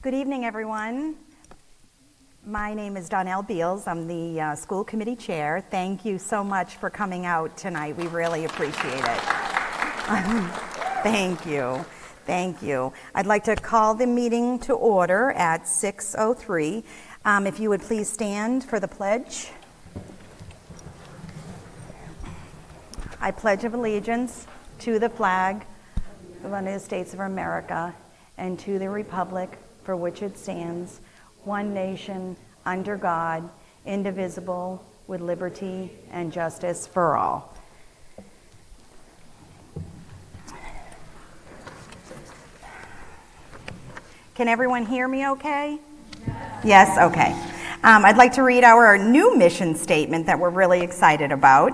Good evening, everyone. My name is Donnell Beals. I'm the school committee chair. Thank you so much for coming out tonight. We really appreciate it. Thank you. Thank you. I'd like to call the meeting to order at 6:03. If you would please stand for the pledge. I pledge of allegiance to the flag of the United States of America and to the republic for which it stands, one nation, under God, indivisible, with liberty and justice for all. Can everyone hear me okay? Yes, okay. I'd like to read our new mission statement that we're really excited about.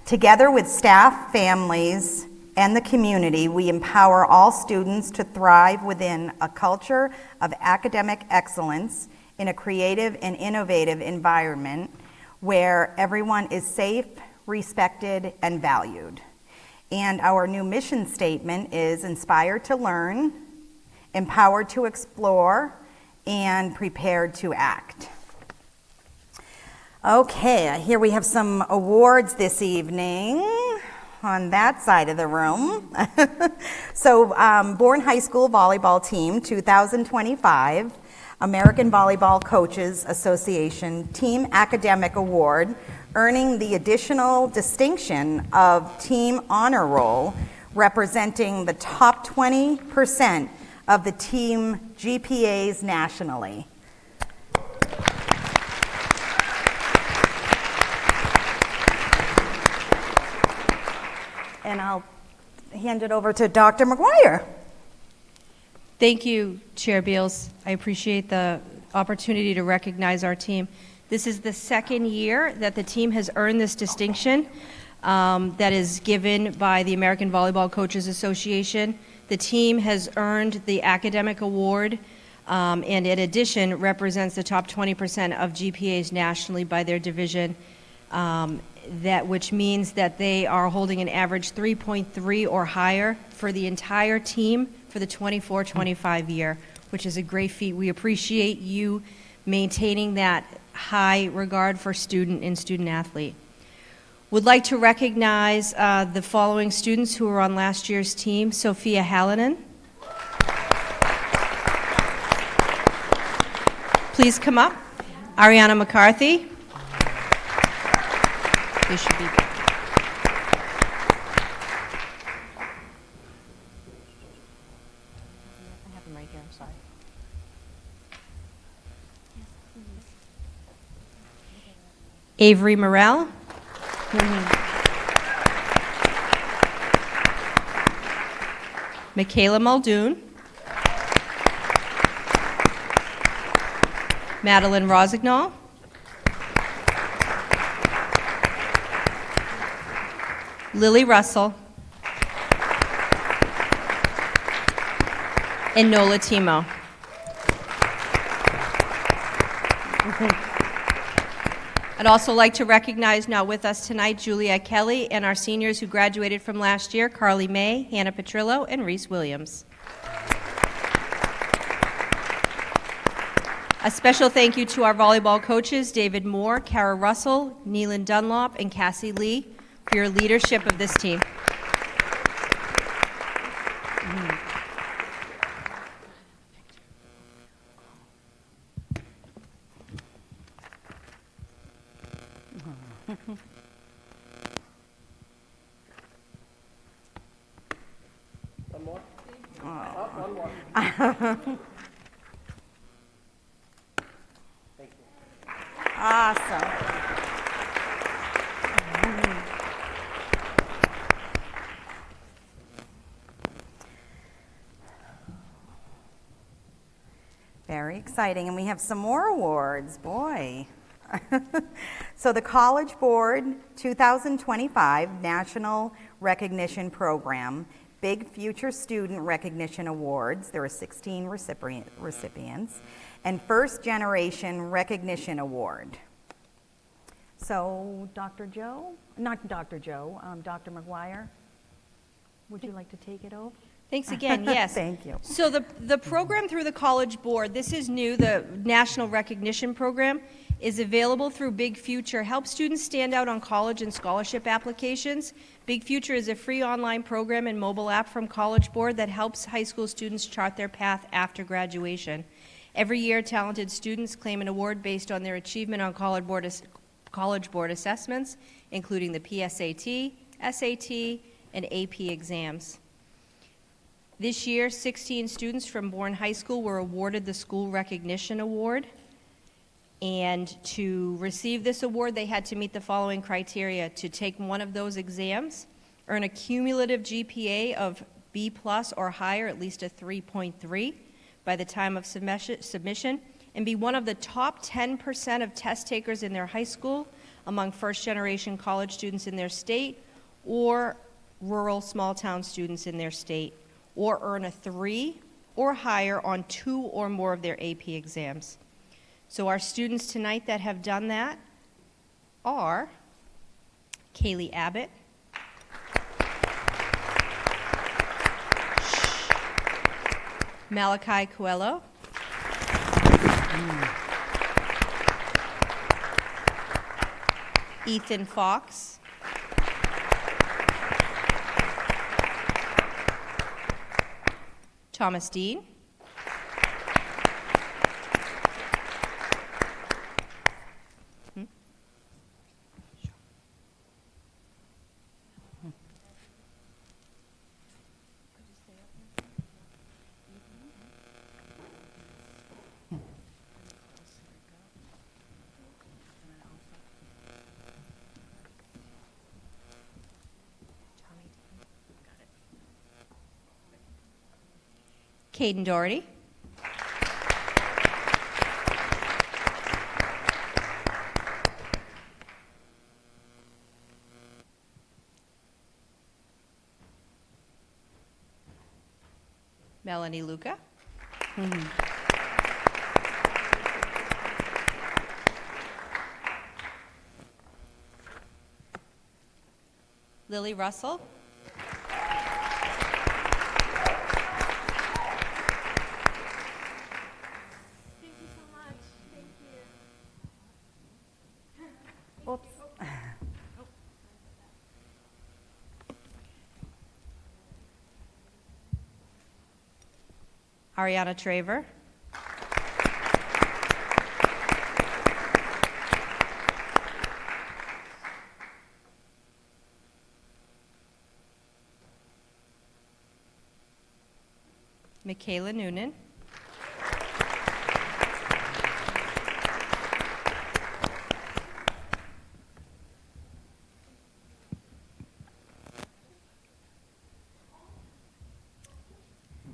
Together with staff, families, and the community, we empower all students to thrive within a culture of academic excellence in a creative and innovative environment where everyone is safe, respected, and valued. And our new mission statement is inspired to learn, empowered to explore, and prepared to act. Okay, here we have some awards this evening on that side of the room. So, Bourne High School Volleyball Team 2025, American Volleyball Coaches Association Team Academic Award, earning the additional distinction of Team Honor Roll, representing the top 20% of the team GPAs nationally. And I'll hand it over to Dr. McGuire. Thank you, Chair Beals. I appreciate the opportunity to recognize our team. This is the second year that the team has earned this distinction that is given by the American Volleyball Coaches Association. The team has earned the academic award and in addition represents the top 20% of GPAs nationally by their division, which means that they are holding an average 3.3 or higher for the entire team for the 24-25 year, which is a great feat. We appreciate you maintaining that high regard for student and student athlete. Would like to recognize the following students who were on last year's team. Sophia Hallinan. Please come up. Ariana McCarthy. They should be. I have them right here, I'm sorry. Avery Morrell. Michaela Muldoon. Madeline Rosignol. Lily Russell. And Nola Timo. I'd also like to recognize now with us tonight Juliet Kelly and our seniors who graduated from last year, Carly May, Hannah Petrillo, and Reese Williams. A special thank you to our volleyball coaches, David Moore, Kara Russell, Neelan Dunlop, and Cassie Lee, for your leadership of this team. One more? Oh. One more. Thank you. Awesome. Very exciting, and we have some more awards, boy. So the College Board 2025 National Recognition Program, Big Future Student Recognition Awards, there are 16 recipients, and First Generation Recognition Award. So Dr. Joe, not Dr. Joe, Dr. McGuire, would you like to take it over? Thanks again, yes. Thank you. So the program through the College Board, this is new, the National Recognition Program, is available through Big Future. Help students stand out on college and scholarship applications. Big Future is a free online program and mobile app from College Board that helps high school students chart their path after graduation. Every year, talented students claim an award based on their achievement on College Board assessments, including the PSAT, SAT, and AP exams. This year, 16 students from Bourne High School were awarded the School Recognition Award. And to receive this award, they had to meet the following criteria: to take one of those exams, earn a cumulative GPA of B+ or higher, at least a 3.3 by the time of submission, and be one of the top 10% of test takers in their high school among first-generation college students in their state or rural small-town students in their state, or earn a 3 or higher on 2 or more of their AP exams. So our students tonight that have done that are Kaylee Abbott, Malachi Coelho, Ethan Fox, Thomas Dean, Caden Doherty, Melanie Luca, Lily Russell, Oops. Ariana Traver, Michaela Noonan,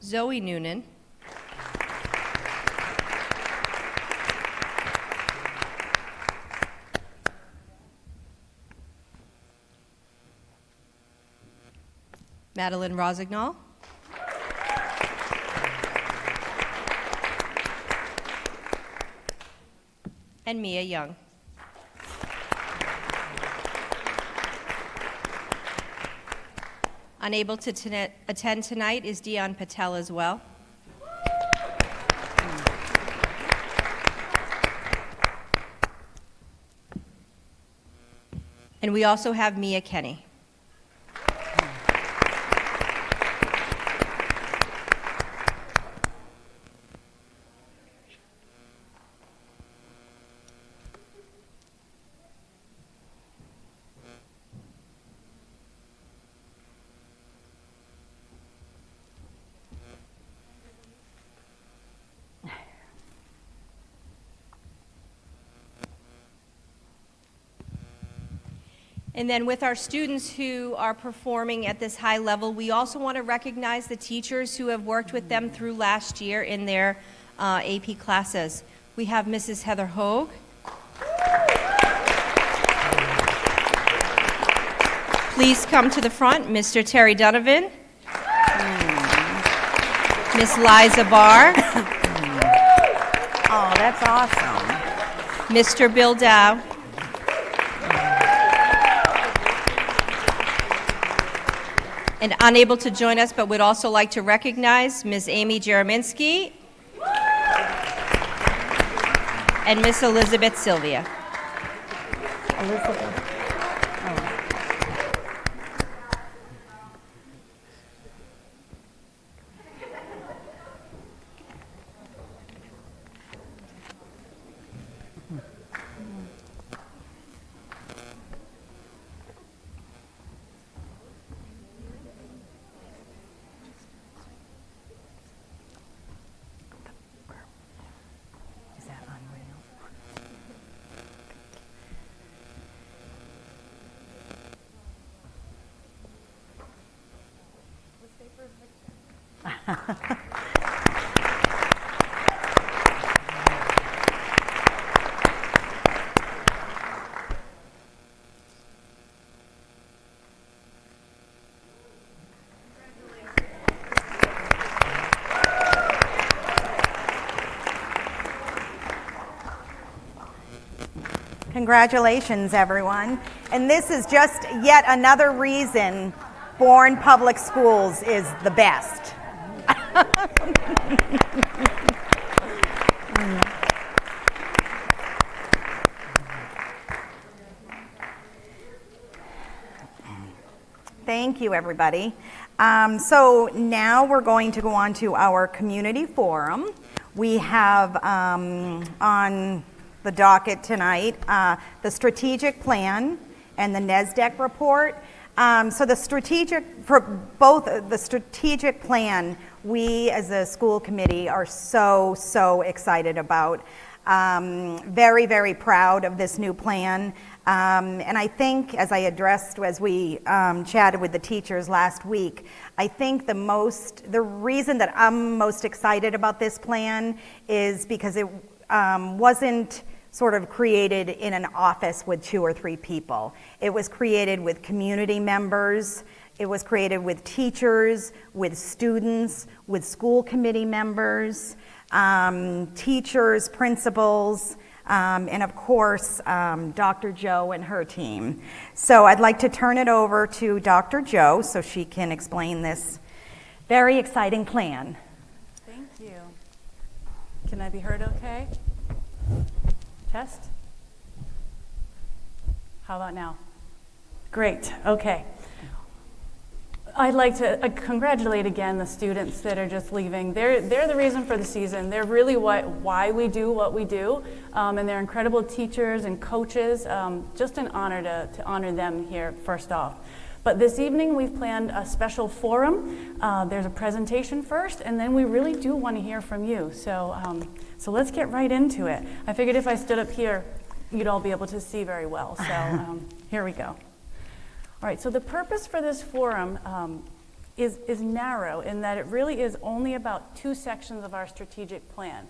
Zoe Noonan, Madeline Rosignol, and Mia Young. Unable to attend tonight is Dion Patel as well. And we also have Mia Kenny. And then with our students who are performing at this high level, we also want to recognize the teachers who have worked with them through last year in their AP classes. We have Mrs. Heather Hogue, please come to the front, Mr. Terry Donovan, Miss Liza Barr, Oh, that's awesome. Mr. Bill Dow, And unable to join us, but would also like to recognize Ms. Amy Jereminski and Miss Elizabeth Sylvia. Elizabeth. Is that unreal? Congratulations, everyone. And this is just yet another reason Bourne Public Schools is the best. Thank you, everybody. So now we're going to go on to our community forum. We have on the docket tonight the strategic plan and the NESDEC report. So the strategic plan, we as a school committee are so excited about. Very, very proud of this new plan. And I think, as I addressed as we chatted with the teachers last week, I think the reason that I'm most excited about this plan is because it wasn't sort of created in an office with 2 or 3 people. It was created with community members. It was created with teachers, with students, with school committee members, teachers, principals, and of course, Dr. Joe and her team. So I'd like to turn it over to Dr. Joe so she can explain this very exciting plan. Thank you. Can I be heard okay? Test? How about now? Great, okay. I'd like to congratulate again the students that are just leaving. They're the reason for the season. They're really why we do what we do, and they're incredible teachers and coaches. Just an honor to honor them here first off. But this evening we've planned a special forum. There's a presentation first, and then we really do want to hear from you. So let's get right into it. I figured if I stood up here, you'd all be able to see very well. So here we go. All right, so the purpose for this forum is narrow in that it really is only about 2 sections of our strategic plan.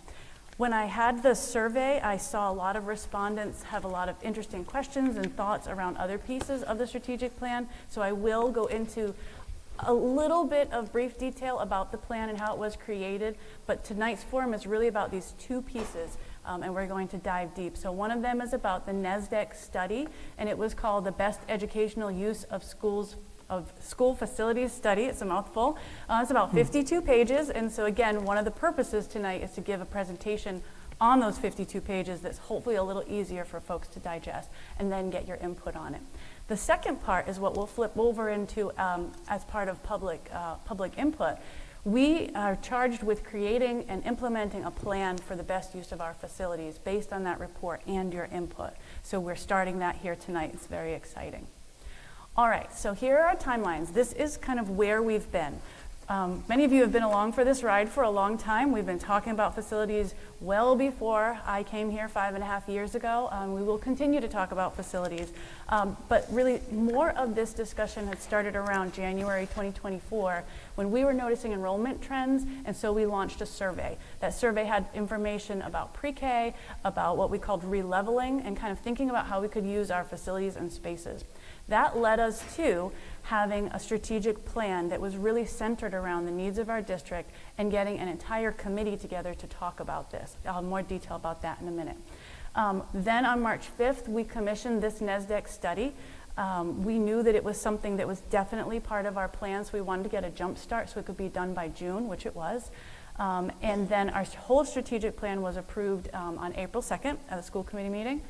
When I had the survey, I saw a lot of respondents have a lot of interesting questions and thoughts around other pieces of the strategic plan, so I will go into a little bit of brief detail about the plan and how it was created, but tonight's forum is really about these 2 pieces. And we're going to dive deep. So one of them is about the NESDEC study, and it was called the Best Educational Use of School Facilities Study. It's a mouthful. It's about 52 pages, and so again, one of the purposes tonight is to give a presentation on those 52 pages that's hopefully a little easier for folks to digest, and then get your input on it. The second part is what we'll flip over into as part of public input. We are charged with creating and implementing a plan for the best use of our facilities based on that report and your input. So we're starting that here tonight. It's very exciting. All right, so here are our timelines. This is kind of where we've been. Many of you have been along for this ride for a long time. We've been talking about facilities well before I came here 5.5 years ago. We will continue to talk about facilities. But really, more of this discussion had started around January 2024 when we were noticing enrollment trends, and so we launched a survey. That survey had information about pre-K, about what we called re-leveling, and kind of thinking about how we could use our facilities and spaces. That led us to having a strategic plan that was really centered around the needs of our district and getting an entire committee together to talk about this. I'll have more detail about that in a minute. Then on March 5th, we commissioned this NESDEC study. We knew that it was something that was definitely part of our plan, so we wanted to get a jump start so it could be done by June, which it was. And then our whole strategic plan was approved on April 2nd at a school committee meeting.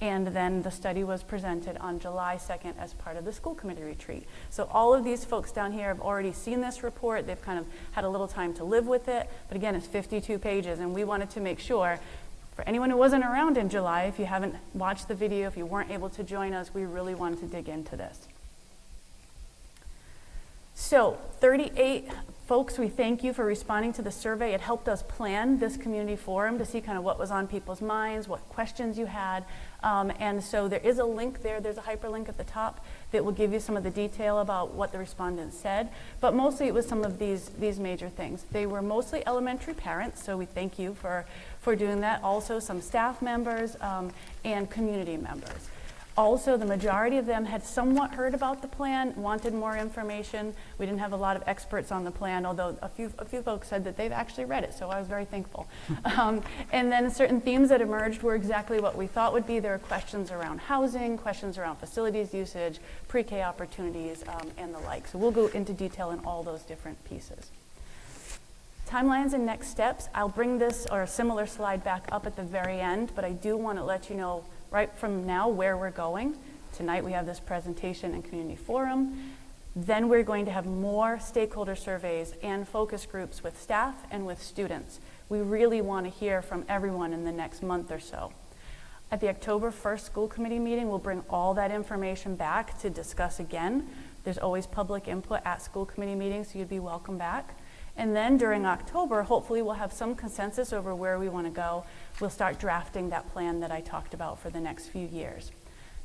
And then the study was presented on July 2nd as part of the school committee retreat. So all of these folks down here have already seen this report. They've kind of had a little time to live with it. But again, it's 52 pages, and we wanted to make sure, for anyone who wasn't around in July, if you haven't watched the video, if you weren't able to join us, we really wanted to dig into this. So 38 folks, we thank you for responding to the survey. It helped us plan this community forum to see kind of what was on people's minds, what questions you had. And so there is a link there. There's a hyperlink at the top that will give you some of the detail about what the respondents said. But mostly it was some of these major things. They were mostly elementary parents, so we thank you for doing that. Also some staff members and community members. Also, the majority of them had somewhat heard about the plan, wanted more information. We didn't have a lot of experts on the plan, although a few folks said that they've actually read it, so I was very thankful. And then certain themes that emerged were exactly what we thought would be. There were questions around housing, questions around facilities usage, pre-K opportunities, and the like. So we'll go into detail in all those different pieces. Timelines and next steps. I'll bring this or a similar slide back up at the very end, but I do want to let you know right from now where we're going. Tonight we have this presentation and community forum. Then we're going to have more stakeholder surveys and focus groups with staff and with students. We really want to hear from everyone in the next month or so. At the October 1st school committee meeting, we'll bring all that information back to discuss again. There's always public input at school committee meetings, so you'd be welcome back. And then during October, hopefully we'll have some consensus over where we want to go. We'll start drafting that plan that I talked about for the next few years.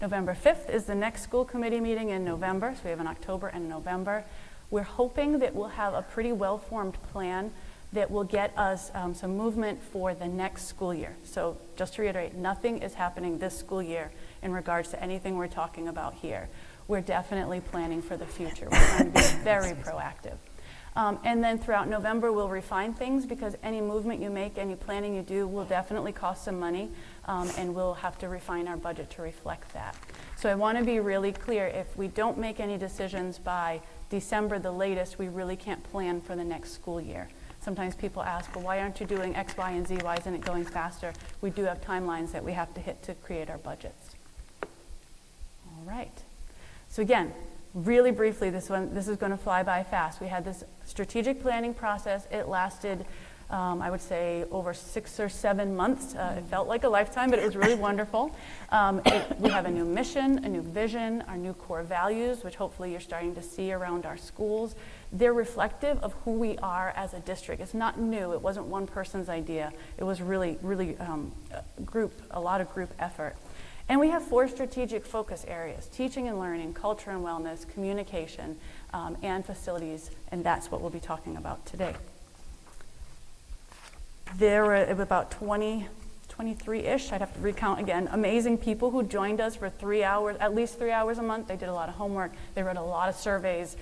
November 5th is the next school committee meeting in November, so we have an October and November. We're hoping that we'll have a pretty well-formed plan that will get us some movement for the next school year. So just to reiterate, nothing is happening this school year in regards to anything we're talking about here. We're definitely planning for the future. We're trying to be very proactive. And then throughout November, we'll refine things because any movement you make, any planning you do will definitely cost some money, and we'll have to refine our budget to reflect that. So I want to be really clear, if we don't make any decisions by December the latest, we really can't plan for the next school year. Sometimes people ask, well, why aren't you doing X, Y, and Z? Why isn't it going faster? We do have timelines that we have to hit to create our budgets. All right. So again, really briefly, this is going to fly by fast. We had this strategic planning process. It lasted, I would say, over 6 or 7 months. It felt like a lifetime, but it was really wonderful. We have a new mission, a new vision, our new core values, which hopefully you're starting to see around our schools. They're reflective of who we are as a district. It's not new. It wasn't one person's idea. It was really a lot of group effort. And we have 4 strategic focus areas: teaching and learning, culture and wellness, communication, and facilities, and that's what we'll be talking about today. There were about 23-ish, I'd have to recount again, amazing people who joined us for 3 hours, at least 3 hours a month. They did a lot of homework, they read a lot of surveys,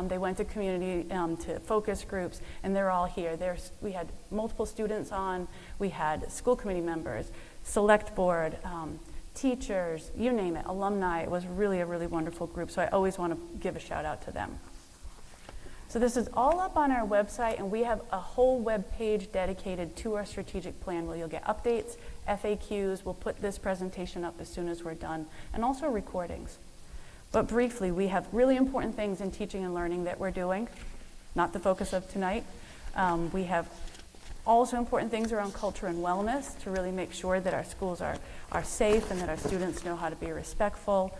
they went to community, to focus groups, and they're all here. We had multiple students on, we had school committee members, select board, teachers, you name it, alumni. It was really a really wonderful group, so I always want to give a shout out to them. So this is all up on our website, and we have a whole web page dedicated to our strategic plan where you'll get updates, FAQs. We'll put this presentation up as soon as we're done, and also recordings. But briefly, we have really important things in teaching and learning that we're doing, not the focus of tonight. We have also important things around culture and wellness to really make sure that our schools are safe and that our students know how to be respectful.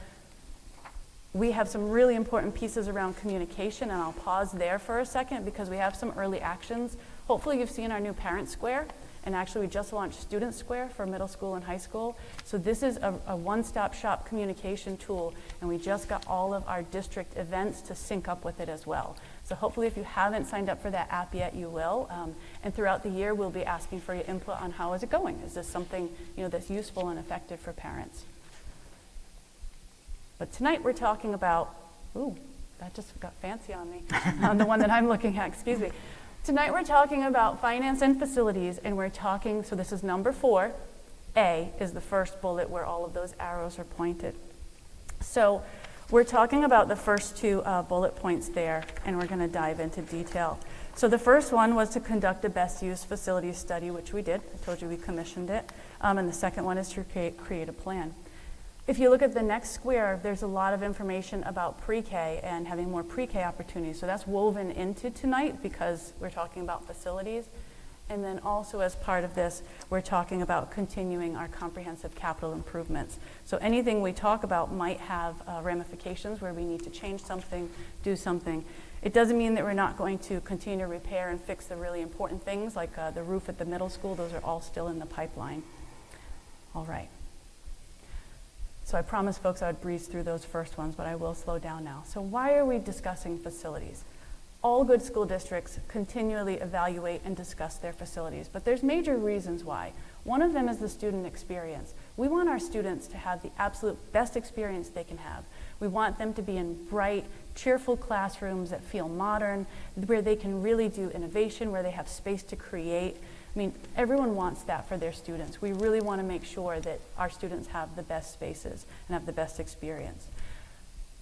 We have some really important pieces around communication, and I'll pause there for a second because we have some early actions. Hopefully you've seen our new Parent Square, and actually we just launched Student Square for middle school and high school. So this is a one-stop shop communication tool, and we just got all of our district events to sync up with it as well. So hopefully if you haven't signed up for that app yet, you will. And throughout the year, we'll be asking for your input on how is it going. Is this something that's useful and effective for parents? But tonight we're talking about, ooh, that just got fancy on me, the one that I'm looking at, excuse me. Tonight we're talking about finance and facilities, and we're talking, so this is number 4. A is the first bullet where all of those arrows are pointed. So We're talking about the first two bullet points there, and we're going to dive into detail. So the first one was to conduct a best use facilities study, which we did. I told you we commissioned it. And the second one is to create a plan. If you look at the next square, there's a lot of information about pre-K and having more pre-K opportunities. So that's woven into tonight because we're talking about facilities. And then also as part of this, we're talking about continuing our comprehensive capital improvements. So anything we talk about might have ramifications where we need to change something, do something. It doesn't mean that we're not going to continue to repair and fix the really important things like the roof at the middle school. Those are all still in the pipeline. All right. So I promised folks I would breeze through those first ones, but I will slow down now. So why are we discussing facilities? All good school districts continually evaluate and discuss their facilities, but there's major reasons why. One of them is the student experience. We want our students to have the absolute best experience they can have. We want them to be in bright, cheerful classrooms that feel modern, where they can really do innovation, where they have space to create. I mean, everyone wants that for their students. We really want to make sure that our students have the best spaces and have the best experience.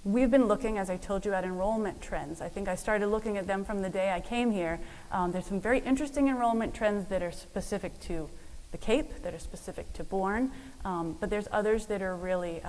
We've been looking, as I told you, at enrollment trends. I think I started looking at them from the day I came here. There's some very interesting enrollment trends that are specific to the Cape, that are specific to Bourne, but there's others that are really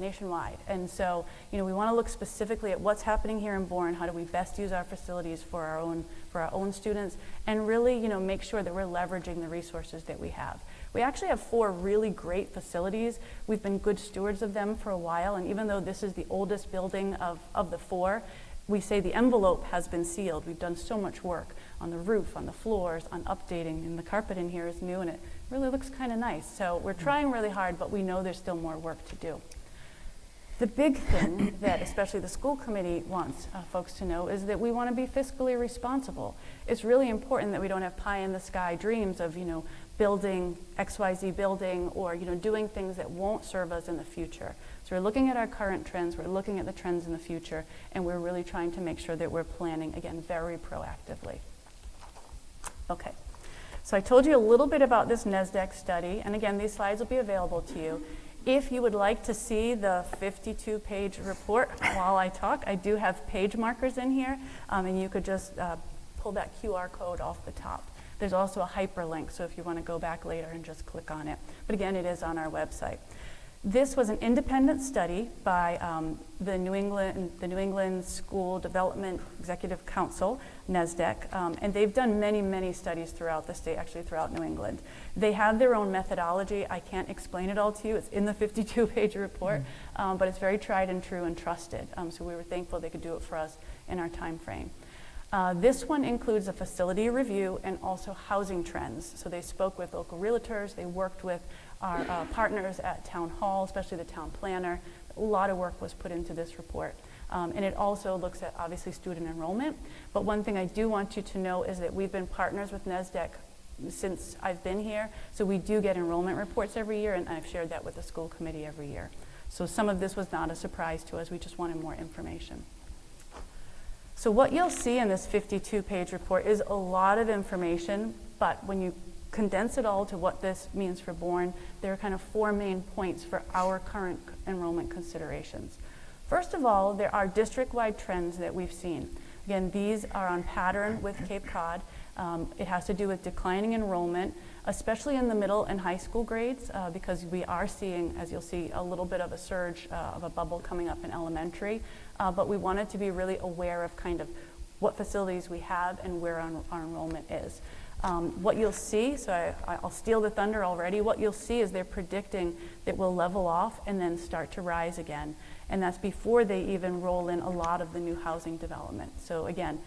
nationwide. And so, we want to look specifically at what's happening here in Bourne. How do we best use our facilities for our own students, and really, make sure that we're leveraging the resources that we have. We actually have 4 really great facilities. We've been good stewards of them for a while, and even though this is the oldest building of the 4, we say the envelope has been sealed. We've done so much work on the roof, on the floors, on updating, and the carpet in here is new, and it really looks kind of nice. So we're trying really hard, but we know there's still more work to do. The big thing that especially the school committee wants folks to know is that we want to be fiscally responsible. It's really important that we don't have pie in the sky dreams of, building XYZ building or, doing things that won't serve us in the future. So we're looking at our current trends, we're looking at the trends in the future, and we're really trying to make sure that we're planning, again, very proactively. Okay, so I told you a little bit about this NESDEC study, and again, these slides will be available to you. If you would like to see the 52-page report while I talk, I do have page markers in here, and you could just pull that QR code off the top. There's also a hyperlink, so if you want to go back later and just click on it. But again, it is on our website. This was an independent study by the New England School Development Executive Council, NESDEC, and they've done many, many studies throughout the state, actually throughout New England. They have their own methodology. I can't explain it all to you. It's in the 52-page report, but it's very tried and true and trusted. So we were thankful they could do it for us in our time frame. This one includes a facility review and also housing trends. So they spoke with local realtors, they worked with our partners at Town Hall, especially the town planner. A lot of work was put into this report. And it also looks at, obviously, student enrollment. But one thing I do want you to know is that we've been partners with NESDEC since I've been here. So we do get enrollment reports every year, and I've shared that with the school committee every year. So some of this was not a surprise to us. We just wanted more information. So what you'll see in this 52-page report is a lot of information, but when you condense it all to what this means for Bourne, there are kind of 4 main points for our current enrollment considerations. First of all, there are district-wide trends that we've seen. Again, these are on pattern with Cape Cod. It has to do with declining enrollment, especially in the middle and high school grades, because we are seeing, as you'll see, a little bit of a surge of a bubble coming up in elementary. But we wanted to be really aware of kind of what facilities we have and where our enrollment is. What you'll see, so I'll steal the thunder already, what you'll see is they're predicting that we'll level off and then start to rise again. And that's before they even roll in a lot of the new housing development. So again,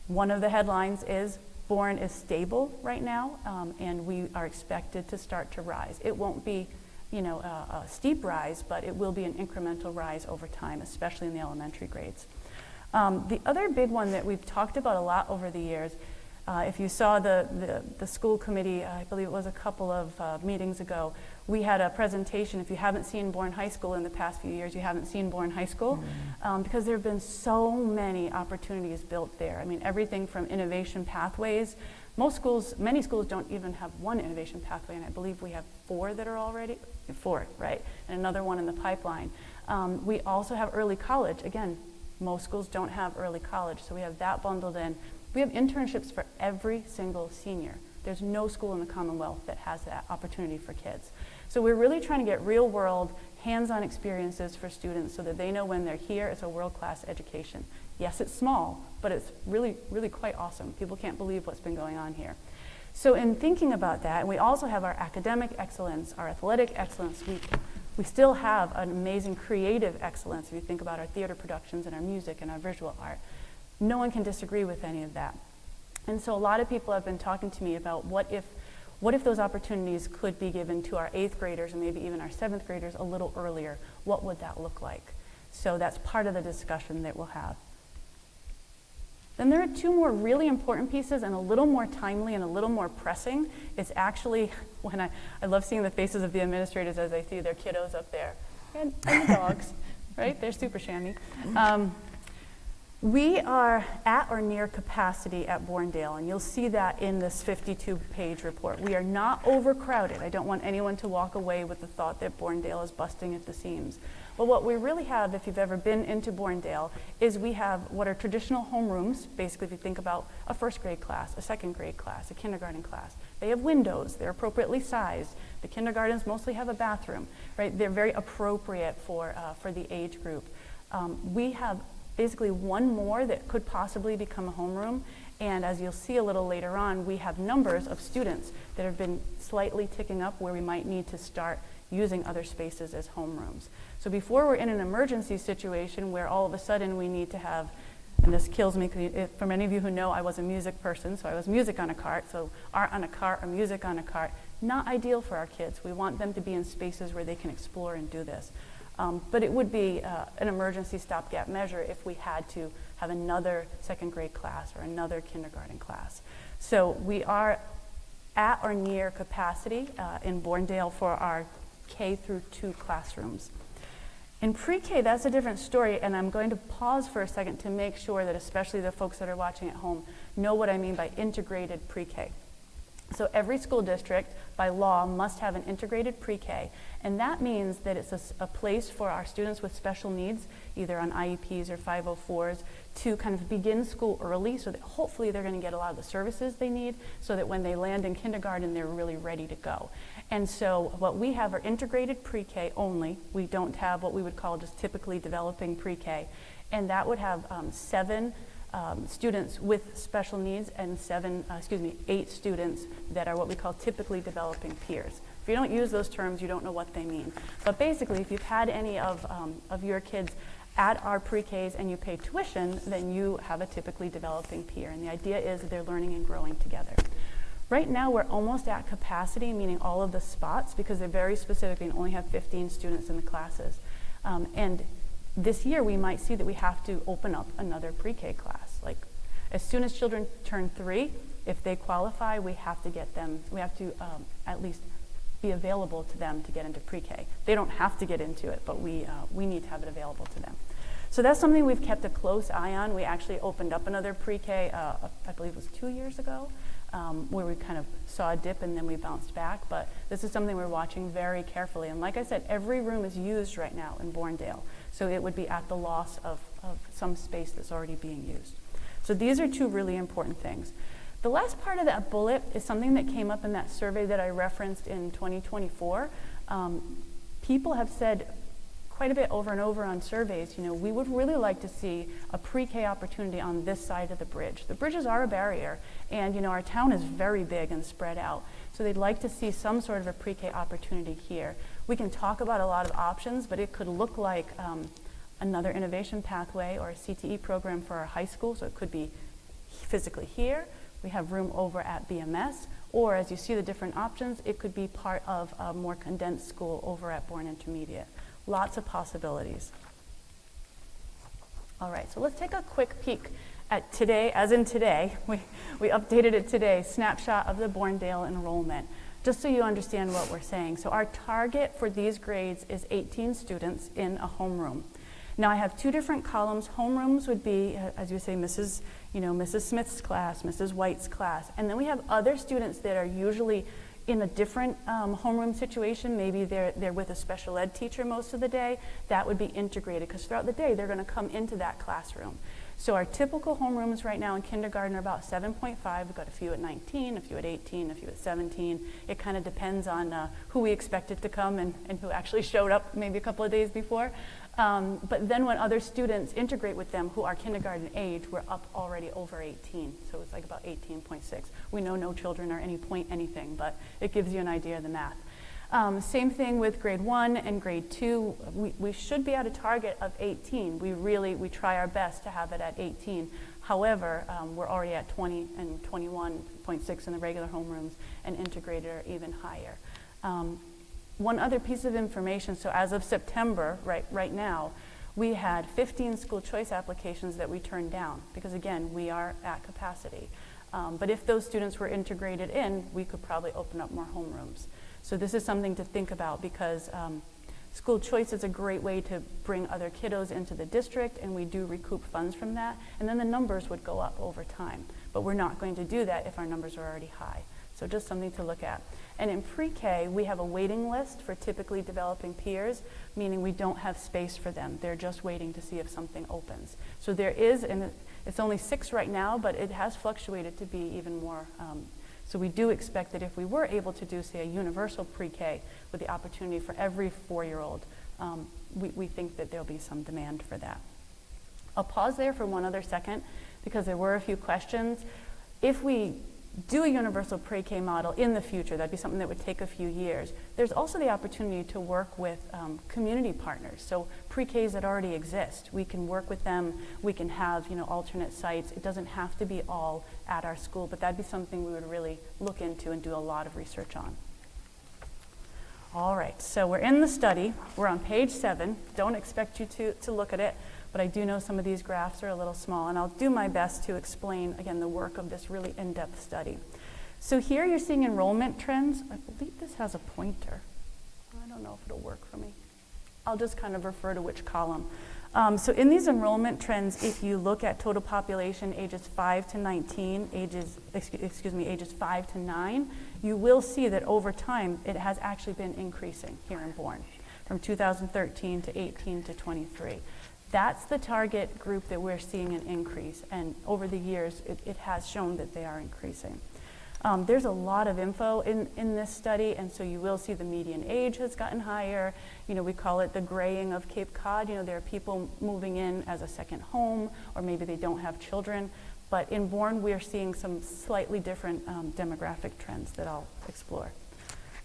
one of the headlines is Bourne is stable right now, and we are expected to start to rise. It won't be a steep rise, but it will be an incremental rise over time, especially in the elementary grades. The other big one that we've talked about a lot over the years, if you saw the school committee, I believe it was a couple of meetings ago, we had a presentation. If you haven't seen Bourne High School in the past few years, you haven't seen Bourne High School, because there have been so many opportunities built there. I mean, everything from innovation pathways. Many schools don't even have one innovation pathway, and I believe we have 4 that are already, 4, right? And another one in the pipeline. We also have early college. Again, most schools don't have early college, so we have that bundled in. We have internships for every single senior. There's no school in the Commonwealth that has that opportunity for kids. So we're really trying to get real world, hands-on experiences for students so that they know when they're here, it's a world-class education. Yes, it's small, but it's really, really quite awesome. People can't believe what's been going on here. So in thinking about that, and we also have our academic excellence, our athletic excellence. We still have an amazing creative excellence if you think about our theater productions and our music and our visual art. No one can disagree with any of that. And so a lot of people have been talking to me about what if those opportunities could be given to our 8th graders and maybe even our 7th graders a little earlier? What would that look like? So that's part of the discussion that we'll have. Then there are 2 more really important pieces and a little more timely and a little more pressing. It's actually when I love seeing the faces of the administrators as they see their kiddos up there and the dogs, right? They're super shammy. We are at or near capacity at Bournedale, and you'll see that in this 52-page report. We are not overcrowded. I don't want anyone to walk away with the thought that Bournedale is busting at the seams. But what we really have, if you've ever been into Bournedale, is we have what are traditional homerooms. Basically, if you think about a 1st grade class, a 2nd grade class, a kindergarten class, they have windows. They're appropriately sized. The kindergartens mostly have a bathroom, right? They're very appropriate for the age group. We have basically one more that could possibly become a homeroom. And as you'll see a little later on, we have numbers of students that have been slightly ticking up where we might need to start using other spaces as homerooms. So before we're in an emergency situation where all of a sudden we need to have, and this kills me, because for many of you who know, I was a music person, so I was music on a cart, so art on a cart or music on a cart, not ideal for our kids. We want them to be in spaces where they can explore and do this. But it would be an emergency stopgap measure if we had to have another 2nd grade class or another kindergarten class. So we are at or near capacity in Bournedale for our K through 2 classrooms. In pre-K, that's a different story, and I'm going to pause for a second to make sure that especially the folks that are watching at home know what I mean by integrated pre-K. So every school district, by law, must have an integrated pre-K, and that means that it's a place for our students with special needs, either on IEPs or 504s, to kind of begin school early so that hopefully they're going to get a lot of the services they need so that when they land in kindergarten, they're really ready to go. And so what we have are integrated pre-K only. We don't have what we would call just typically developing pre-K, and that would have 7 students with special needs and 8 students that are what we call typically developing peers. If you don't use those terms, you don't know what they mean. But basically, if you've had any of your kids at our pre-Ks and you pay tuition, then you have a typically developing peer. And the idea is that they're learning and growing together. Right now, we're almost at capacity, meaning all of the spots, because they're very specific and only have 15 students in the classes. And this year, we might see that we have to open up another pre-K class. Like, as soon as children turn 3, if they qualify, we have to get them, we have to at least be available to them to get into pre-K. They don't have to get into it, but we need to have it available to them. So that's something we've kept a close eye on. We actually opened up another pre-K, I believe it was 2 years ago, where we kind of saw a dip and then we bounced back. But this is something we're watching very carefully. And like I said, every room is used right now in Bournedale. So it would be at the loss of some space that's already being used. So these are 2 really important things. The last part of that bullet is something that came up in that survey that I referenced in 2024. People have said quite a bit over and over on surveys, we would really like to see a pre-K opportunity on this side of the bridge. The bridges are a barrier, and our town is very big and spread out. So they'd like to see some sort of a pre-K opportunity here. We can talk about a lot of options, but it could look like another innovation pathway or a CTE program for our high school. So it could be physically here. We have room over at BMS, or as you see the different options, it could be part of a more condensed school over at Bourne Intermediate. Lots of possibilities. All right, so let's take a quick peek at today, as in today, we updated it today, snapshot of the Bournedale enrollment, just so you understand what we're saying. So our target for these grades is 18 students in a homeroom. Now I have 2 different columns. Homerooms would be, as you say, Mrs. Smith's class, Mrs. White's class, and then we have other students that are usually in a different homeroom situation, maybe they're with a special ed teacher most of the day, that would be integrated, because throughout the day they're going to come into that classroom. So our typical homerooms right now in kindergarten are about 7.5. We've got a few at 19, a few at 18, a few at 17. It kind of depends on who we expected to come and who actually showed up maybe a couple of days before. But then when other students integrate with them who are kindergarten age, we're up already over 18. So it's like about 18.6. We know no children are any point anything, but it gives you an idea of the math. Same thing with grade 1 and grade 2. We should be at a target of 18. We try our best to have it at 18. However, we're already at 20 and 21.6 in the regular homerooms, and integrated are even higher. One other piece of information, so as of September, right now, we had 15 school choice applications that we turned down, because again, we are at capacity. But if those students were integrated in, we could probably open up more homerooms. So this is something to think about, because school choice is a great way to bring other kiddos into the district, and we do recoup funds from that, and then the numbers would go up over time. But we're not going to do that if our numbers are already high. So just something to look at. And in pre-K, we have a waiting list for typically developing peers, meaning we don't have space for them. They're just waiting to see if something opens. So there is, and it's only 6 right now, but it has fluctuated to be even more. So we do expect that if we were able to do, say, a universal pre-K with the opportunity for every 4-year-old, we think that there'll be some demand for that. I'll pause there for one other second, because there were a few questions. If we do a universal pre-K model in the future, that'd be something that would take a few years. There's also the opportunity to work with community partners, so pre-Ks that already exist. We can work with them, we can have alternate sites. It doesn't have to be all at our school, but that'd be something we would really look into and do a lot of research on. All right, so we're in the study. We're on page 7. Don't expect you to look at it, but I do know some of these graphs are a little small, and I'll do my best to explain, again, the work of this really in-depth study. So here you're seeing enrollment trends. I believe this has a pointer. I don't know if it'll work for me. I'll just kind of refer to which column. So in these enrollment trends, if you look at total population ages 5 to 19, ages 5 to 9, you will see that over time it has actually been increasing here in Bourne, from 2013 to 18 to 23. That's the target group that we're seeing an increase, and over the years it has shown that they are increasing. There's a lot of info in this study, and so you will see the median age has gotten higher. We call it the graying of Cape Cod. There are people moving in as a second home, or maybe they don't have children. But in Bourne, we are seeing some slightly different demographic trends that I'll explore.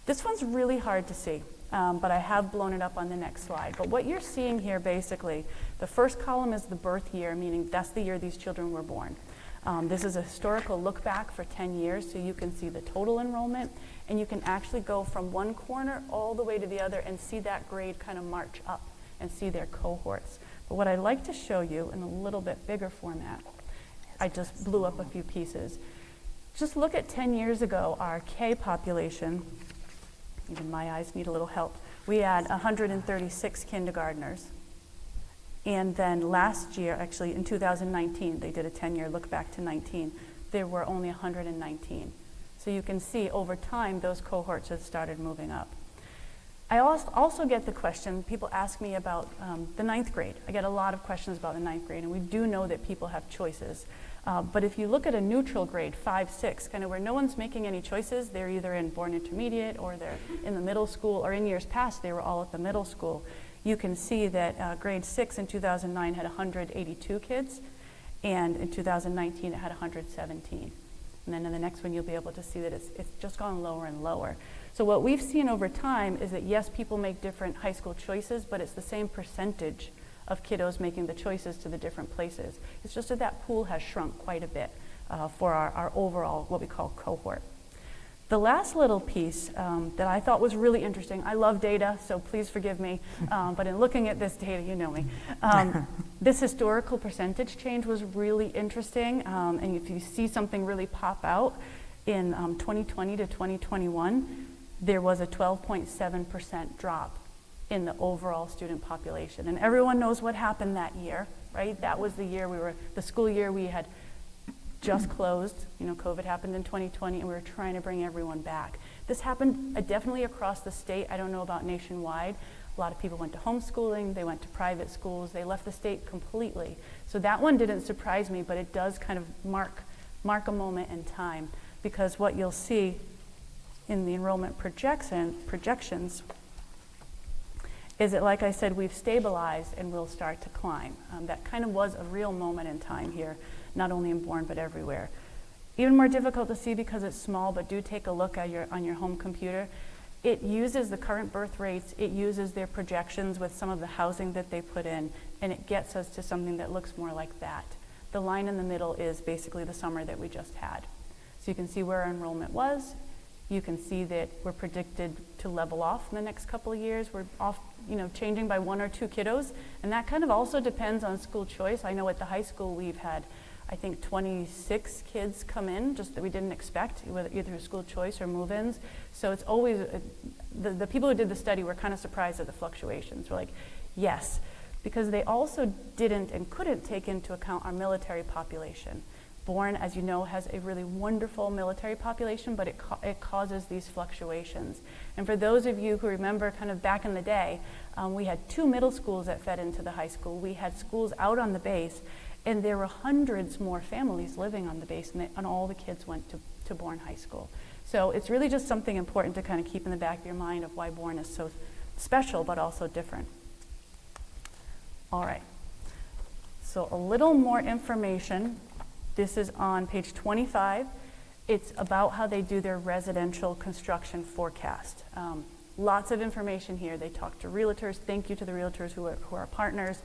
This one's really hard to see, but I have blown it up on the next slide. But what you're seeing here, basically, the first column is the birth year, meaning that's the year these children were born. This is a historical look back for 10 years, so you can see the total enrollment, and you can actually go from one corner all the way to the other and see that grade kind of march up and see their cohorts. But what I'd like to show you in a little bit bigger format, I just blew up a few pieces. Just look at 10 years ago, our K population, even my eyes need a little help. We had 136 kindergartners. And then last year, actually in 2019, they did a 10-year look back to 19, there were only 119. So you can see over time, those cohorts have started moving up. I also get the question, people ask me about the 9th grade. I get a lot of questions about the 9th grade, and we do know that people have choices. But if you look at a neutral grade, 5, 6, kind of where no one's making any choices, they're either in Bourne Intermediate or they're in the middle school, or in years past, they were all at the middle school. You can see that grade 6 in 2009 had 182 kids, and in 2019 it had 117. And then in the next one you'll be able to see that it's just gone lower and lower. So what we've seen over time is that yes, people make different high school choices, but it's the same percentage of kiddos making the choices to the different places. It's just that that pool has shrunk quite a bit for our overall, what we call cohort. The last little piece that I thought was really interesting, I love data, so please forgive me, but in looking at this data, you know me, this historical percentage change was really interesting, and if you see something really pop out, in 2020 to 2021, there was a 12.7% drop in the overall student population. And everyone knows what happened that year, right? That was the year the school year we had just closed. COVID happened in 2020, and we were trying to bring everyone back. This happened definitely across the state. I don't know about nationwide. A lot of people went to homeschooling, they went to private schools, they left the state completely. So that one didn't surprise me, but it does kind of mark a moment in time, because what you'll see in the enrollment projections is that, like I said, we've stabilized and we'll start to climb. That kind of was a real moment in time here, not only in Bourne, but everywhere. Even more difficult to see because it's small, but do take a look at on your home computer. It uses the current birth rates, it uses their projections with some of the housing that they put in, and it gets us to something that looks more like that. The line in the middle is basically the summer that we just had. So you can see where our enrollment was. You can see that we're predicted to level off in the next couple of years. We're off, changing by 1 or 2 kiddos, and that kind of also depends on school choice. I know at the high school we've had, I think, 26 kids come in, just that we didn't expect, either through school choice or move-ins. So it's always, the people who did the study were kind of surprised at the fluctuations. We're like, yes, because they also didn't and couldn't take into account our military population. Bourne, as you know, has a really wonderful military population, but it causes these fluctuations. And for those of you who remember kind of back in the day, we had 2 middle schools that fed into the high school. We had schools out on the base, and there were hundreds more families living on the base, and all the kids went to Bourne High School. So it's really just something important to kind of keep in the back of your mind of why Bourne is so special, but also different. All right, so a little more information. This is on page 25. It's about how they do their residential construction forecast. Lots of information here. They talked to realtors. Thank you to the realtors who are partners.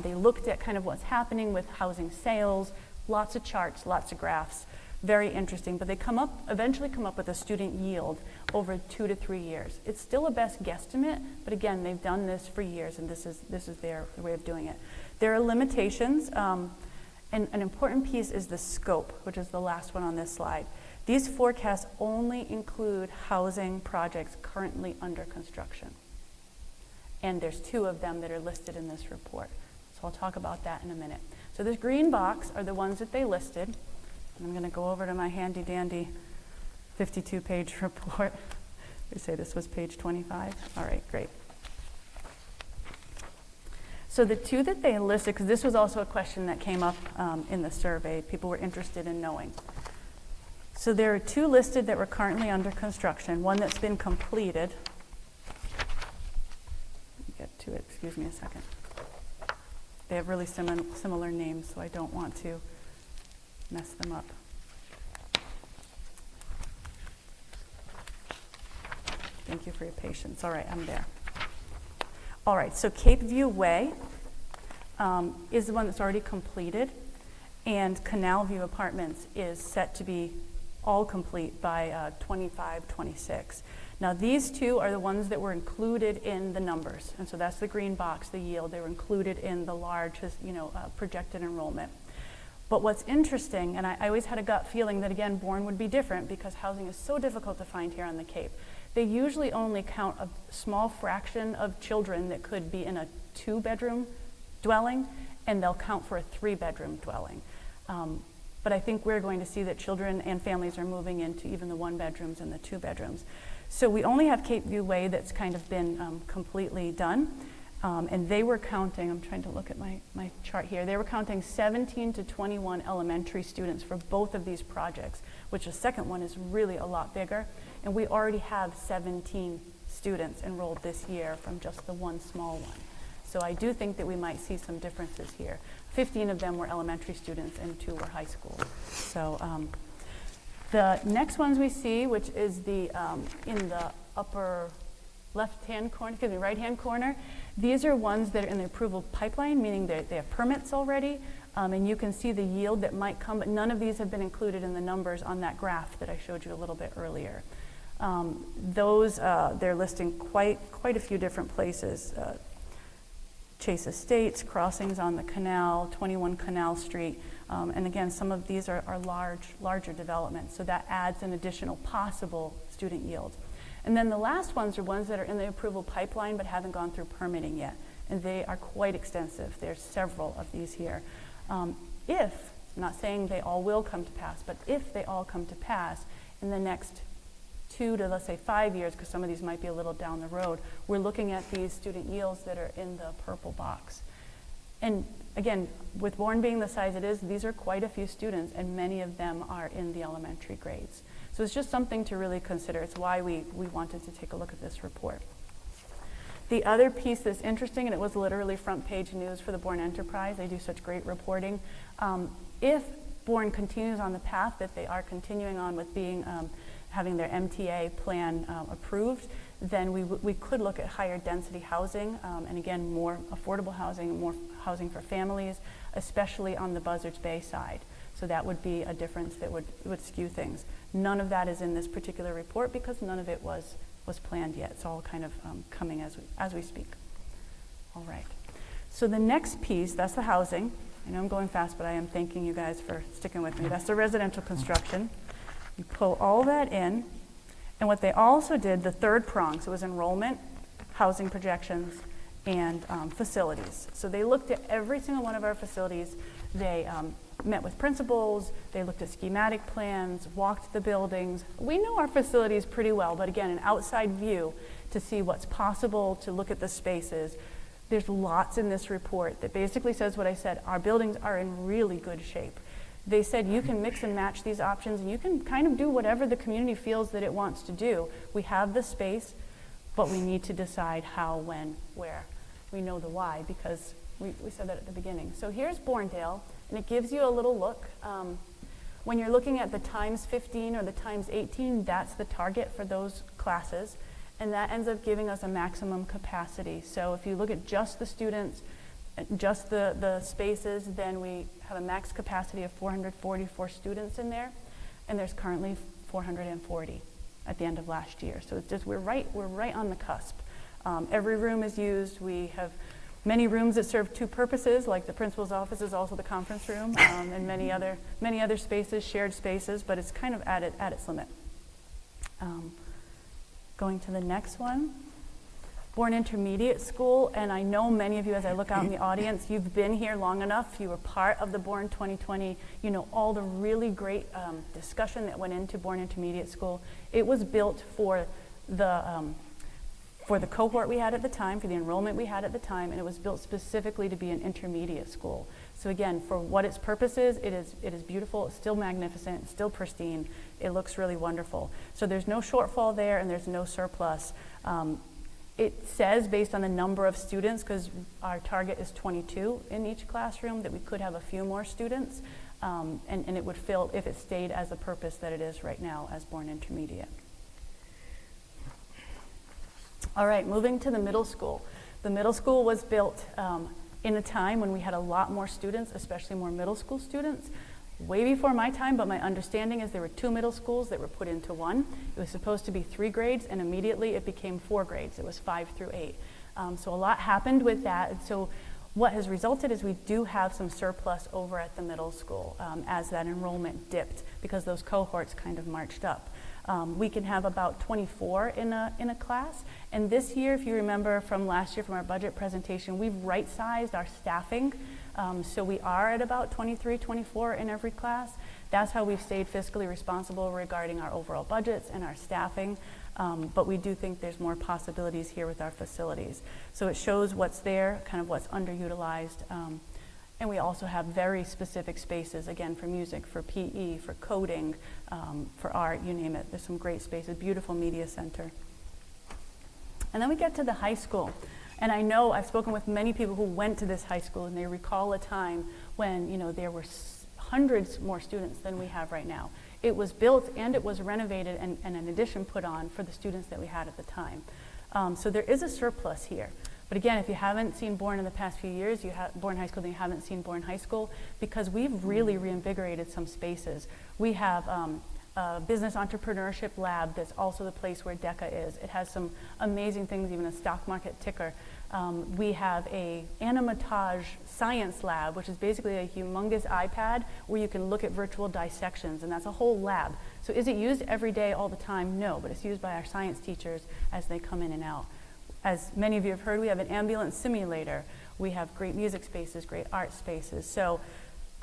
They looked at kind of what's happening with housing sales, lots of charts, lots of graphs. Very interesting, but they eventually come up with a student yield over 2 to 3 years. It's still a best guesstimate, but again, they've done this for years, and this is their way of doing it. There are limitations, and an important piece is the scope, which is the last one on this slide. These forecasts only include housing projects currently under construction. And there's 2 of them that are listed in this report. So I'll talk about that in a minute. So this green box are the ones that they listed. I'm going to go over to my handy dandy 52-page report. They say this was page 25. All right, great. So the 2 that they listed, because this was also a question that came up in the survey, people were interested in knowing. So there are 2 listed that were currently under construction, one that's been completed. Let me get to it, excuse me a second. They have really similar names, so I don't want to mess them up. Thank you for your patience. All right, I'm there. All right, so Cape View Way is the one that's already completed, and Canal View Apartments is set to be all complete by 25-26. Now these 2 are the ones that were included in the numbers, and so that's the green box, the yield. They were included in the large, projected enrollment. But what's interesting, and I always had a gut feeling that, again, Bourne would be different because housing is so difficult to find here on the Cape. They usually only count a small fraction of children that could be in a 2-bedroom dwelling, and they'll count for a 3-bedroom dwelling. But I think we're going to see that children and families are moving into even the 1-bedrooms and the 2-bedrooms. So we only have Cape View Way that's kind of been completely done. And they were counting, I'm trying to look at my chart here, they were counting 17 to 21 elementary students for both of these projects, which the second one is really a lot bigger. And we already have 17 students enrolled this year from just the one small one. So I do think that we might see some differences here. 15 of them were elementary students and 2 were high school. So the next ones we see, which is the in the upper left-hand corner, right-hand corner, these are ones that are in the approval pipeline, meaning they have permits already, and you can see the yield that might come, but none of these have been included in the numbers on that graph that I showed you a little bit earlier. They're listing quite a few different places. Chase Estates, crossings on the canal, 21 Canal Street, and again, some of these are larger developments, so that adds an additional possible student yield. And then the last ones are ones that are in the approval pipeline but haven't gone through permitting yet, and they are quite extensive. There's several of these here. I'm not saying they all will come to pass, but if they all come to pass in the next 2 to, let's say, 5 years, because some of these might be a little down the road, we're looking at these student yields that are in the purple box. And again, with Bourne being the size it is, these are quite a few students, and many of them are in the elementary grades. So it's just something to really consider. It's why we wanted to take a look at this report. The other piece that's interesting, and it was literally front page news for the Bourne Enterprise, they do such great reporting. If Bourne continues on the path that they are continuing on with being, having their MTA plan approved, then we could look at higher density housing, and again, more affordable housing, more housing for families, especially on the Buzzards Bay side. So that would be a difference that would skew things. None of that is in this particular report because none of it was planned yet. It's all kind of coming as we speak. All right. So the next piece, that's the housing. I know I'm going fast, but I am thanking you guys for sticking with me. That's the residential construction. You pull all that in, and what they also did, the third prong, so it was enrollment, housing projections, and facilities. So they looked at every single one of our facilities. They met with principals, they looked at schematic plans, walked the buildings. We know our facilities pretty well, but again, an outside view to see what's possible, to look at the spaces. There's lots in this report that basically says what I said. Our buildings are in really good shape. They said you can mix and match these options and you can kind of do whatever the community feels that it wants to do. We have the space, but we need to decide how, when, where. We know the why because we said that at the beginning. So here's Bournedale, and it gives you a little look. When you're looking at the times 15 or the times 18, that's the target for those classes, and that ends up giving us a maximum capacity. So if you look at just the students, just the spaces, then we have a max capacity of 444 students in there, and there's currently 440 at the end of last year. So it's just we're right on the cusp. Every room is used. We have many rooms that serve two purposes, like the principal's office is also the conference room, and many other spaces, shared spaces, but it's kind of at its limit. Going to the next one, Bourne Intermediate School, and I know many of you, as I look out in the audience, you've been here long enough, you were part of the Bourne 2020, you know all the really great discussion that went into Bourne Intermediate School. It was built for the cohort we had at the time, for the enrollment we had at the time, and it was built specifically to be an intermediate school. So again, for what its purpose is, it is beautiful, it's still magnificent, it's still pristine, it looks really wonderful. So there's no shortfall there and there's no surplus. It says based on the number of students, because our target is 22 in each classroom, that we could have a few more students, and it would fill if it stayed as the purpose that it is right now as Bourne Intermediate. All right, moving to the middle school. The middle school was built in a time when we had a lot more students, especially more middle school students, way before my time, but my understanding is there were 2 middle schools that were put into one. It was supposed to be 3 grades, and immediately it became 4 grades. It was 5 through 8. So a lot happened with that, and so what has resulted is we do have some surplus over at the middle school as that enrollment dipped because those cohorts kind of marched up. We can have about 24 in a class, and this year, if you remember from last year from our budget presentation, we've right-sized our staffing, so we are at about 23, 24 in every class. That's how we've stayed fiscally responsible regarding our overall budgets and our staffing, but we do think there's more possibilities here with our facilities. So it shows what's there, kind of what's underutilized, and we also have very specific spaces, again, for music, for PE, for coding, for art, you name it. There's some great spaces, beautiful media center. And then we get to the high school. And I know I've spoken with many people who went to this high school, and they recall a time when, you know, there were hundreds more students than we have right now. It was built and it was renovated and an addition put on for the students that we had at the time. So there is a surplus here. But again, if you haven't seen Bourne in the past few years, Bourne High School, then you haven't seen Bourne High School, because we've really reinvigorated some spaces. We have a business entrepreneurship lab that's also the place where DECA is. It has some amazing things, even a stock market ticker. We have a animatage science lab, which is basically a humongous iPad where you can look at virtual dissections, and that's a whole lab. So is it used every day all the time? No, but it's used by our science teachers as they come in and out. As many of you have heard, we have an ambulance simulator. We have great music spaces, great art spaces. So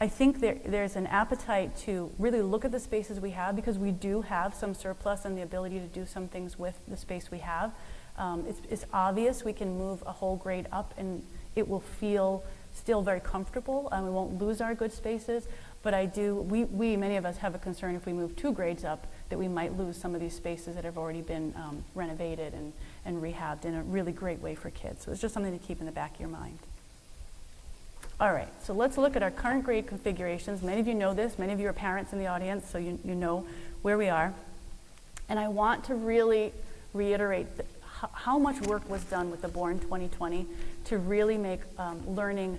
I think there's an appetite to really look at the spaces we have, because we do have some surplus and the ability to do some things with the space we have. It's obvious we can move a whole grade up and it will feel still very comfortable. We won't lose our good spaces, but many of us have a concern if we move 2 grades up that we might lose some of these spaces that have already been renovated and rehabbed in a really great way for kids. So it's just something to keep in the back of your mind. All right, so let's look at our current grade configurations. Many of you know this, many of you are parents in the audience, so you know where we are. And I want to really reiterate how much work was done with the Bourne 2020 to really make learning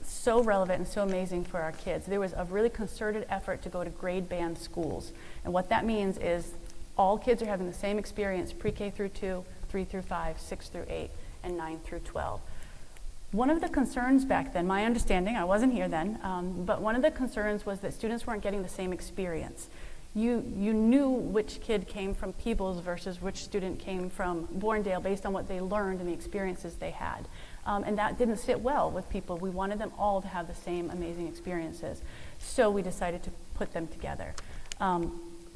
so relevant and so amazing for our kids. There was a really concerted effort to go to grade band schools. And what that means is all kids are having the same experience, pre-K through 2, 3 through 5, 6 through 8, and 9 through 12. One of the concerns back then, my understanding, I wasn't here then, but one of the concerns was that students weren't getting the same experience. You knew which kid came from Peebles versus which student came from Bournedale based on what they learned and the experiences they had. And that didn't sit well with people. We wanted them all to have the same amazing experiences. So we decided to put them together.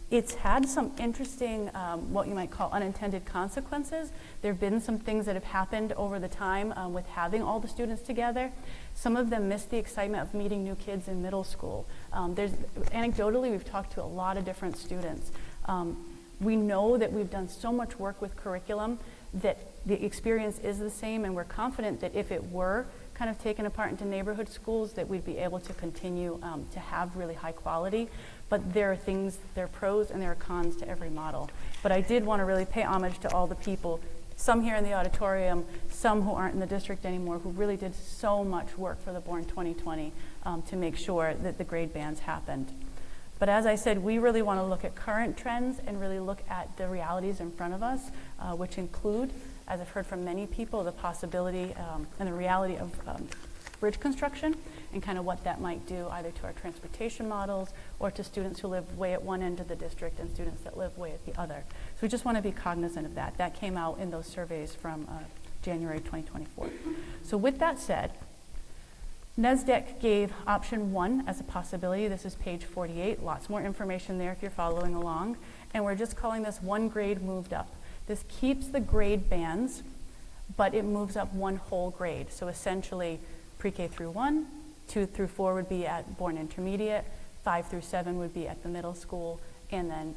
It's had some interesting, what you might call unintended consequences. There have been some things that have happened over the time with having all the students together. Some of them missed the excitement of meeting new kids in middle school. Anecdotally, we've talked to a lot of different students. We know that we've done so much work with curriculum that the experience is the same, and we're confident that if it were kind of taken apart into neighborhood schools, that we'd be able to continue to have really high quality. But there are pros and there are cons to every model. But I did want to really pay homage to all the people, some here in the auditorium, some who aren't in the district anymore, who really did so much work for the Bourne 2020 to make sure that the grade bands happened. But as I said, we really want to look at current trends and really look at the realities in front of us, which include, as I've heard from many people, the possibility and the reality of bridge construction and kind of what that might do either to our transportation models or to students who live way at one end of the district and students that live way at the other. So we just want to be cognizant of that. That came out in those surveys from January 2024. So with that said, NESDEC gave option 1 as a possibility. This is page 48. Lots more information there if you're following along. And we're just calling this 1 grade moved up. This keeps the grade bands, but it moves up 1 whole grade. So essentially, pre-K through 1, 2 through 4 would be at Bourne Intermediate, 5 through 7 would be at the middle school, and then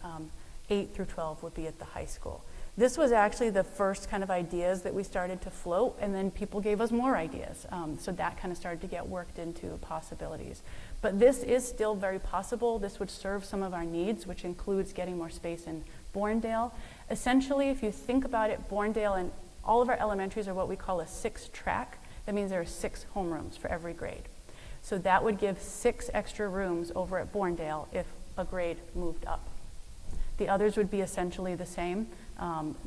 8 through 12 would be at the high school. This was actually the first kind of ideas that we started to float, and then people gave us more ideas. So that kind of started to get worked into possibilities. But this is still very possible. This would serve some of our needs, which includes getting more space in Bournedale. Essentially, if you think about it, Bournedale and all of our elementaries are what we call a 6-track. That means there are 6 homerooms for every grade. So that would give 6 extra rooms over at Bournedale if a grade moved up. The others would be essentially the same.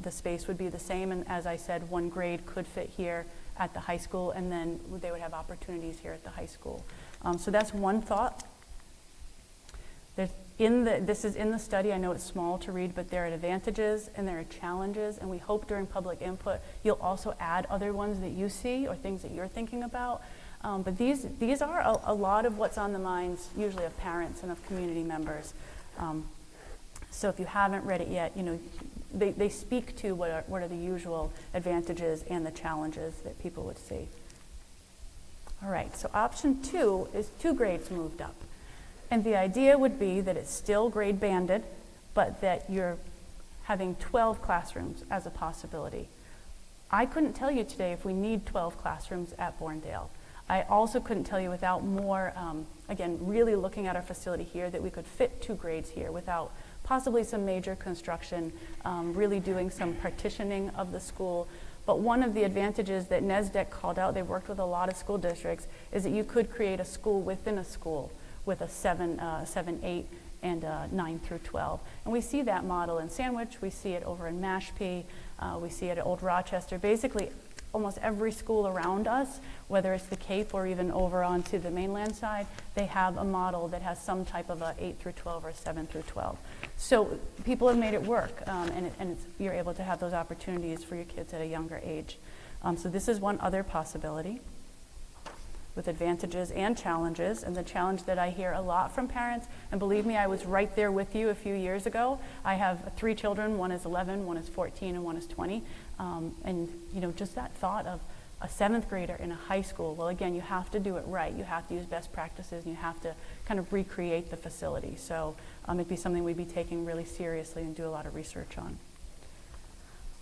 The space would be the same, and as I said, 1 grade could fit here at the high school, and then they would have opportunities here at the high school. So that's one thought. This is in the study. I know it's small to read, but there are advantages and there are challenges, and we hope during public input you'll also add other ones that you see or things that you're thinking about. But these are a lot of what's on the minds, usually of parents and of community members. So if you haven't read it yet, they speak to what are the usual advantages and the challenges that people would see. All right, so option 2 is 2 grades moved up. And the idea would be that it's still grade banded, but that you're having 12 classrooms as a possibility. I couldn't tell you today if we need 12 classrooms at Bournedale. I also couldn't tell you without more, again, really looking at our facility here, that we could fit 2 grades here without possibly some major construction, really doing some partitioning of the school. But one of the advantages that NESDEC called out, they've worked with a lot of school districts, is that you could create a school within a school with a 7, 8, and 9 through 12. And we see that model in Sandwich, we see it over in Mashpee, we see it at Old Rochester. Basically, almost every school around us, whether it's the Cape or even over onto the mainland side, they have a model that has some type of a 8 through 12 or 7 through 12. So people have made it work, and you're able to have those opportunities for your kids at a younger age. So this is one other possibility. with advantages and challenges. And the challenge that I hear a lot from parents, and believe me, I was right there with you a few years ago. I have 3 children, one is 11, one is 14, and one is 20. And just that thought of a 7th grader in a high school, well, again, you have to do it right. You have to use best practices, and you have to kind of recreate the facility. So it'd be something we'd be taking really seriously and do a lot of research on.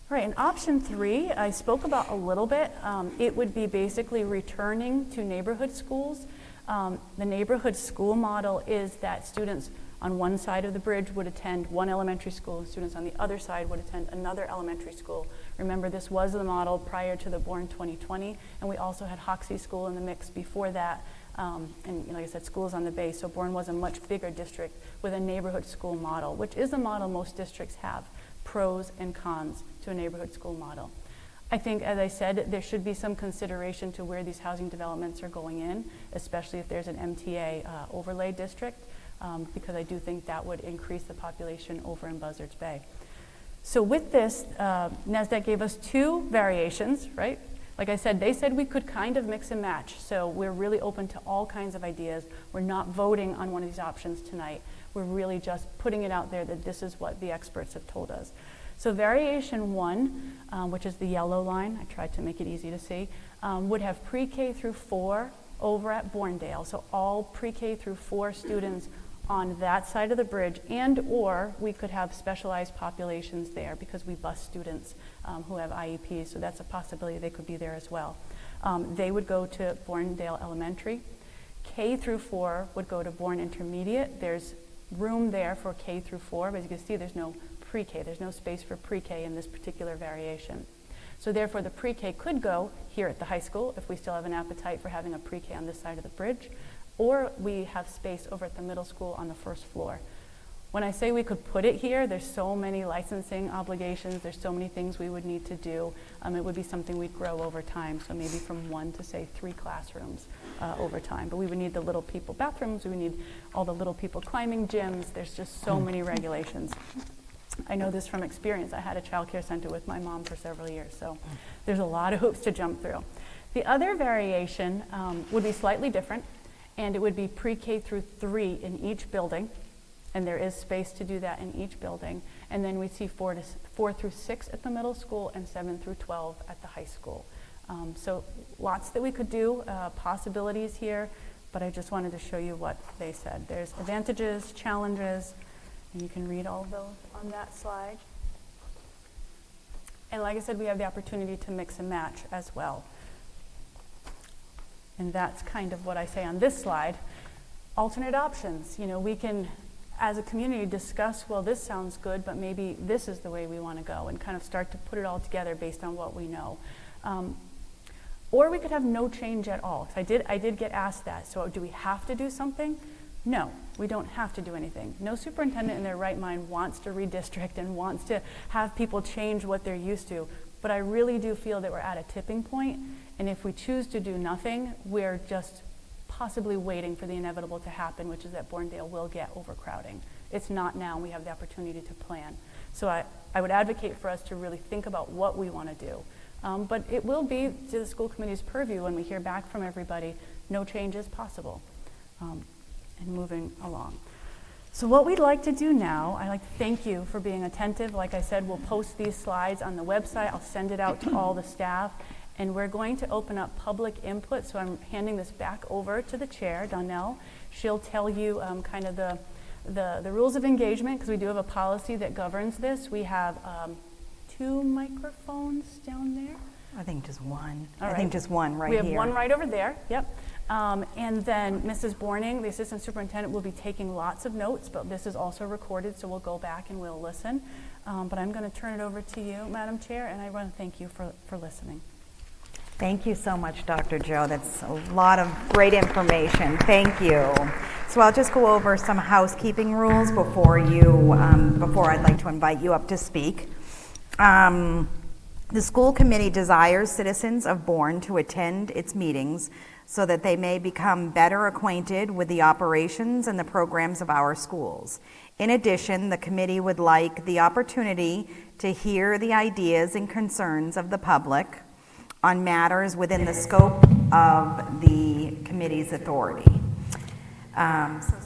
All right, and option 3, I spoke about a little bit. It would be basically returning to neighborhood schools. The neighborhood school model is that students on one side of the bridge would attend one elementary school, and students on the other side would attend another elementary school. Remember, this was the model prior to the Bourne 2020, and we also had Hoxie School in the mix before that. And like I said, schools on the base, so Bourne was a much bigger district with a neighborhood school model, which is a model most districts have, pros and cons to a neighborhood school model. I think, as I said, there should be some consideration to where these housing developments are going in, especially if there's an MTA overlay district, because I do think that would increase the population over in Buzzards Bay. So with this, NESDEC gave us 2 variations, right? Like I said, they said we could kind of mix and match, so we're really open to all kinds of ideas. We're not voting on one of these options tonight. We're really just putting it out there that this is what the experts have told us. So variation 1, which is the yellow line, I tried to make it easy to see, would have pre-K through 4 over at Bournedale. So all pre-K through 4 students on that side of the bridge, and or we could have specialized populations there because we bus students who have IEPs, so that's a possibility they could be there as well. They would go to Bournedale Elementary. K through 4 would go to Bourne Intermediate. There's room there for K through 4, but as you can see, there's no pre-K. There's no space for pre-K in this particular variation. So therefore, the pre-K could go here at the high school if we still have an appetite for having a pre-K on this side of the bridge, or we have space over at the middle school on the 1st floor. When I say we could put it here, there's so many licensing obligations, there's so many things we would need to do. It would be something we'd grow over time, so maybe from 1 to say 3 classrooms over time. But we would need the little people bathrooms, we would need all the little people climbing gyms, there's just so many regulations. I know this from experience. I had a child care center with my mom for several years, so there's a lot of hoops to jump through. The other variation would be slightly different, and it would be pre-K through 3 in each building, and there is space to do that in each building. And then we see 4 through 6 at the middle school and 7 through 12 at the high school. So lots that we could do, possibilities here, but I just wanted to show you what they said. There's advantages, challenges, and you can read all of those on that slide. And like I said, we have the opportunity to mix and match as well. And that's kind of what I say on this slide. Alternate options. We can, as a community, discuss, well, this sounds good, but maybe this is the way we want to go, and kind of start to put it all together based on what we know. Or we could have no change at all. I did get asked that. So do we have to do something? No, we don't have to do anything. No superintendent in their right mind wants to redistrict and wants to have people change what they're used to. But I really do feel that we're at a tipping point, and if we choose to do nothing, we're just possibly waiting for the inevitable to happen, which is that Bournedale will get overcrowding. It's not now, and we have the opportunity to plan. So I would advocate for us to really think about what we want to do. But it will be to the school committee's purview when we hear back from everybody, no change is possible. And moving along. So what we'd like to do now, I'd like to thank you for being attentive. Like I said, we'll post these slides on the website. I'll send it out to all the staff. And we're going to open up public input. So I'm handing this back over to the chair, Donnell. She'll tell you kind of the rules of engagement, because we do have a policy that governs this. We have 2 microphones down there. I think just one. All right. I think just one right here. here. We have one right over there, yep. And then Mrs. Borning, the assistant superintendent, will be taking lots of notes, but this is also recorded, so we'll go back and we'll listen. But I'm going to turn it over to you, Madam Chair, and I want to thank you for listening. Thank you so much, Dr. Joe. That's a lot of great information. Thank you. So I'll just go over some housekeeping rules before I'd like to invite you up to speak. The school committee desires citizens of Bourne to attend its meetings so that they may become better acquainted with the operations and the programs of our schools. In addition, the committee would like the opportunity to hear the ideas and concerns of the public on matters within the scope of the committee's authority. So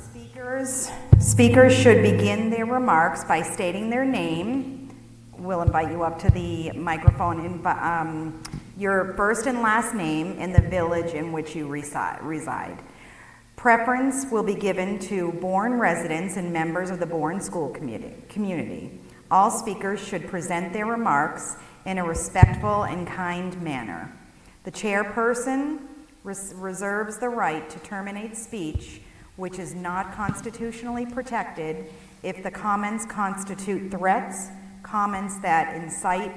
speakers should begin their remarks by stating their name. We'll invite you up to the microphone. Your first and last name and the village in which you reside. Preference will be given to Bourne residents and members of the Bourne School Committee. All speakers should present their remarks in a respectful and kind manner. The chairperson reserves the right to terminate speech which is not constitutionally protected if the comments constitute threats, comments that incite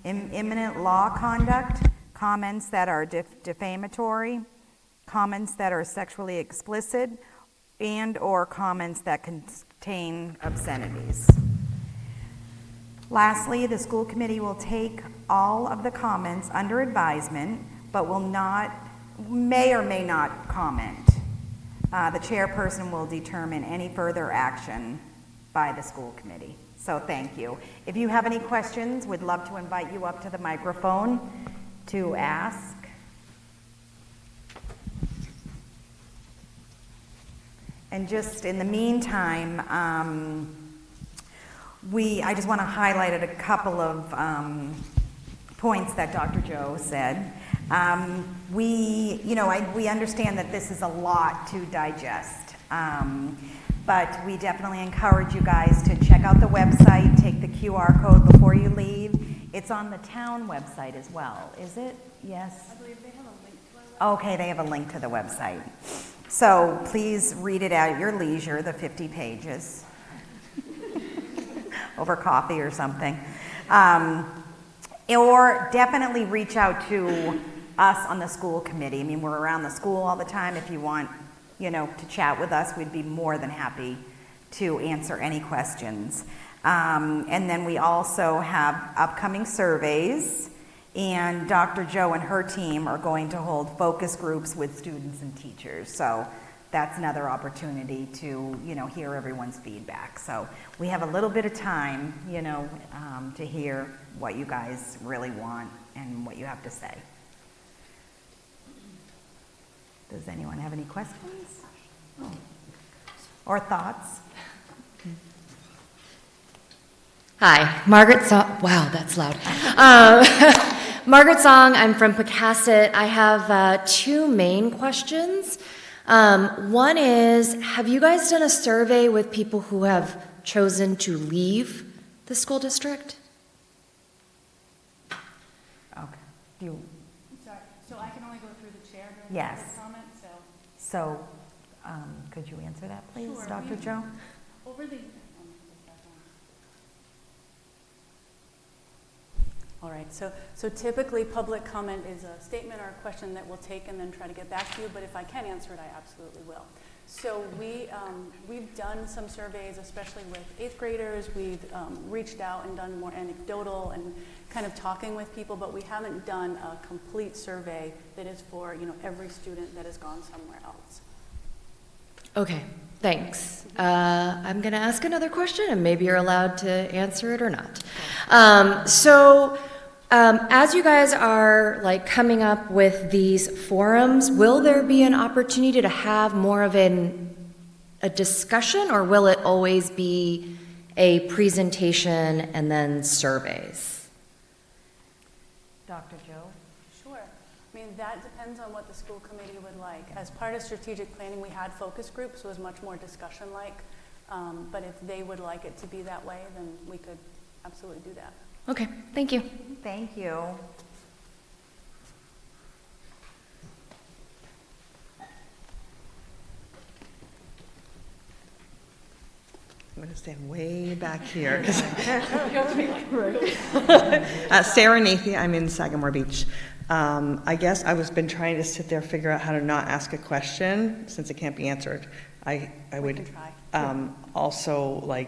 imminent law conduct, comments that are defamatory, comments that are sexually explicit, and/or comments that contain obscenities. Lastly, the school committee will take all of the comments under advisement, but may or may not comment. The chairperson will determine any further action by the school committee. So thank you. If you have any questions, we'd love to invite you up to the microphone to ask. And just in the meantime, I just want to highlight a couple of points that Dr. Joe said. We understand that this is a lot to digest, but we definitely encourage you guys to check out the website, take the QR code before you leave. It's on the town website as well, is it? Yes? I believe they have a link to our website. Okay, they have a link to the website. So please read it at your leisure, the 50 pages, over coffee or something. Or definitely reach out to us on the school committee. I mean, we're around the school all the time. If you want, to chat with us, we'd be more than happy to answer any questions. And then we also have upcoming surveys, and Dr. Joe and her team are going to hold focus groups with students and teachers. So that's another opportunity to, hear everyone's feedback. So we have a little bit of time, to hear what you guys really want and what you have to say. Does anyone have any questions? Oh. Or thoughts? Hi, Margaret Song. Wow, that's loud. Margaret Song, I'm from Pocasset. I have two main questions. One is, have you guys done a survey with people who have chosen to leave the school district? Okay. Sorry, so I can only go through the chair during Yes. the comment, so. So, could you answer that, please, Sure. Dr. Joe? Over the. All right, so typically public comment is a statement or a question that we'll take and then try to get back to you, but if I can answer it, I absolutely will. So we've done some surveys, especially with 8th graders. We've reached out and done more anecdotal and kind of talking with people, but we haven't done a complete survey that is for, every student that has gone somewhere else. Okay, thanks. I'm going to ask another question, and maybe you're allowed to answer it or not. As you guys are coming up with these forums, will there be an opportunity to have more of a discussion, or will it always be a presentation and then surveys? Dr. Joe? Sure. I mean, that depends on what the school committee would like. As part of strategic planning, we had focus groups, so it was much more discussion-like. But if they would like it to be that way, then we could absolutely do that. Okay, thank you. Thank you. I'm going to stand way back here. Sarah Nathy, I'm in Sagamore Beach. I guess I've been trying to sit there, figure out how to not ask a question since it can't be answered. I would also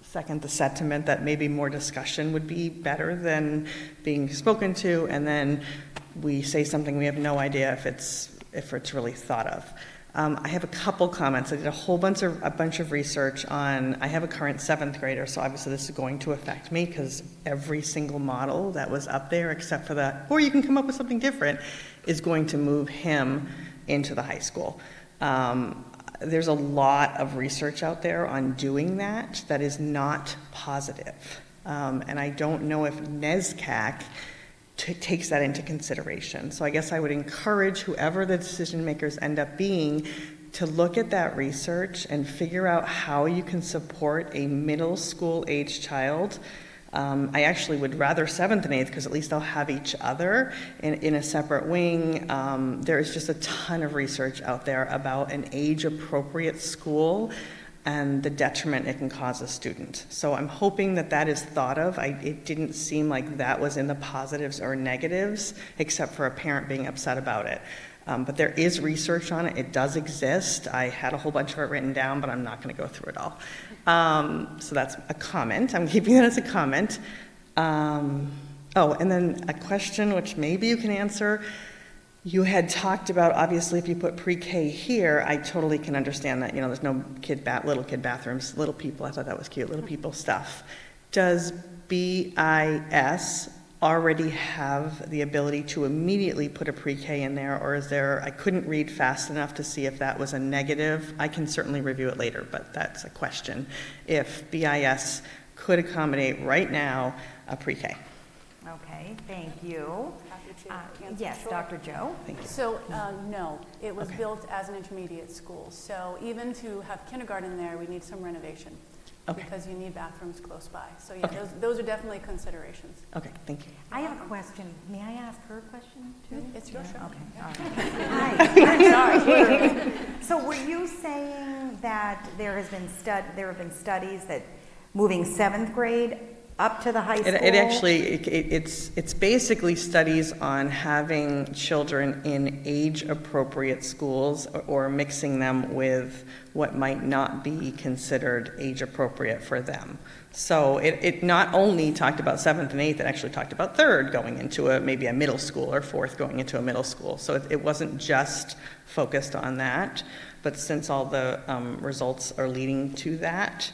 second the sentiment that maybe more discussion would be better than being spoken to, and then we say something we have no idea if it's really thought of. I have a couple comments. I did a bunch of research on, I have a current 7th grader, so obviously this is going to affect me because every single model that was up there, except for that, or you can come up with something different, is going to move him into the high school. There's a lot of research out there on doing that is not positive. And I don't know if NESCAC takes that into consideration. So I guess I would encourage whoever the decision makers end up being to look at that research and figure out how you can support a middle school age child. I actually would rather 7th and 8th because at least they'll have each other in a separate wing. There is just a ton of research out there about an age-appropriate school and the detriment it can cause a student. So I'm hoping that is thought of. It didn't seem like that was in the positives or negatives, except for a parent being upset about it. But there is research on it. It does exist. I had a whole bunch of it written down, but I'm not going to go through it all. So that's a comment. I'm keeping that as a comment. And then a question, which maybe you can answer. You had talked about, obviously, if you put pre-K here, I totally can understand that, there's no little kid bathrooms, little people, I thought that was cute, little people stuff. Does BIS already have the ability to immediately put a pre-K in there, or is there, I couldn't read fast enough to see if that was a negative. I can certainly review it later, but that's a question. If BIS could accommodate right now a pre-K. Okay, thank you. Happy to answer. Yes, Sure. Dr. Joe? Thank you. So, no, it was Okay. built as an intermediate school. So even to have kindergarten there, we need some renovation. Okay. Because you need bathrooms close by. So yeah, Okay. those are definitely considerations. Okay, thank you. I have a question. May I ask her a question too? It's your show. Okay, all right. Hi. So were you saying that there have been studies that moving 7th grade up to the high school? It actually, it's basically studies on having children in age-appropriate schools or mixing them with what might not be considered age-appropriate for them. So it not only talked about 7th and 8th, it actually talked about 3rd going into maybe a middle school or 4th going into a middle school. So it wasn't just focused on that, but since all the results are leading to that,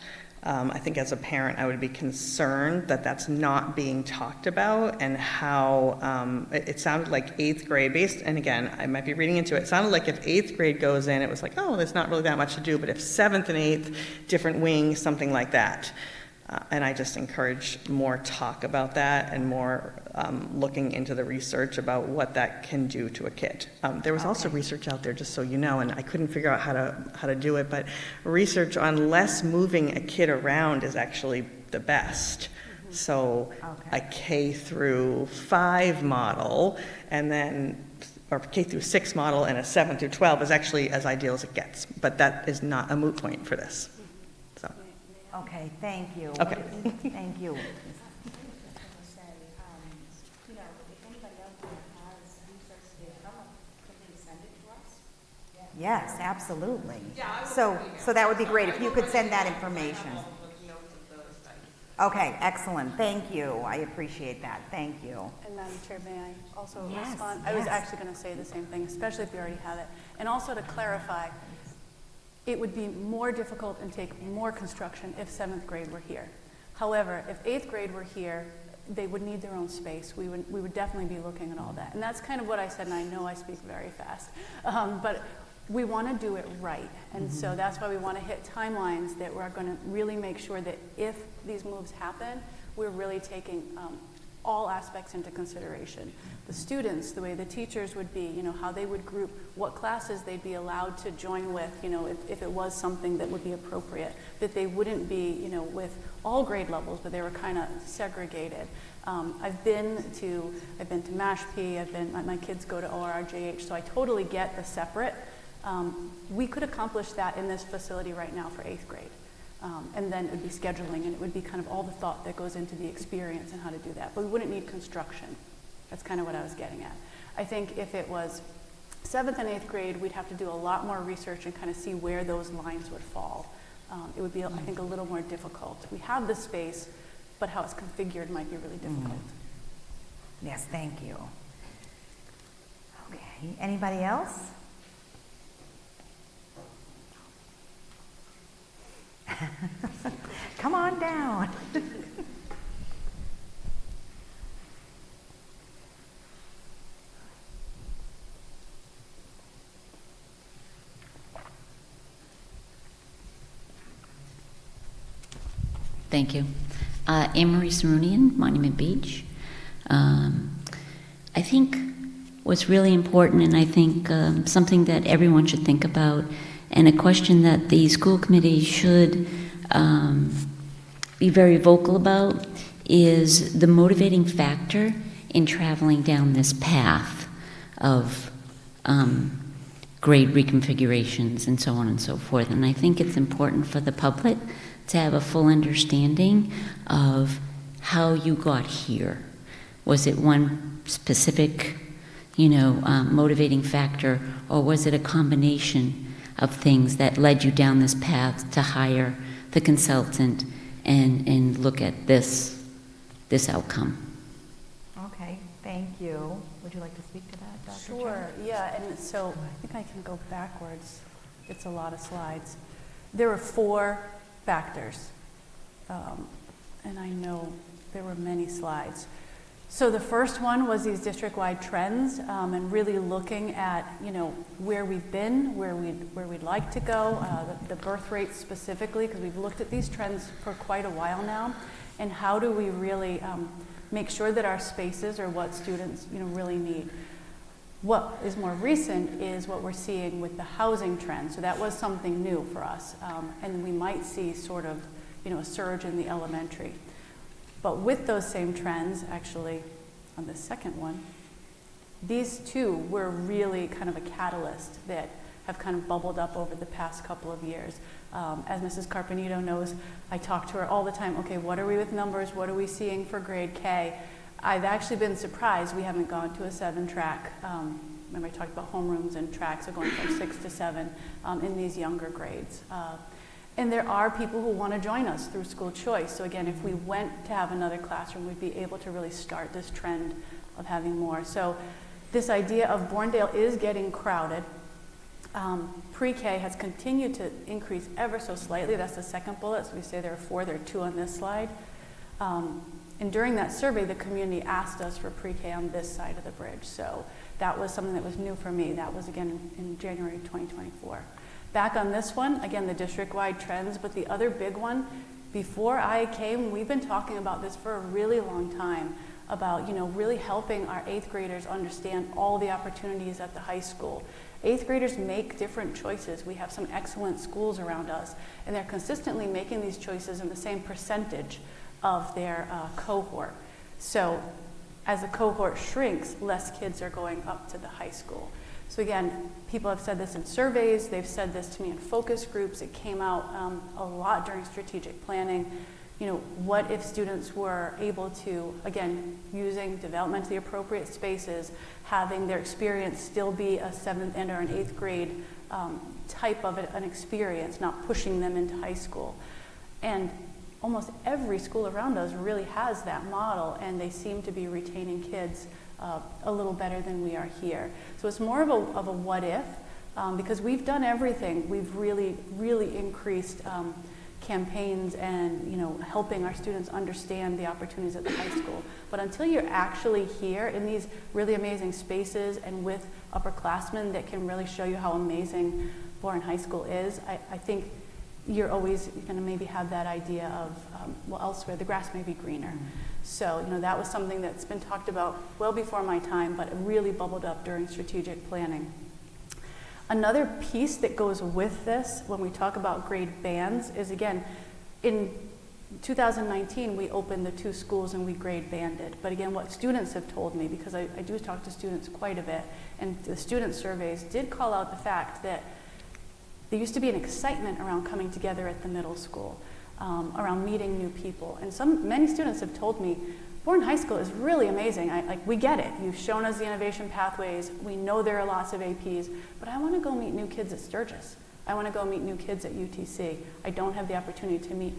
I think as a parent, I would be concerned that that's not being talked about and how it sounded like 8th grade based, and again, I might be reading into it, it sounded like if 8th grade goes in, it was like, oh, there's not really that much to do, but if 7th and 8th, different wings, something like that. And I just encourage more talk about that and more looking into the research about what that can do to a kid. There was also research out there, just so you know, and I couldn't figure out how to do it, but research on less moving a kid around is actually the best. So a K through 5 model, and then, or K through 6 model and a 7 through 12 is actually as ideal as it gets, but that is not a moot point for this. So. Okay, thank you. Okay. Thank you. Yes, absolutely. So that would be great if you could send that information. Okay, excellent. Thank you. I appreciate that. Thank you. And Madam Chair, may I also Yes, respond? I was yes. actually going to say the same thing, especially if you already have it. And also to clarify, it would be more difficult and take more construction if 7th grade were here. However, if 8th grade were here, they would need their own space. We would definitely be looking at all that. And that's kind of what I said, and I know I speak very fast. But we want to do it right. And so that's why we want to hit timelines that we're going to really make sure that if these moves happen, we're really taking all aspects into consideration. The students, the way the teachers would be, how they would group, what classes they'd be allowed to join with, if it was something that would be appropriate, that they wouldn't be, with all grade levels, but they were kind of segregated. I've been to Mashpee, my kids go to ORJH, so I totally get the separate. We could accomplish that in this facility right now for 8th grade. And then it would be scheduling, and it would be kind of all the thought that goes into the experience and how to do that. But we wouldn't need construction. That's kind of what I was getting at. I think if it was 7th and 8th grade, we'd have to do a lot more research and kind of see where those lines would fall. It would be, I think, a little more difficult. We have the space, but how it's configured might be really difficult. Yes, thank you. Okay, anybody else? Come on down. Thank you. Anne-Marie Sarunian, Monument Beach. I think what's really important, and I think something that everyone should think about, and a question that the school committee should be very vocal about, is the motivating factor in traveling down this path of grade reconfigurations and so on and so forth. And I think it's important for the public to have a full understanding of how you got here. Was it one specific, motivating factor, or was it a combination of things that led you down this path to hire the consultant and look at this outcome? Okay, thank you. Would you like to speak to that, Dr. Sure, yeah, and so I think I can go backwards. It's a lot of slides. There were 4 factors, and I know there were many slides. So the first one was these district-wide trends, and really looking at where we've been, where we'd like to go, the birth rate specifically, because we've looked at these trends for quite a while now, and how do we really make sure that our spaces are what students really need. What is more recent is what we're seeing with the housing trend. So that was something new for us, and we might see sort of a surge in the elementary. But with those same trends, actually, on the second one, these two were really kind of a catalyst that have kind of bubbled up over the past couple of years. As Mrs. Carpenito knows, I talk to her all the time, okay, what are we with numbers? What are we seeing for grade K? I've actually been surprised we haven't gone to a 7-track. Remember I talked about homerooms and tracks are going from 6 to 7 in these younger grades. And there are people who want to join us through school choice. So again, if we went to have another classroom, we'd be able to really start this trend of having more. So this idea of Bournedale is getting crowded. Pre-K has continued to increase ever so slightly. That's the second bullet. So we say there are 4, there are 2 on this slide. And during that survey, the community asked us for pre-K on this side of the bridge. So that was something that was new for me. That was again in January 2024. Back on this one, again, the district-wide trends, but the other big one, before I came, we've been talking about this for a really long time, about really helping our 8th graders understand all the opportunities at the high school. 8th graders make different choices. We have some excellent schools around us, and they're consistently making these choices in the same percentage of their cohort. So as the cohort shrinks, less kids are going up to the high school. So again, people have said this in surveys, they've said this to me in focus groups, it came out a lot during strategic planning. What if students were able to, again, using developmentally appropriate spaces, having their experience still be a 7th and or an 8th grade type of an experience, not pushing them into high school. And almost every school around us really has that model, and they seem to be retaining kids a little better than we are here. So it's more of a what if, because we've done everything. We've really, really increased campaigns and helping our students understand the opportunities at the high school. But until you're actually here in these really amazing spaces and with upperclassmen that can really show you how amazing Bourne High School is, I think you're always going to maybe have that idea of, well, elsewhere the grass may be greener. So, that was something that's been talked about well before my time, but it really bubbled up during strategic planning. Another piece that goes with this when we talk about grade bands is, again, in 2019, we opened the 2 schools and we grade banded. But again, what students have told me, because I do talk to students quite a bit, and the student surveys did call out the fact that there used to be an excitement around coming together at the middle school, around meeting new people. And many students have told me, Bourne High School is really amazing. We get it. You've shown us the innovation pathways. We know there are lots of APs, but I want to go meet new kids at Sturgis. I want to go meet new kids at UTC. I don't have the opportunity to meet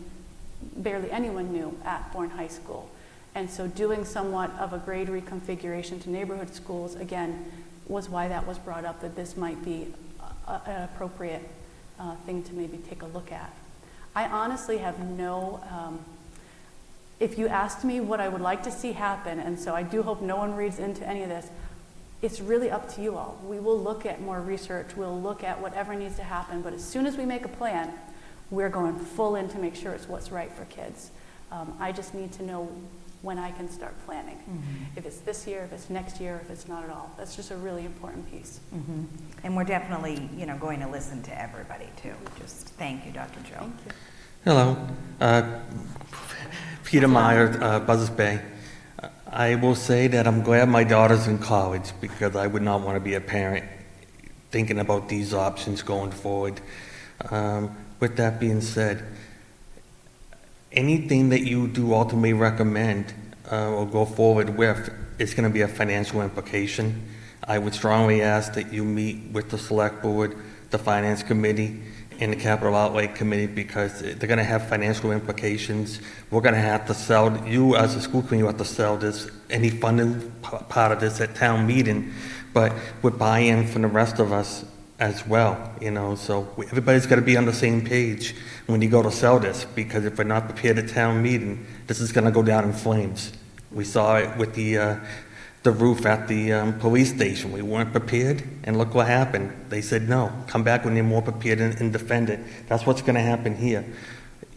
barely anyone new at Bourne High School. And so doing somewhat of a grade reconfiguration to neighborhood schools, again, was why that was brought up, that this might be an appropriate thing to maybe take a look at. I honestly have no, if you asked me what I would like to see happen, and so I do hope no one reads into any of this, it's really up to you all. We will look at more research, we'll look at whatever needs to happen, but as soon as we make a plan, we're going full in to make sure it's what's right for kids. I just need to know when I can start planning. If it's this year, if it's next year, if it's not at all. That's just a really important piece. And we're definitely, going to listen to everybody too. Just thank you, Dr. Joe. Thank you. Hello, Peter Meyer, Buzzards Bay. I will say that I'm glad my daughter's in college because I would not want to be a parent thinking about these options going forward. With that being said, anything that you do ultimately recommend or go forward with is going to be a financial implication. I would strongly ask that you meet with the Select Board, the Finance Committee, and the Capital Outlay Committee because they're going to have financial implications. We're going to have to sell, you as a school committee, you have to sell this, any funding part of this at town meeting, but with buy-in from the rest of us as well, so everybody's got to be on the same page when you go to sell this, because if we're not prepared at town meeting, this is going to go down in flames. We saw it with the roof at the police station. We weren't prepared, and look what happened. They said, no, come back when you're more prepared and defend it. That's what's going to happen here.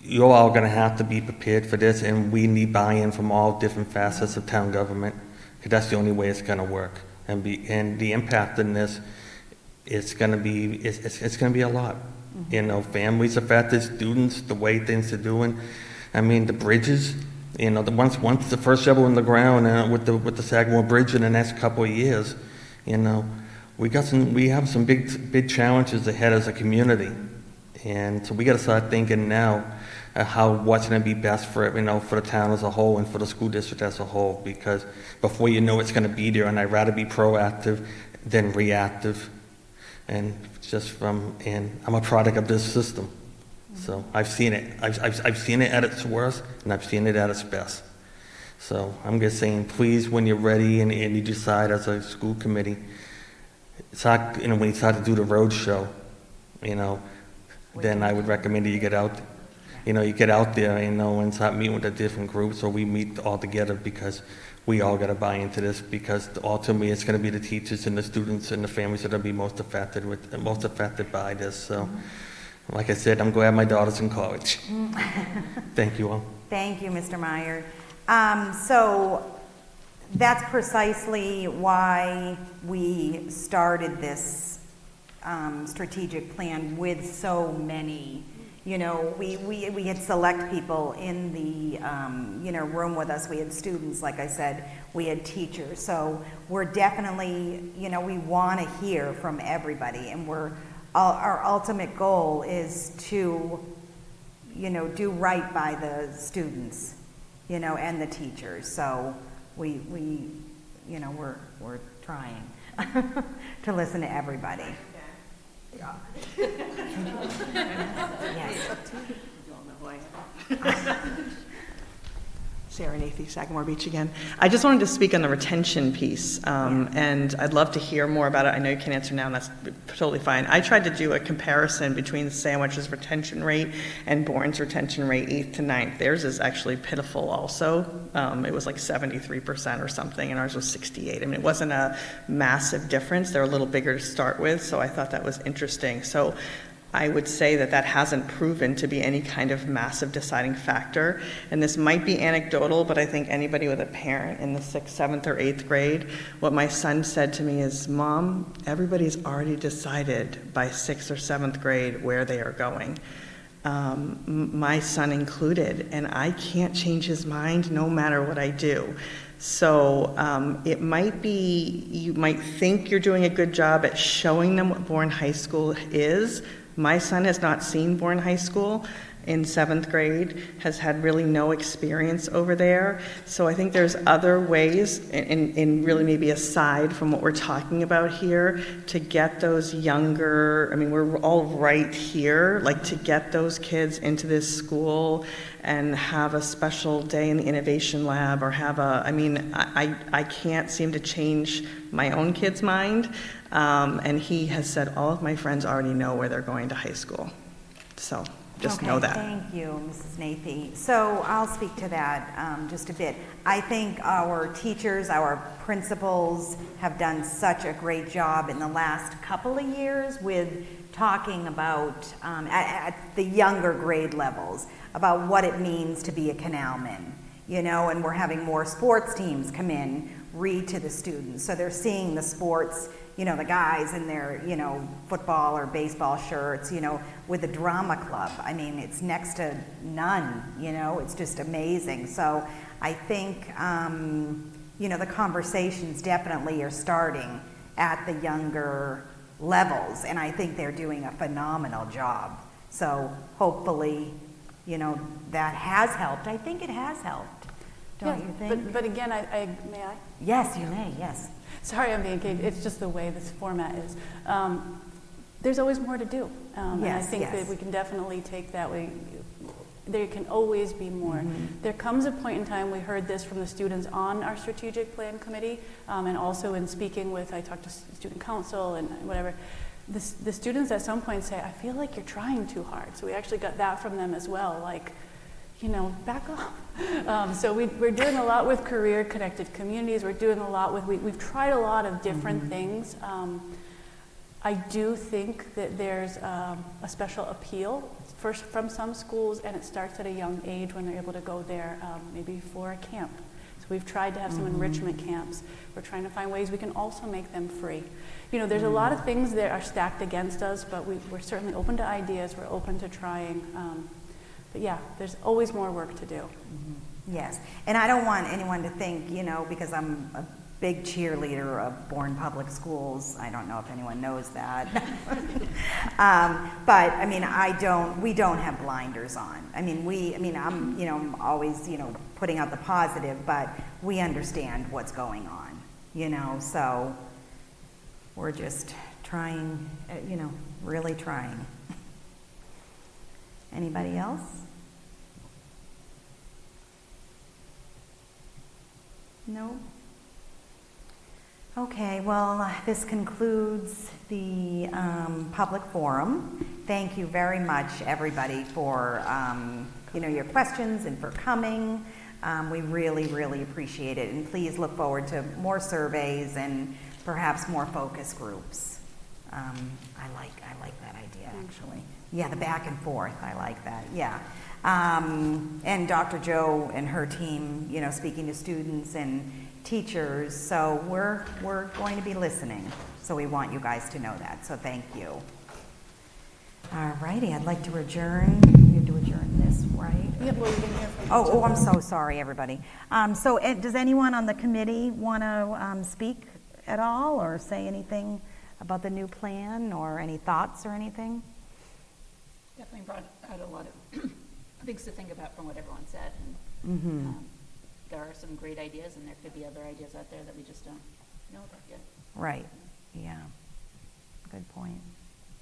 You're all going to have to be prepared for this, and we need buy-in from all different facets of town government, because that's the only way it's going to work. And the impact in this, it's going to be a lot. Families affected, students, the way things are doing. I mean, the bridges. Once the first shovel in the ground with the Sagamore Bridge in the next couple of years, we have some big challenges ahead as a community, and so we got to start thinking now what's going to be best for for the town as a whole and for the school district as a whole. Because before you know it's going to be there, and I'd rather be proactive than reactive, and I'm a product of this system. So I've seen it. I've seen it at its worst, and I've seen it at its best. So I'm just saying, please, when you're ready and you decide as a school committee, when you start to do the road show, then I would recommend that you get out. You get out there, and start meeting with the different groups, or we meet all together, because we all got to buy into this, because ultimately it's going to be the teachers and the students and the families that are be most affected by this. So. Like I said, I'm glad my daughter's in college. Thank you all. Thank you, Mr. Meyer. So that's precisely why we started this strategic plan with so many. We had select people in the room with us. We had students, like I said, we had teachers. So we're definitely, we want to hear from everybody, and our ultimate goal is to, do right by the students, and the teachers. So we're trying to listen to everybody. Yeah. Yes. Sarah Nathy, Sagamore Beach again. I just wanted to speak on the retention piece, and I'd love to hear more about it. I know you can't answer now, and that's totally fine. I tried to do a comparison between Sandwich's retention rate and Bourne's retention rate 8th to 9th. Theirs is actually pitiful also. It was like 73% or something, and ours was 68. I mean, it wasn't a massive difference. They're a little bigger to start with, so I thought that was interesting. So I would say that hasn't proven to be any kind of massive deciding factor. And this might be anecdotal, but I think anybody with a parent in the 6th, 7th, or 8th grade, what my son said to me is, Mom, everybody's already decided by 6th or 7th grade where they are going. My son included, and I can't change his mind no matter what I do. So it might be, you might think you're doing a good job at showing them what Bourne High School is. My son has not seen Bourne High School in 7th grade, has had really no experience over there. So I think there's other ways, and really maybe aside from what we're talking about here, to get those younger, we're all right here, like to get those kids into this school and have a special day in the innovation lab, or have I can't seem to change my own kid's mind. And he has said, all of my friends already know where they're going to high school. So Just know that. Thank you, Mrs. Nathy. So I'll speak to that just a bit. I think our teachers, our principals have done such a great job in the last couple of years with talking about, at the younger grade levels, about what it means to be a canalman, you know, and we're having more sports teams come in, read to the students. So they're seeing the sports, you know, the guys in their, you know, football or baseball shirts, you know, with the drama club. I mean, it's next to none, you know, it's just amazing. So I think, you know, the conversations definitely are starting at the younger levels, and I think they're doing a phenomenal job. So hopefully, you know, that has helped. I think it has helped, don't you think? But again, may I? Yes, you may, yes. Sorry, I'm being caged. It's just the way this format is. There's always more to do. And I think that we can definitely take that way. There can always be more. There comes a point in time, we heard this from the students on our strategic plan committee, and also in speaking with, I talked to student council and whatever, the students at some point say, I feel like you're trying too hard. So we actually got that from them as well, like, you know, back off. So we're doing a lot with career-connected communities. We're doing a lot with, we've tried a lot of different things. I do think that there's a special appeal first from some schools, and it starts at a young age when they're able to go there, maybe for a camp. So we've tried to have some enrichment camps. We're trying to find ways we can also make them free. You know, there's a lot of things that are stacked against us, but we're certainly open to ideas. We're open to trying. But yeah, there's always more work to do. Yes, and I don't want anyone to think, you know, because I'm a big cheerleader of Bourne Public Schools. I don't know if anyone knows that. But I mean, we don't have blinders on. I mean, I'm, you know, I'm always, you know, putting out the positive, but we understand what's going on, you know, so we're just trying, you know, really trying. Anybody else? No? Okay, well, this concludes the public forum. Thank you very much, everybody, for you know, your questions and for coming. We really, really appreciate it, and please look forward to more surveys and perhaps more focus groups. I like that idea, actually. Yeah, the back and forth. I like that. Yeah. And Dr. Joe and her team, you know, speaking to students and teachers. So we're going to be listening. So we want you guys to know that. So thank you. All righty. I'd like to adjourn. You have to adjourn this, right? Yep, well, you can hear from Oh, I'm so sorry, everybody. So does anyone on the committee want to speak at all or say anything about the new plan or any thoughts or anything? Definitely brought out a lot of things to think about from what everyone said. And, there are some great ideas, and there could be other ideas out there that we just don't know about yet. Right. Yeah. Good point.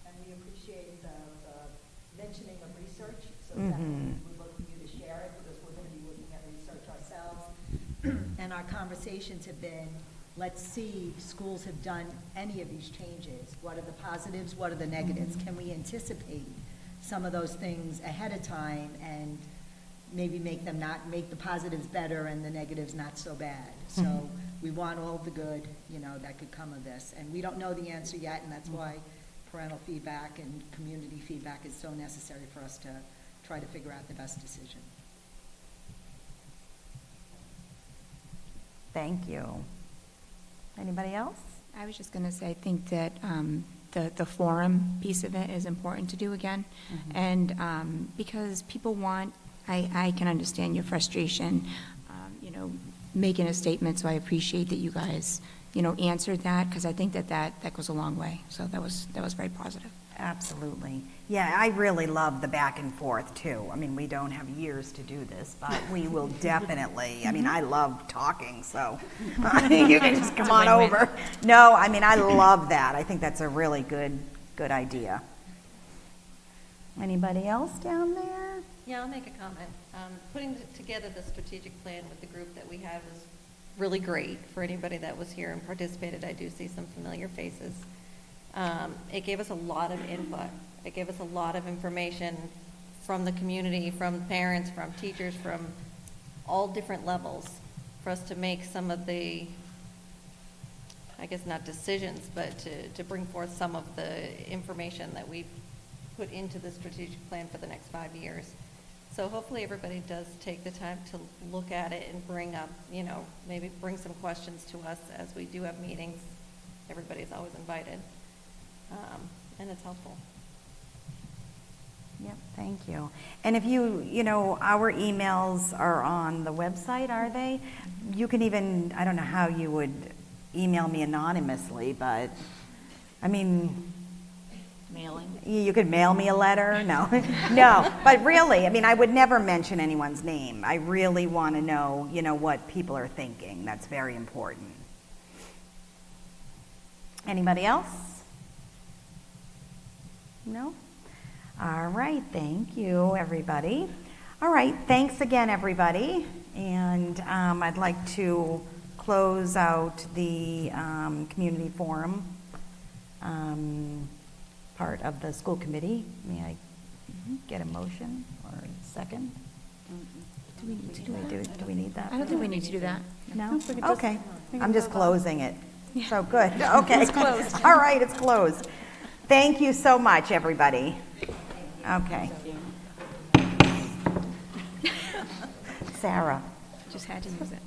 And we appreciate the mentioning of research, so definitely would look for you to share it, because we're going to be looking at research ourselves. And our conversations have been, let's see if schools have done any of these changes. What are the positives? What are the negatives? Can we anticipate some of those things ahead of time and maybe make the positives better and the negatives not so bad? So we want all the good, you know, that could come of this. And we don't know the answer yet, and that's why parental feedback and community feedback is so necessary for us to try to figure out the best decision. Thank you. Anybody else? I was just going to say, I think that the forum piece of it is important to do again. And because people want, I can understand your frustration, you know, making a statement, so I appreciate that you guys, you know, answered that, because I think that goes a long way. So that was very positive. Absolutely. Yeah, I really love the back and forth, too. I mean, we don't have years to do this, but we will definitely, I mean, I love talking, so you can just come on over. No, I mean, I love that. I think that's a really good idea. Anybody else down there? Yeah, I'll make a comment. Putting together the strategic plan with the group that we have is really great. For anybody that was here and participated, I do see some familiar faces. It gave us a lot of input. It gave us a lot of information, from the community, from parents, from teachers, from all different levels, for us to make some of the, I guess not decisions, but to bring forth some of the information that we put into the strategic plan for the next 5 years. So hopefully everybody does take the time to look at it and bring up, maybe bring some questions to us as we do have meetings. Everybody's always invited, and it's helpful. Yep, thank you. And if our emails are on the website, are they? You can even, I don't know how you would email me anonymously, but, I mean, Mailing. you could mail me a letter? No. No, but really, I would never mention anyone's name. I really want to know, what people are thinking. That's very important. Anybody else? No? All right, thank you, everybody. All right, thanks again, everybody. And I'd like to close out the community forum part of the school committee. May I get a motion or a second? Do we need to do Do that? we need that? I don't think we need to do that. No? Okay, I'm just closing it. So good, okay. It's closed. All right, it's closed. Thank you so much, everybody. Okay. Sarah. Just had to use it.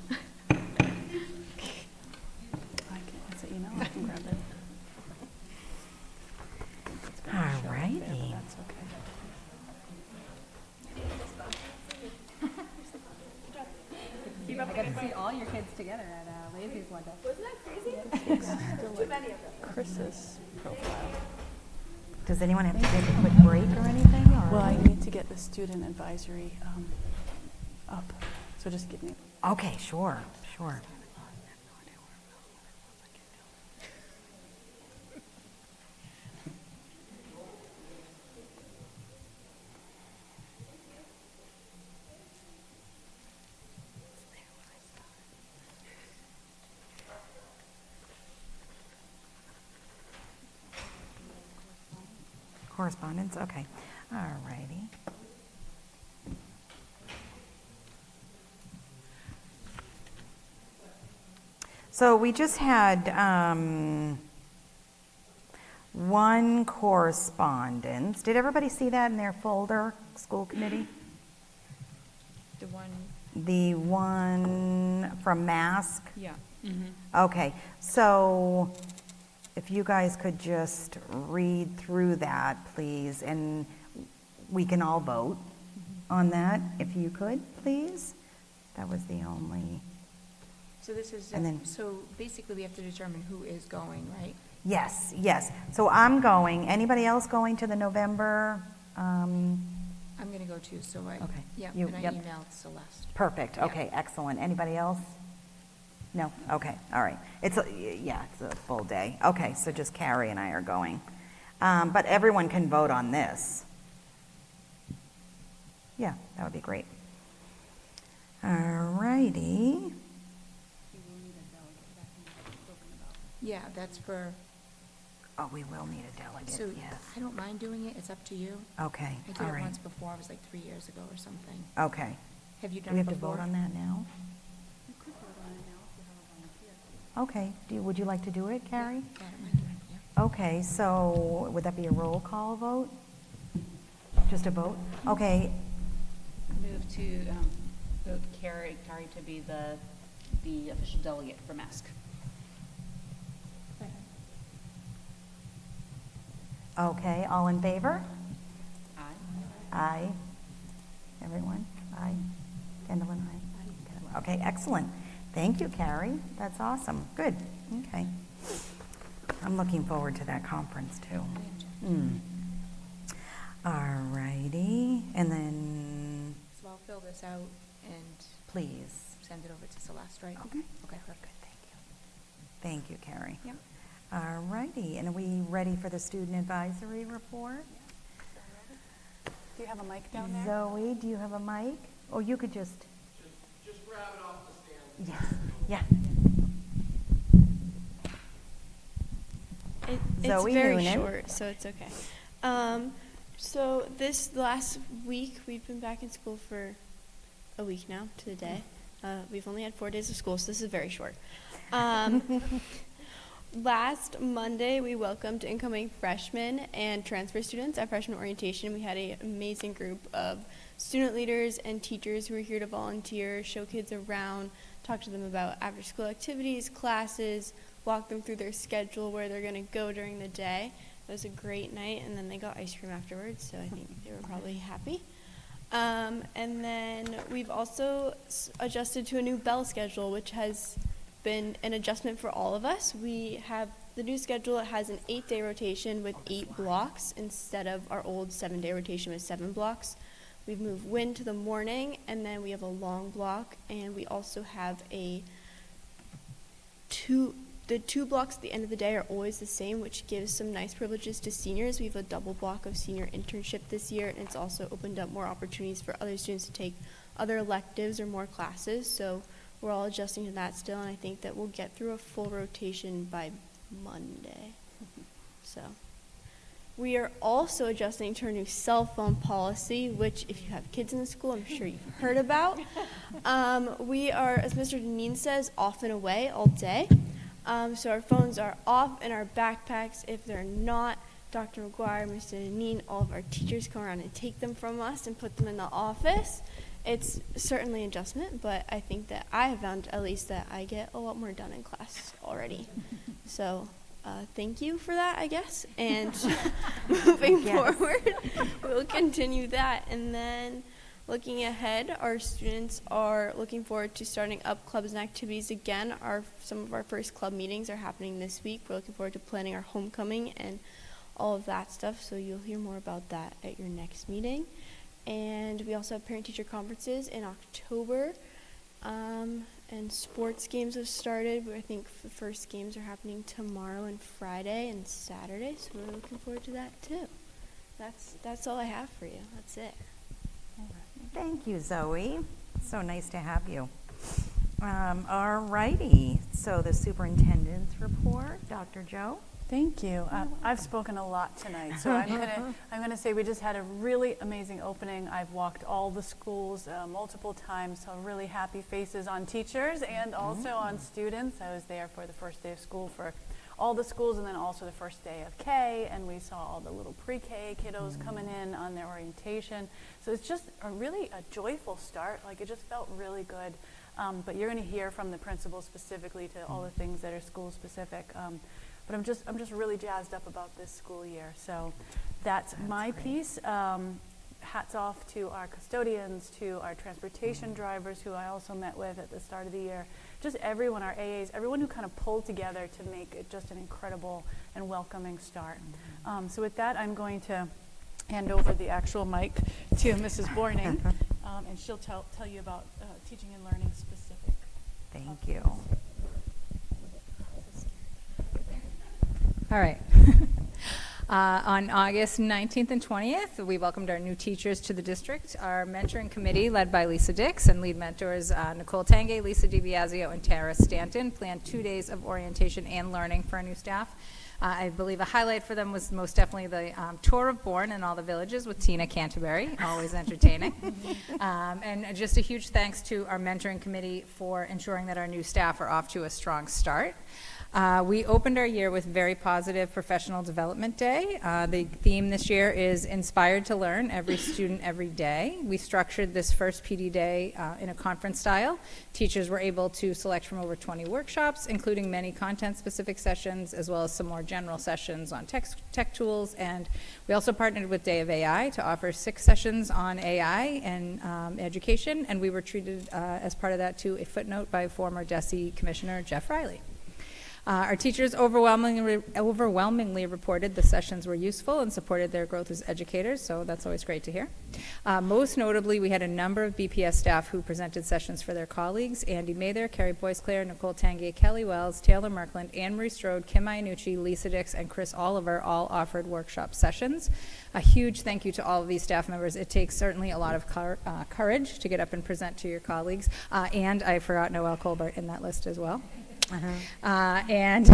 It's an email, I can grab it. All righty. That's okay. I got to see all your kids together at Lazy's one day. Wasn't that crazy? Too many of them. Chris's profile. Does anyone have to take a quick break or anything? Or? Well, I need to get the student advisory up, so just give me. Okay, sure. Correspondence, okay. All righty. So we just had one correspondence. Did everybody see that in their folder, school committee? The one, The one from Mask? yeah. Okay, so if you guys could just read through that, please, and we can all vote on that, if you could, please. That was the only, So this is, And then- so basically we have to determine who is going, right? yes. So I'm going, anybody else going to the November? I'm going to go too, so I, Okay. yeah, You- and I yep. emailed Celeste. Perfect, Yeah. okay, excellent. Anybody else? No? Okay, all right. It's a full day. Okay, so just Carrie and I are going. But everyone can vote on this. Yeah, that would be great. All righty. Yeah, that's for, Oh, we will need a delegate, so yes. I don't mind doing it, it's up to you. Okay, I did all it right. once before, it was like 3 years ago or something. Okay. Have you Do done we it have to before? vote on that now? Okay, would you like to do it, Carrie? Yeah, I don't mind doing it, yeah. Okay, so would that be a roll call vote? Just a vote? Okay, Move to vote Carrie to be the official delegate for MASC. okay, all in favor? Aye. Aye. Everyone? Aye. Kendall and I? Okay, excellent. Thank you, Carrie. That's awesome. Good, okay. I'm looking forward to that conference, too. All righty, and then, So I'll fill this out and please. send it over to Celeste, right? Okay. Okay, Good, perfect. thank you. Thank you, Carrie. Yep. All righty, and are we ready for the student advisory report? Do you have a mic down there? Zoe, do you have a mic? Or you could just... Just grab it off the stand. Yes, yeah. It's Zoe very Noonan. short, so it's okay. So this last week, we've been back in school for a week now to the day. We've only had 4 days of school, so this is very short. Last Monday, we welcomed incoming freshmen and transfer students at freshman orientation. We had an amazing group of student leaders and teachers who were here to volunteer, show kids around, talk to them about after-school activities, classes, walk them through their schedule, where they're going to go during the day. It was a great night, and then they got ice cream afterwards, so I think they were probably happy. And then we've also adjusted to a new bell schedule, which has been an adjustment for all of us. We have the new schedule. It has an 8-day rotation with 8 blocks instead of our old 7-day rotation with 7 blocks. We've moved wind to the morning, and then we have a long block, and we also have the 2 blocks at the end of the day are always the same, which gives some nice privileges to seniors. We have a double block of senior internship this year, and it's also opened up more opportunities for other students to take other electives or more classes. So we're all adjusting to that still, and I think that we'll get through a full rotation by Monday. So we are also adjusting to our new cell phone policy, which if you have kids in the school, I'm sure you've heard about. We are, as Mr. Deneen says, off and away all day. So our phones are off in our backpacks. If they're not, Dr. McGuire, Mr. Deneen, all of our teachers come around and take them from us and put them in the office. It's certainly an adjustment, but I think that I have found at least that I get a lot more done in class already. So thank you for that, I guess. And moving forward, we'll continue that. And then looking ahead, our students are looking forward to starting up clubs and activities again. Some of our first club meetings are happening this week. We're looking forward to planning our homecoming and all of that stuff, so you'll hear more about that at your next meeting. And we also have parent-teacher conferences in October, and sports games have started. I think the first games are happening tomorrow and Friday and Saturday, so we're looking forward to that too. That's all I have for you. That's it. Thank you, Zoe. So nice to have you. All righty. So the superintendent's report, Dr. Joe. Thank you. I've spoken a lot tonight, so I'm gonna say we just had a really amazing opening. I've walked all the schools multiple times, so really happy faces on teachers and also on students. I was there for the first day of school for all the schools, and then also the first day of K, and we saw all the little pre-K kiddos coming in on their orientation. So it's just a joyful start. Like, it just felt really good. But you're going to hear from the principal specifically to all the things that are school specific. But I'm just really jazzed up about this school year. So that's my piece. Hats off to our custodians, to our transportation drivers, who I also met with at the start of the year. Just everyone, our AAs, everyone who kind of pulled together to make it just an incredible and welcoming start. So with that, I'm going to hand over the actual mic to Mrs. Bourning, and she'll tell you about teaching and learning specific. Thank you. All right. On August 19th and 20th, we welcomed our new teachers to the district. Our mentoring committee, led by Lisa Dix, and lead mentors Nicole Tange, Lisa DiBiasio, and Tara Stanton, planned 2 days of orientation and learning for our new staff. I believe a highlight for them was most definitely the tour of Bourne and all the villages with Tina Canterbury, always entertaining. And just a huge thanks to our mentoring committee for ensuring that our new staff are off to a strong start. We opened our year with very positive Professional Development Day. The theme this year is Inspired to Learn, Every Student, Every Day. We structured this first PD day in a conference style. Teachers were able to select from over 20 workshops, including many content-specific sessions, as well as some more general sessions on tech tools. And we also partnered with Day of AI to offer 6 sessions on AI and education, and we were treated as part of that to a footnote by former DESE Commissioner Jeff Riley. Our teachers overwhelmingly reported the sessions were useful and supported their growth as educators, so that's always great to hear. Most notably, we had a number of BPS staff who presented sessions for their colleagues: Andy Mather, Carrie Boyce-Claire, Nicole Tange, Kelly Wells, Taylor Merkland, Anne-Marie Strode, Kim Iannucci, Lisa Dix, and Chris Oliver all offered workshop sessions. A huge thank you to all of these staff members. It takes certainly a lot of courage to get up and present to your colleagues, and I forgot Noelle Colbert in that list as well. and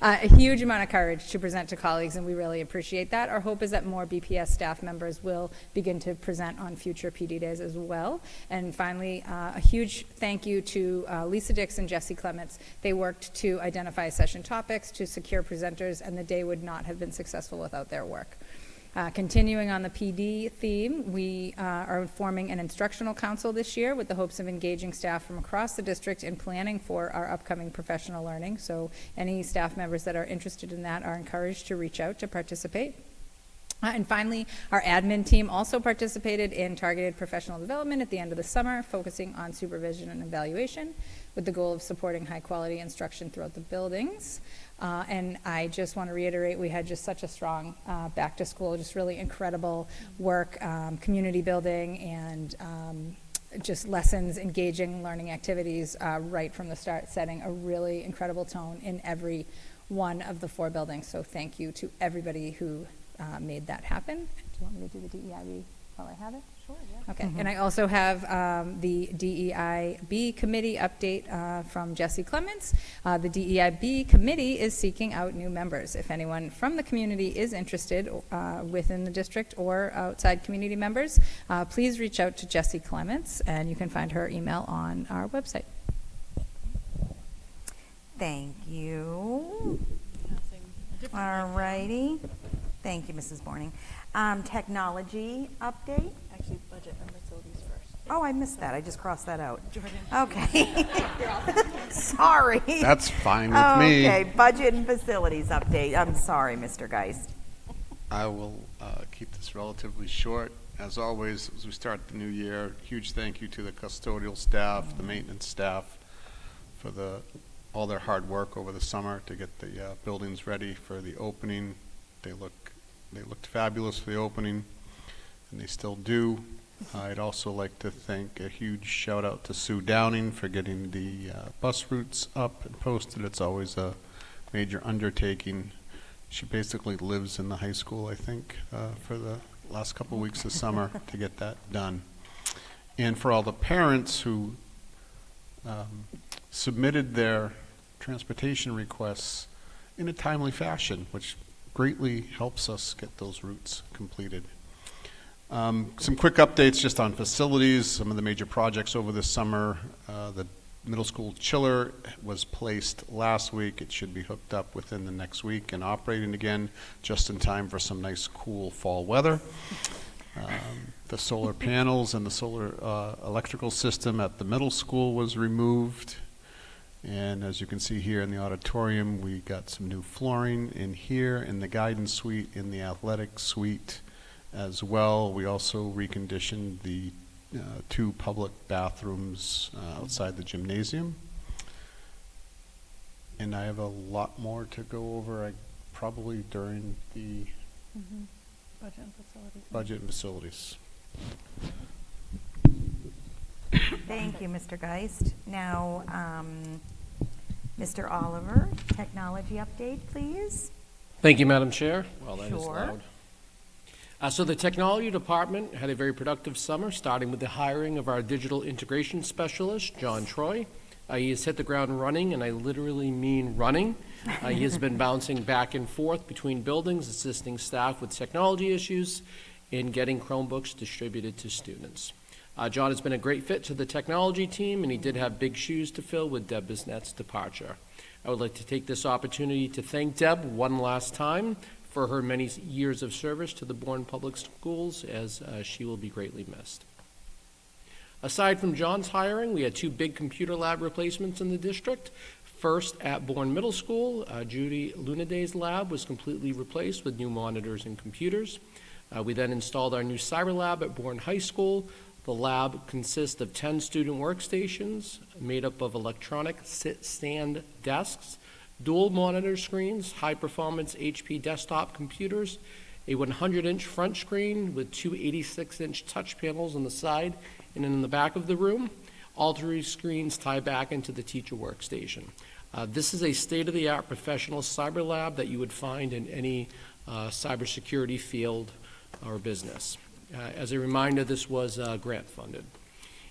a huge amount of courage to present to colleagues, and we really appreciate that. Our hope is that more BPS staff members will begin to present on future PD days as well. And finally, a huge thank you to Lisa Dix and Jesse Clements. They worked to identify session topics, to secure presenters, and the day would not have been successful without their work. Continuing on the PD theme, we are forming an instructional council this year with the hopes of engaging staff from across the district in planning for our upcoming professional learning. So any staff members that are interested in that are encouraged to reach out to participate. And finally, our admin team also participated in targeted professional development at the end of the summer, focusing on supervision and evaluation with the goal of supporting high-quality instruction throughout the buildings. And I just want to reiterate, we had just such a strong back to school, just really incredible work, community building, and just lessons, engaging learning activities right from the start, setting a really incredible tone in every one of the 4 buildings. So thank you to everybody who made that happen. Do you want me to do the DEIB while I have it? Sure, yeah. Okay, and I also have the DEIB committee update from Jesse Clements. The DEIB committee is seeking out new members. If anyone from the community is interested within the district or outside community members, please reach out to Jesse Clements, and you can find her email on our website. Thank you. All righty. Thank you, Mrs. Borning. Technology update? Actually, budget and facilities first. Oh, I missed that. I just crossed that out. Okay. Sorry. That's fine with me. Okay, budget and facilities update. I'm sorry, Mr. Geist. I will keep this relatively short. As always, as we start the new year, huge thank you to the custodial staff, the maintenance staff, for all their hard work over the summer to get the buildings ready for the opening. They looked fabulous for the opening, and they still do. I'd also like to thank a huge shout out to Sue Downing for getting the bus routes up and posted. It's always a major undertaking. She basically lives in the high school, I think, for the last couple of weeks of summer to get that done. And for all the parents who submitted their transportation requests in a timely fashion, which greatly helps us get those routes completed. Some quick updates just on facilities, some of the major projects over the summer. The middle school chiller was placed last week. It should be hooked up within the next week and operating again just in time for some nice cool fall weather. The solar panels and the solar electrical system at the middle school was removed. And as you can see here in the auditorium, we got some new flooring in here, in the guidance suite, in the athletic suite as well. We also reconditioned the 2 public bathrooms outside the gymnasium. And I have a lot more to go over, probably during the budget and facilities. Thank you, Mr. Geist. Now, Mr. Oliver, technology update, please. Thank you, Madam Chair. Well, that is Sure. loud. So the technology department had a very productive summer, starting with the hiring of our digital integration specialist, John Troy. He has hit the ground running, and I literally mean running. He has been bouncing back and forth between buildings, assisting staff with technology issues, and getting Chromebooks distributed to students. John has been a great fit to the technology team, and he did have big shoes to fill with Deb Bisnet's departure. I would like to take this opportunity to thank Deb one last time for her many years of service to the Bourne Public Schools, as she will be greatly missed. Aside from John's hiring, we had 2 big computer lab replacements in the district. First, at Bourne Middle School, Judy Lunaday's lab was completely replaced with new monitors and computers. We then installed our new cyber lab at Bourne High School. The lab consists of 10 student workstations made up of electronic sit-stand desks, dual monitor screens, high-performance HP desktop computers, a 100-inch front screen with 2 86-inch touch panels on the side and in the back of the room. All 3 screens tie back into the teacher workstation. This is a state-of-the-art professional cyber lab that you would find in any cybersecurity field or business. As a reminder, this was grant funded.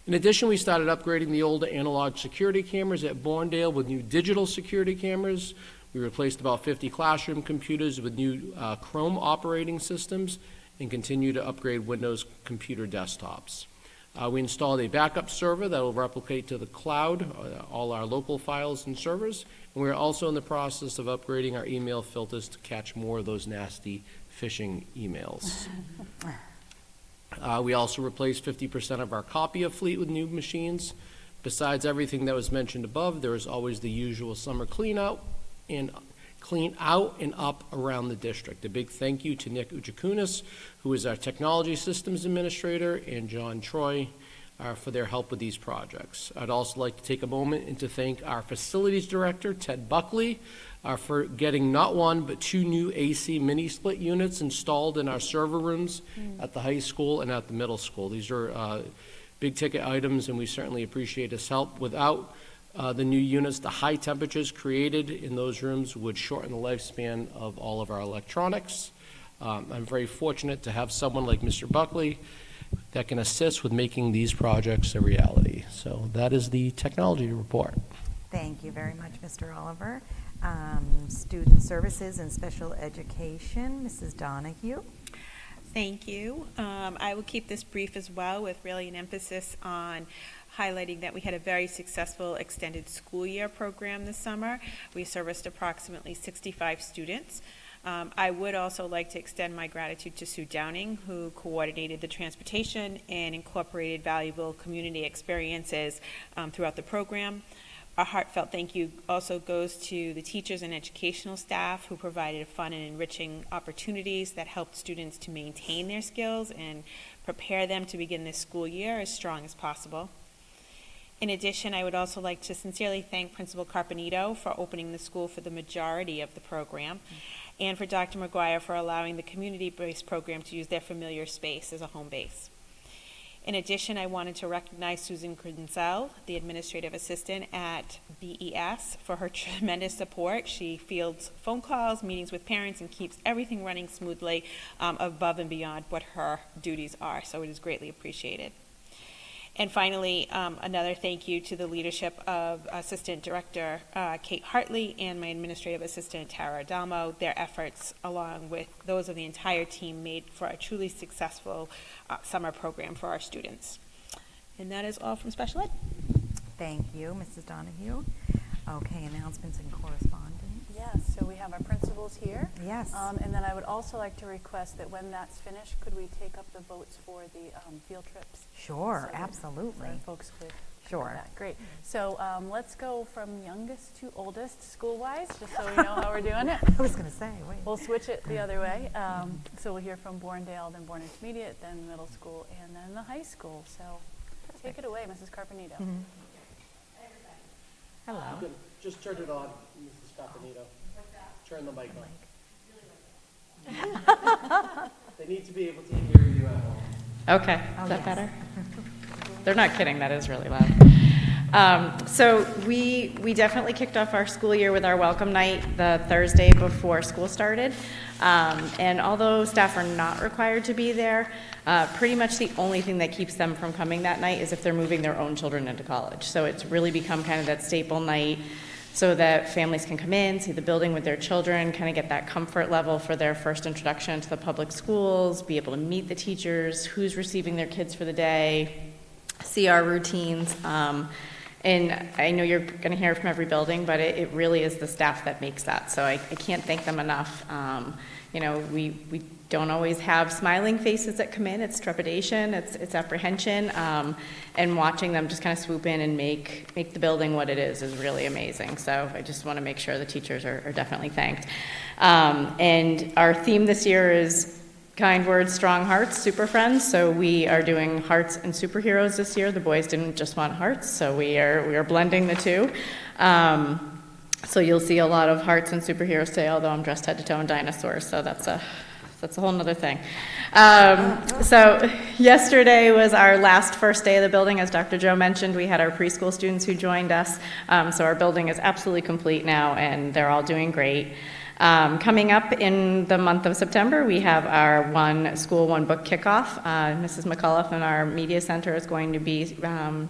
In addition, we started upgrading the older analog security cameras at Bourne with new digital security cameras. We replaced about 50 classroom computers with new Chrome operating systems and continue to upgrade Windows computer desktops. We installed a backup server that will replicate to the cloud all our local files and servers. And we're also in the process of upgrading our email filters to catch more of those nasty phishing emails. We also replaced 50% of our copier fleet with new machines. Besides everything that was mentioned above, there is always the usual summer clean out and up around the district. A big thank you to Nick Ujakunis, who is our technology systems administrator, and John Troy for their help with these projects. I'd also like to take a moment and to thank our facilities director, Ted Buckley, for getting not one but 2 new AC mini split units installed in our server rooms at the high school and at the middle school. These are big ticket items, and we certainly appreciate his help. Without the new units, the high temperatures created in those rooms would shorten the lifespan of all of our electronics. I'm very fortunate to have someone like Mr. Buckley that can assist with making these projects a reality. So that is the technology report. Thank you very much, Mr. Oliver. Student Services and Special Education, Mrs. Donahue. Thank you. I will keep this brief as well, with really an emphasis on highlighting that we had a very successful extended school year program this summer. We serviced approximately 65 students. I would also like to extend my gratitude to Sue Downing, who coordinated the transportation and incorporated valuable community experiences throughout the program. A heartfelt thank you also goes to the teachers and educational staff who provided fun and enriching opportunities that helped students to maintain their skills and prepare them to begin this school year as strong as possible. In addition, I would also like to sincerely thank Principal Carpenito for opening the school for the majority of the program, and for Dr. McGuire for allowing the community-based program to use their familiar space as a home base. In addition, I wanted to recognize Susan Grinzel, the administrative assistant at BES, for her tremendous support. She fields phone calls, meetings with parents, and keeps everything running smoothly above and beyond what her duties are, so it is greatly appreciated. And finally, another thank you to the leadership of Assistant Director Kate Hartley and my administrative assistant Tara Adamo. Their efforts, along with those of the entire team, made for a truly successful summer program for our students. And that is all from Special Ed. Thank you, Mrs. Donahue. Okay, announcements and correspondence. Yes, so we have our principals here. Yes. And then I would also like to request that when that's finished, could we take up the votes for the field trips? Sure, So absolutely. so folks could Sure. that. Great. So let's go from youngest to oldest school-wise, just so we know how we're doing it. I was going to say, wait. We'll switch it the other way. So we'll hear from Bourne-Dale, then Bourne Intermediate, then middle school, and then the high school. So take it away, Mrs. Carpenito. Mm-hmm. Hello. Good. Just turn it on, Mrs. Carpenito. Turn the mic on. They need to be able to hear you at home. Okay, is that better? They're not kidding, that is really loud. So we definitely kicked off our school year with our welcome night the Thursday before school started. And although staff are not required to be there, pretty much the only thing that keeps them from coming that night is if they're moving their own children into college. So it's really become kind of that staple night so that families can come in, see the building with their children, kind of get that comfort level for their first introduction to the public schools, be able to meet the teachers, who's receiving their kids for the day, see our routines. And I know you're going to hear from every building, but it really is the staff that makes that. So I can't thank them enough. You know, we don't always have smiling faces that come in. It's trepidation, it's apprehension, and watching them just kind of swoop in and make the building what it is really amazing. So I just want to make sure the teachers are definitely thanked. And our theme this year is kind words, strong hearts, super friends. So we are doing hearts and superheroes this year. The boys didn't just want hearts, so we are blending the two. So you'll see a lot of hearts and superheroes today, although I'm dressed head to toe in dinosaurs, so that's a whole nother thing. So yesterday was our first day of the building. As Dr. Joe mentioned, we had our preschool students who joined us. So our building is absolutely complete now, and they're all doing great. Coming up in the month of September, we have our One School, One Book kickoff. Mrs. McCullough and our Media Center is going to be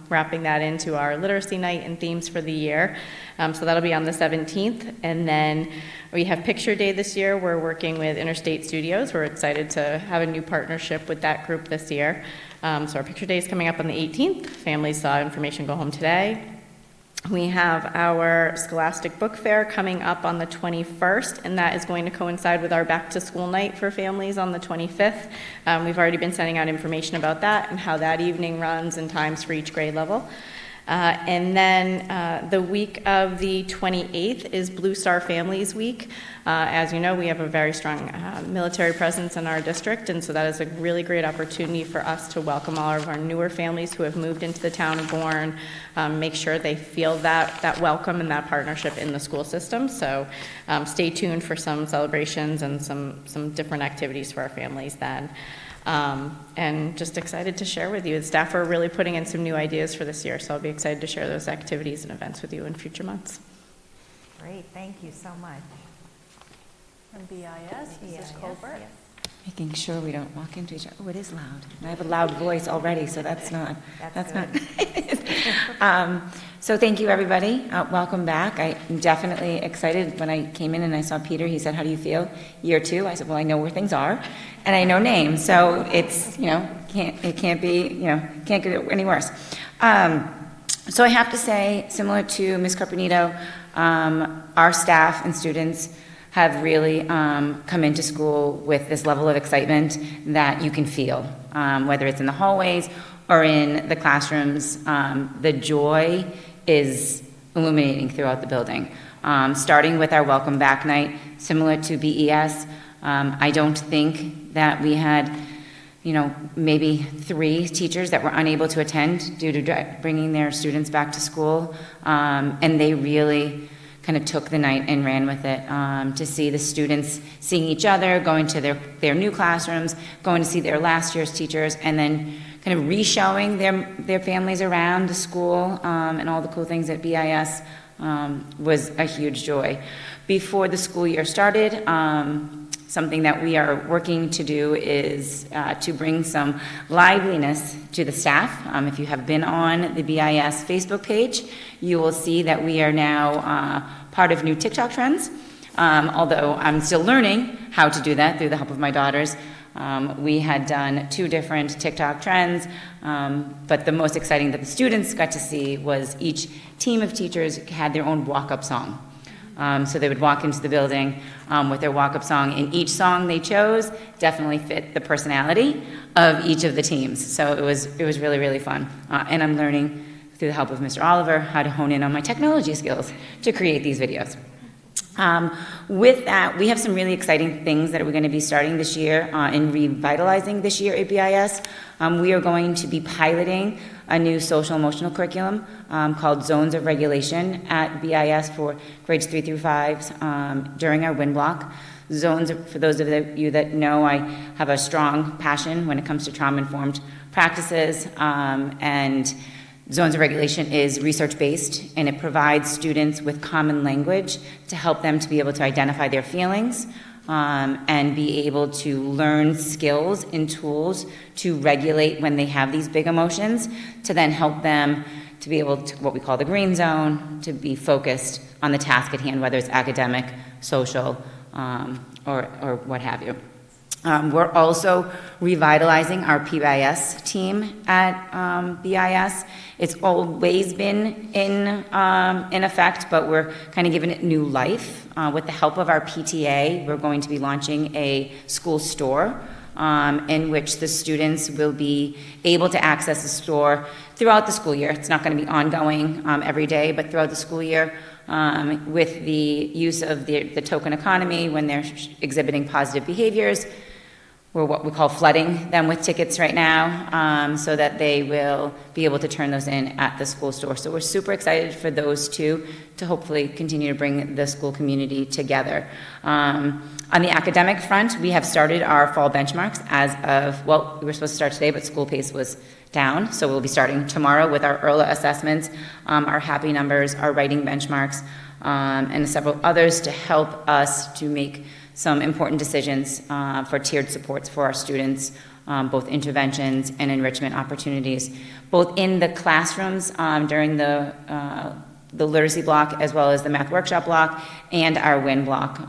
wrapping that into our literacy night and themes for the year. So that'll be on the 17th. And then we have Picture Day this year. We're working with Interstate Studios. We're excited to have a new partnership with that group this year. So our Picture Day is coming up on the 18th. Families saw information go home today. We have our Scholastic Book Fair coming up on the 21st, and that is going to coincide with our back to school night for families on the 25th. We've already been sending out information about that and how that evening runs and times for each grade level. And then the week of the 28th is Blue Star Families Week. As you know, we have a very strong military presence in our district, and so that is a really great opportunity for us to welcome all of our newer families who have moved into the town of Bourne, make sure they feel that welcome and that partnership in the school system. So stay tuned for some celebrations and some different activities for our families then. And just excited to share with you. The staff are really putting in some new ideas for this year, so I'll be excited to share those activities and events with you in future months. Great, thank you so much. From BIS, Mrs. Colbert. Making sure we don't walk into each other. Oh, it is loud. I have a loud voice already, so that's not. So thank you, everybody. Welcome back. I'm definitely excited. When I came in and I saw Peter, he said, "How do you feel? Year 2?" I said, "Well, I know where things are, and I know names, so it's can't get any worse." So I have to say, similar to Ms. Carpenito, our staff and students have really come into school with this level of excitement that you can feel, whether it's in the hallways or in the classrooms. The joy is illuminating throughout the building. Starting with our Welcome Back Night, similar to BES, I don't think that we had, maybe 3 teachers that were unable to attend due to bringing their students back to school, and they really kind of took the night and ran with it, to see the students seeing each other, going to their new classrooms, going to see their last year's teachers, and then kind of re-showing their families around the school and all the cool things at BIS was a huge joy. Before the school year started, something that we are working to do is to bring some liveliness to the staff. If you have been on the BIS Facebook page, you will see that we are now part of new TikTok trends. Although I'm still learning how to do that through the help of my daughters. We had done 2 different TikTok trends, but the most exciting that the students got to see was each team of teachers had their own walk-up song. So they would walk into the building with their walk-up song, and each song they chose definitely fit the personality of each of the teams. So it was really, really fun. And I'm learning through the help of Mr. Oliver how to hone in on my technology skills to create these videos. With that, we have some really exciting things that we're going to be starting this year and revitalizing this year at BIS. We are going to be piloting a new social emotional curriculum called Zones of Regulation at BIS for grades 3 through 5 during our WIN block. Zones, for those of you that know, I have a strong passion when it comes to trauma-informed practices, and Zones of Regulation is research-based, and it provides students with common language to help them to be able to identify their feelings and be able to learn skills and tools to regulate when they have these big emotions, to then help them to be able to, what we call the green zone, to be focused on the task at hand, whether it's academic, social, or what have you. We're also revitalizing our PBIS team at BIS. It's always been in effect, but we're kind of giving it new life. With the help of our PTA, we're going to be launching a school store in which the students will be able to access the store throughout the school year. It's not going to be ongoing every day, but throughout the school year. With the use of the token economy when they're exhibiting positive behaviors. We're what we call flooding them with tickets right now so that they will be able to turn those in at the school store. So we're super excited for those two to hopefully continue to bring the school community together. On the academic front, we have started our fall benchmarks as of, well, we were supposed to start today, but school pace was down. So we'll be starting tomorrow with our EARLA assessments, our happy numbers, our writing benchmarks. and several others to help us to make some important decisions for tiered supports for our students, both interventions and enrichment opportunities, both in the classrooms during the literacy block as well as the math workshop block and our WIN block.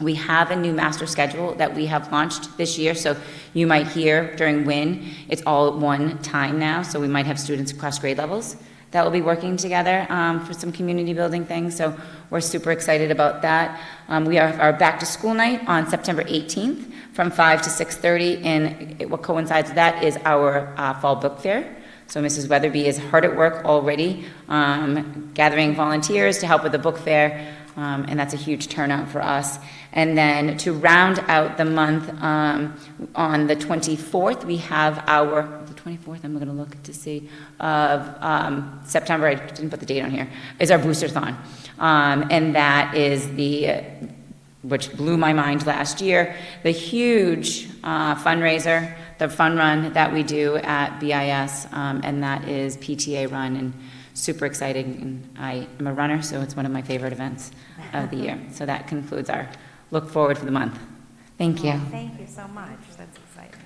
We have a new master schedule that we have launched this year, so you might hear during WIN, it's all at one time now, so we might have students across grade levels that will be working together for some community building things, so we're super excited about that. We have our back to school night on September 18th from 5 to 6:30, and what coincides with that is our fall book fair. So Mrs. Weatherby is hard at work already, gathering volunteers to help with the book fair, and that's a huge turnout for us. And then to round out the month, on the 24th, we have the 24th, I'm going to look to see, of September, I didn't put the date on here, is our Booster-thon. And that is which blew my mind last year, the huge fundraiser, the fun run that we do at BIS, and that is PTA run, and super exciting. And I am a runner, so it's one of my favorite events of the year. So that concludes our look forward for the month. Thank you. Thank you so much. That's exciting.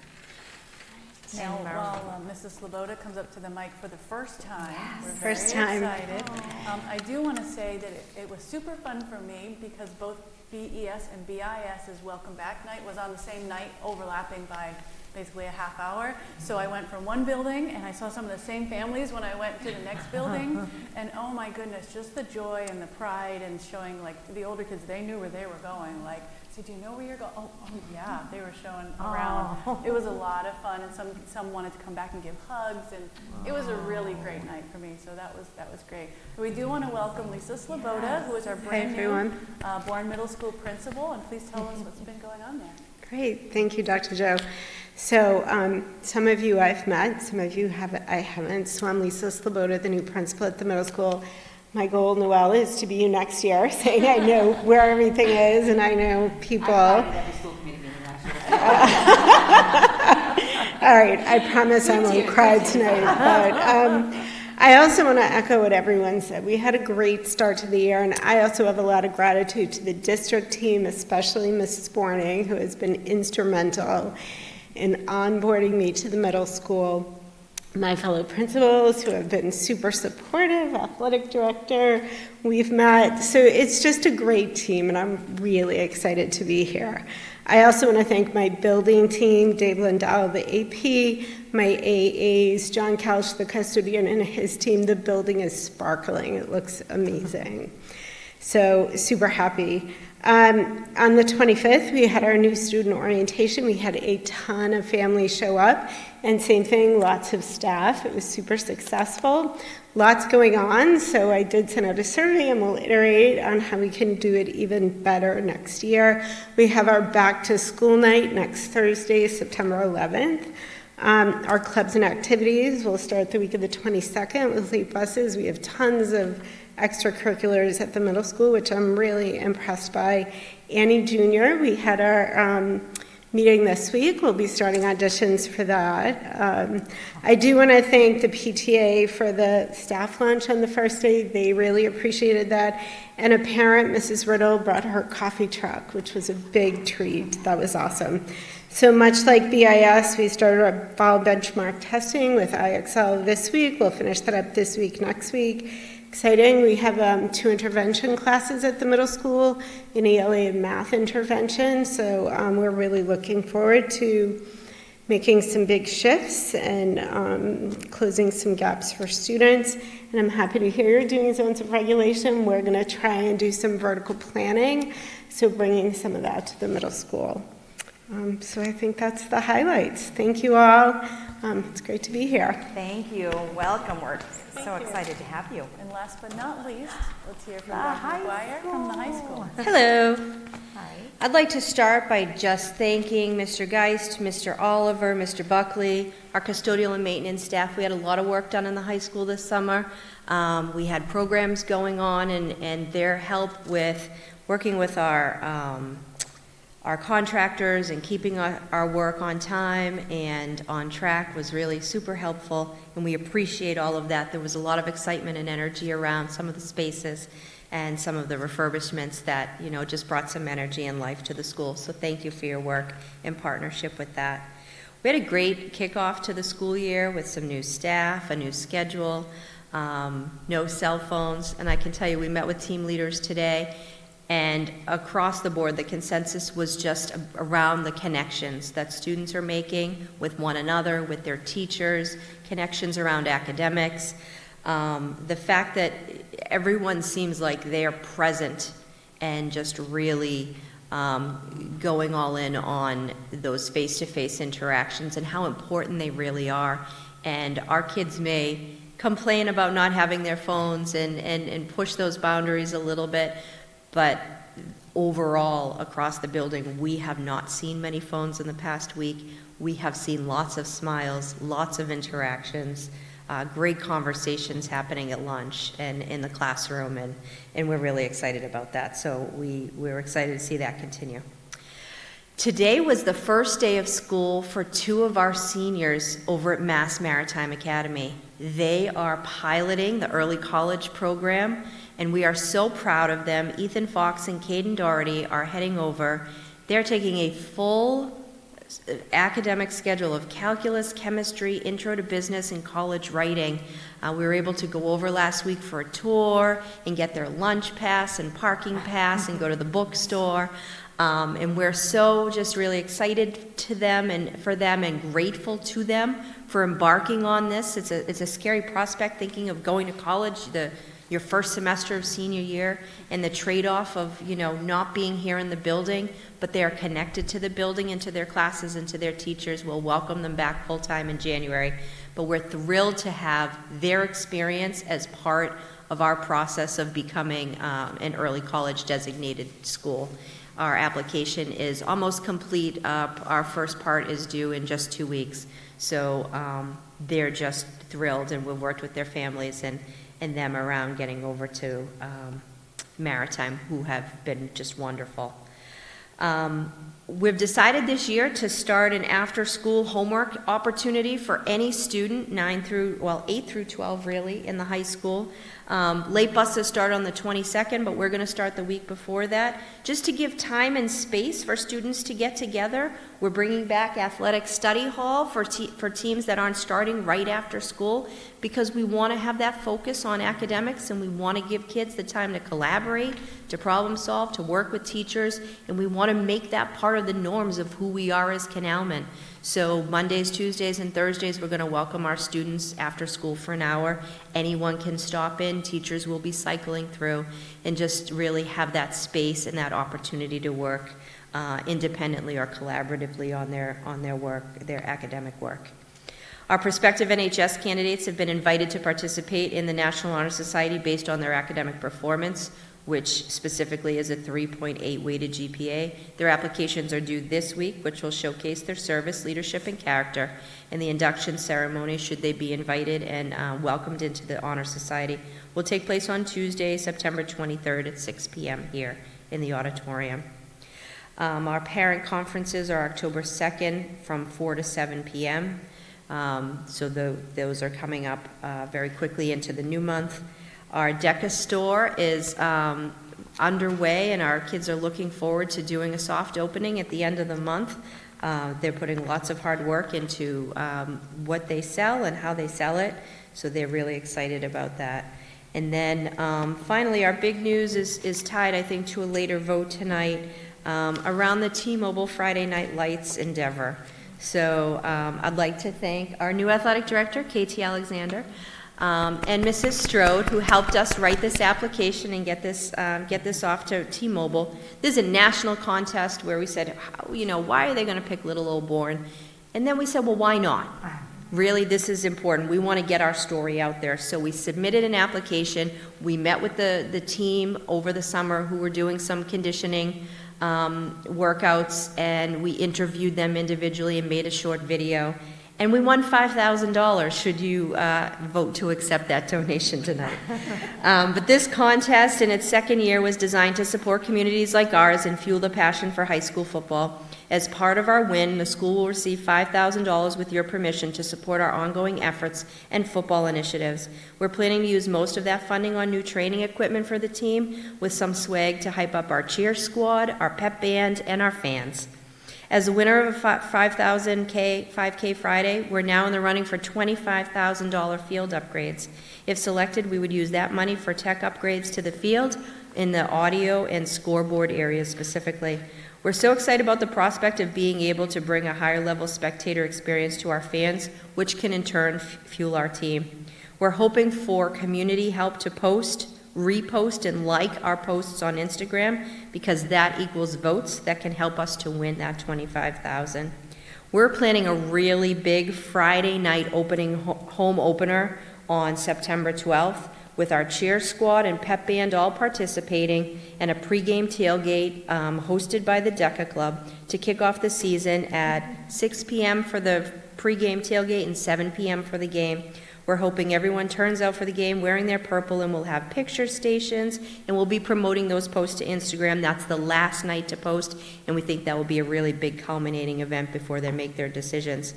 Now, while Mrs. Sloboda comes up to the mic for the first time, we're very First time. excited. I do want to say that it was super fun for me because both BES and BIS's Welcome Back night was on the same night, overlapping by basically a half hour. So I went from one building and I saw some of the same families when I went to the next building. And oh my goodness, just the joy and the pride and showing, like, the older kids, they knew where they were going. Like, so do you know where you're going? Oh yeah, they were showing around. It was a lot of fun, and some wanted to come back and give hugs, and it was a really great night for me. So that was great. We do want to welcome Lisa Sloboda, who is our brand new Bourne Middle School principal, and please tell us what's been going on there. Great, thank you, Dr. Joe. So some of you I've met, some of you I haven't. So I'm Lisa Sloboda, the new principal at the middle school. My goal, Noelle, is to be you next year, saying I know where everything is and I know people. All right, I promise I won't cry tonight. But I also want to echo what everyone said. We had a great start to the year, and I also have a lot of gratitude to the district team, especially Mrs. Borning, who has been instrumental in onboarding me to the middle school. My fellow principals who have been super supportive, athletic director, we've met. So it's just a great team, and I'm really excited to be here. I also want to thank my building team, Dave Lindell, the AP, my AAs, John Couch, the custodian, and his team. The building is sparkling. It looks amazing. So super happy. On the 25th, we had our new student orientation. We had a ton of families show up, and same thing, lots of staff. It was super successful. Lots going on, so I did send out a survey, and we'll iterate on how we can do it even better next year. We have our back to school night next Thursday, September 11th. Our clubs and activities will start the week of the 22nd with late buses. We have tons of extracurriculars at the middle school, which I'm really impressed by. Annie Jr., we had our meeting this week. We'll be starting auditions for that. I do want to thank the PTA for the staff lunch on the first day. They really appreciated that. And a parent, Mrs. Riddle, brought her coffee truck, which was a big treat. That was awesome. So much like BIS, we started our fall benchmark testing with IXL this week. We'll finish that up this week, next week. Exciting. We have 2 intervention classes at the middle school, an ELA and math intervention. So we're really looking forward to making some big shifts and closing some gaps for students. And I'm happy to hear you're doing zones of regulation. We're going to try and do some vertical planning, so bringing some of that to the middle school. So I think that's the highlights. Thank you all. It's great to be here. Thank you. Welcome. We're so excited to have you. And last but not least, let's hear from Dr. McGuire from the high school. Hello. Hi. I'd like to start by just thanking Mr. Geist, Mr. Oliver, Mr. Buckley, our custodial and maintenance staff. We had a lot of work done in the high school this summer. We had programs going on, and their help with working with our contractors and keeping our work on time and on track was really super helpful, and we appreciate all of that. There was a lot of excitement and energy around some of the spaces, and some of the refurbishments that, just brought some energy and life to the school. So thank you for your work in partnership with that. We had a great kickoff to the school year with some new staff, a new schedule, no cell phones, and I can tell you we met with team leaders today, and across the board the consensus was just around the connections that students are making with one another, with their teachers, connections around academics, the fact that everyone seems like they're present and just really going all in on those face-to-face interactions and how important they really are. And our kids may complain about not having their phones and push those boundaries a little bit, but overall across the building we have not seen many phones in the past week. We have seen lots of smiles, lots of interactions, great conversations happening at lunch and in the classroom, and we're really excited about that. So we're excited to see that continue. Today was the first day of school for 2 of our seniors over at Mass Maritime Academy. They are piloting the early college program, and we are so proud of them. Ethan Fox and Caden Doherty are heading over. They're taking a full academic schedule of calculus, chemistry, intro to business, and college writing. We were able to go over last week for a tour and get their lunch pass and parking pass and go to the bookstore. And we're so just really excited to them and for them and grateful to them for embarking on this. It's a scary prospect thinking of going to college, your first semester of senior year, and the trade-off of not being here in the building, but they are connected to the building and to their classes and to their teachers. We'll welcome them back full-time in January, but we're thrilled to have their experience as part of our process of becoming an early college designated school. Our application is almost complete. Our first part is due in just 2 weeks, so they're just thrilled, and we've worked with their families and them around getting over to Maritime, who have been just wonderful. We've decided this year to start an after-school homework opportunity for any student, 8 through 12 really, in the high school. Late buses start on the 22nd, but we're going to start the week before that, just to give time and space for students to get together. We're bringing back athletic study hall for teams that aren't starting right after school, because we want to have that focus on academics, and we want to give kids the time to collaborate, to problem solve, to work with teachers, and we want to make that part of the norms of who we are as Canalmen. So Mondays, Tuesdays, and Thursdays, we're going to welcome our students after school for an hour. Anyone can stop in. Teachers will be cycling through, and just really have that space and that opportunity to work independently or collaboratively on their work, their academic work. Our prospective NHS candidates have been invited to participate in the National Honor Society based on their academic performance, which specifically is a 3.8 weighted GPA. Their applications are due this week, which will showcase their service, leadership, and character. And the induction ceremony, should they be invited and welcomed into the Honor Society, will take place on Tuesday, September 23rd at 6 p.m. here in the auditorium. Our parent conferences are October 2nd from 4 to 7 p.m. So those are coming up very quickly into the new month. Our DECA store is underway, and our kids are looking forward to doing a soft opening at the end of the month. They're putting lots of hard work into what they sell and how they sell it, so they're really excited about that. And then finally, our big news is tied, I think, to a later vote tonight around the T-Mobile Friday Night Lights endeavor. So I'd like to thank our new athletic director, Katie Alexander, and Mrs. Strode, who helped us write this application and get this off to T-Mobile. This is a national contest where we said, why are they going to pick little old Bourne? And then we said, well, why not? Really, this is important. We want to get our story out there. So we submitted an application. We met with the team over the summer who were doing some conditioning workouts, and we interviewed them individually and made a short video. And we won $5,000 should you vote to accept that donation tonight. But this contest in its second year was designed to support communities like ours and fuel the passion for high school football. As part of our win, the school will receive $5,000 with your permission to support our ongoing efforts and football initiatives. We're planning to use most of that funding on new training equipment for the team, with some swag to hype up our cheer squad, our pep band, and our fans. As the winner of a 5K Friday, we're now in the running for $25,000 field upgrades. If selected, we would use that money for tech upgrades to the field in the audio and scoreboard areas specifically. We're so excited about the prospect of being able to bring a higher level spectator experience to our fans, which can in turn fuel our team. We're hoping for community help to post, repost, and like our posts on Instagram, because that equals votes that can help us to win that $25,000. We're planning a really big Friday night home opener on September 12th, with our cheer squad and pep band all participating, and a pregame tailgate hosted by the DECA Club to kick off the season at 6 p.m. for the pregame tailgate and 7 p.m. for the game. We're hoping everyone turns out for the game wearing their purple, and we'll have picture stations, and we'll be promoting those posts to Instagram. That's the last night to post, and we think that will be a really big culminating event before they make their decisions.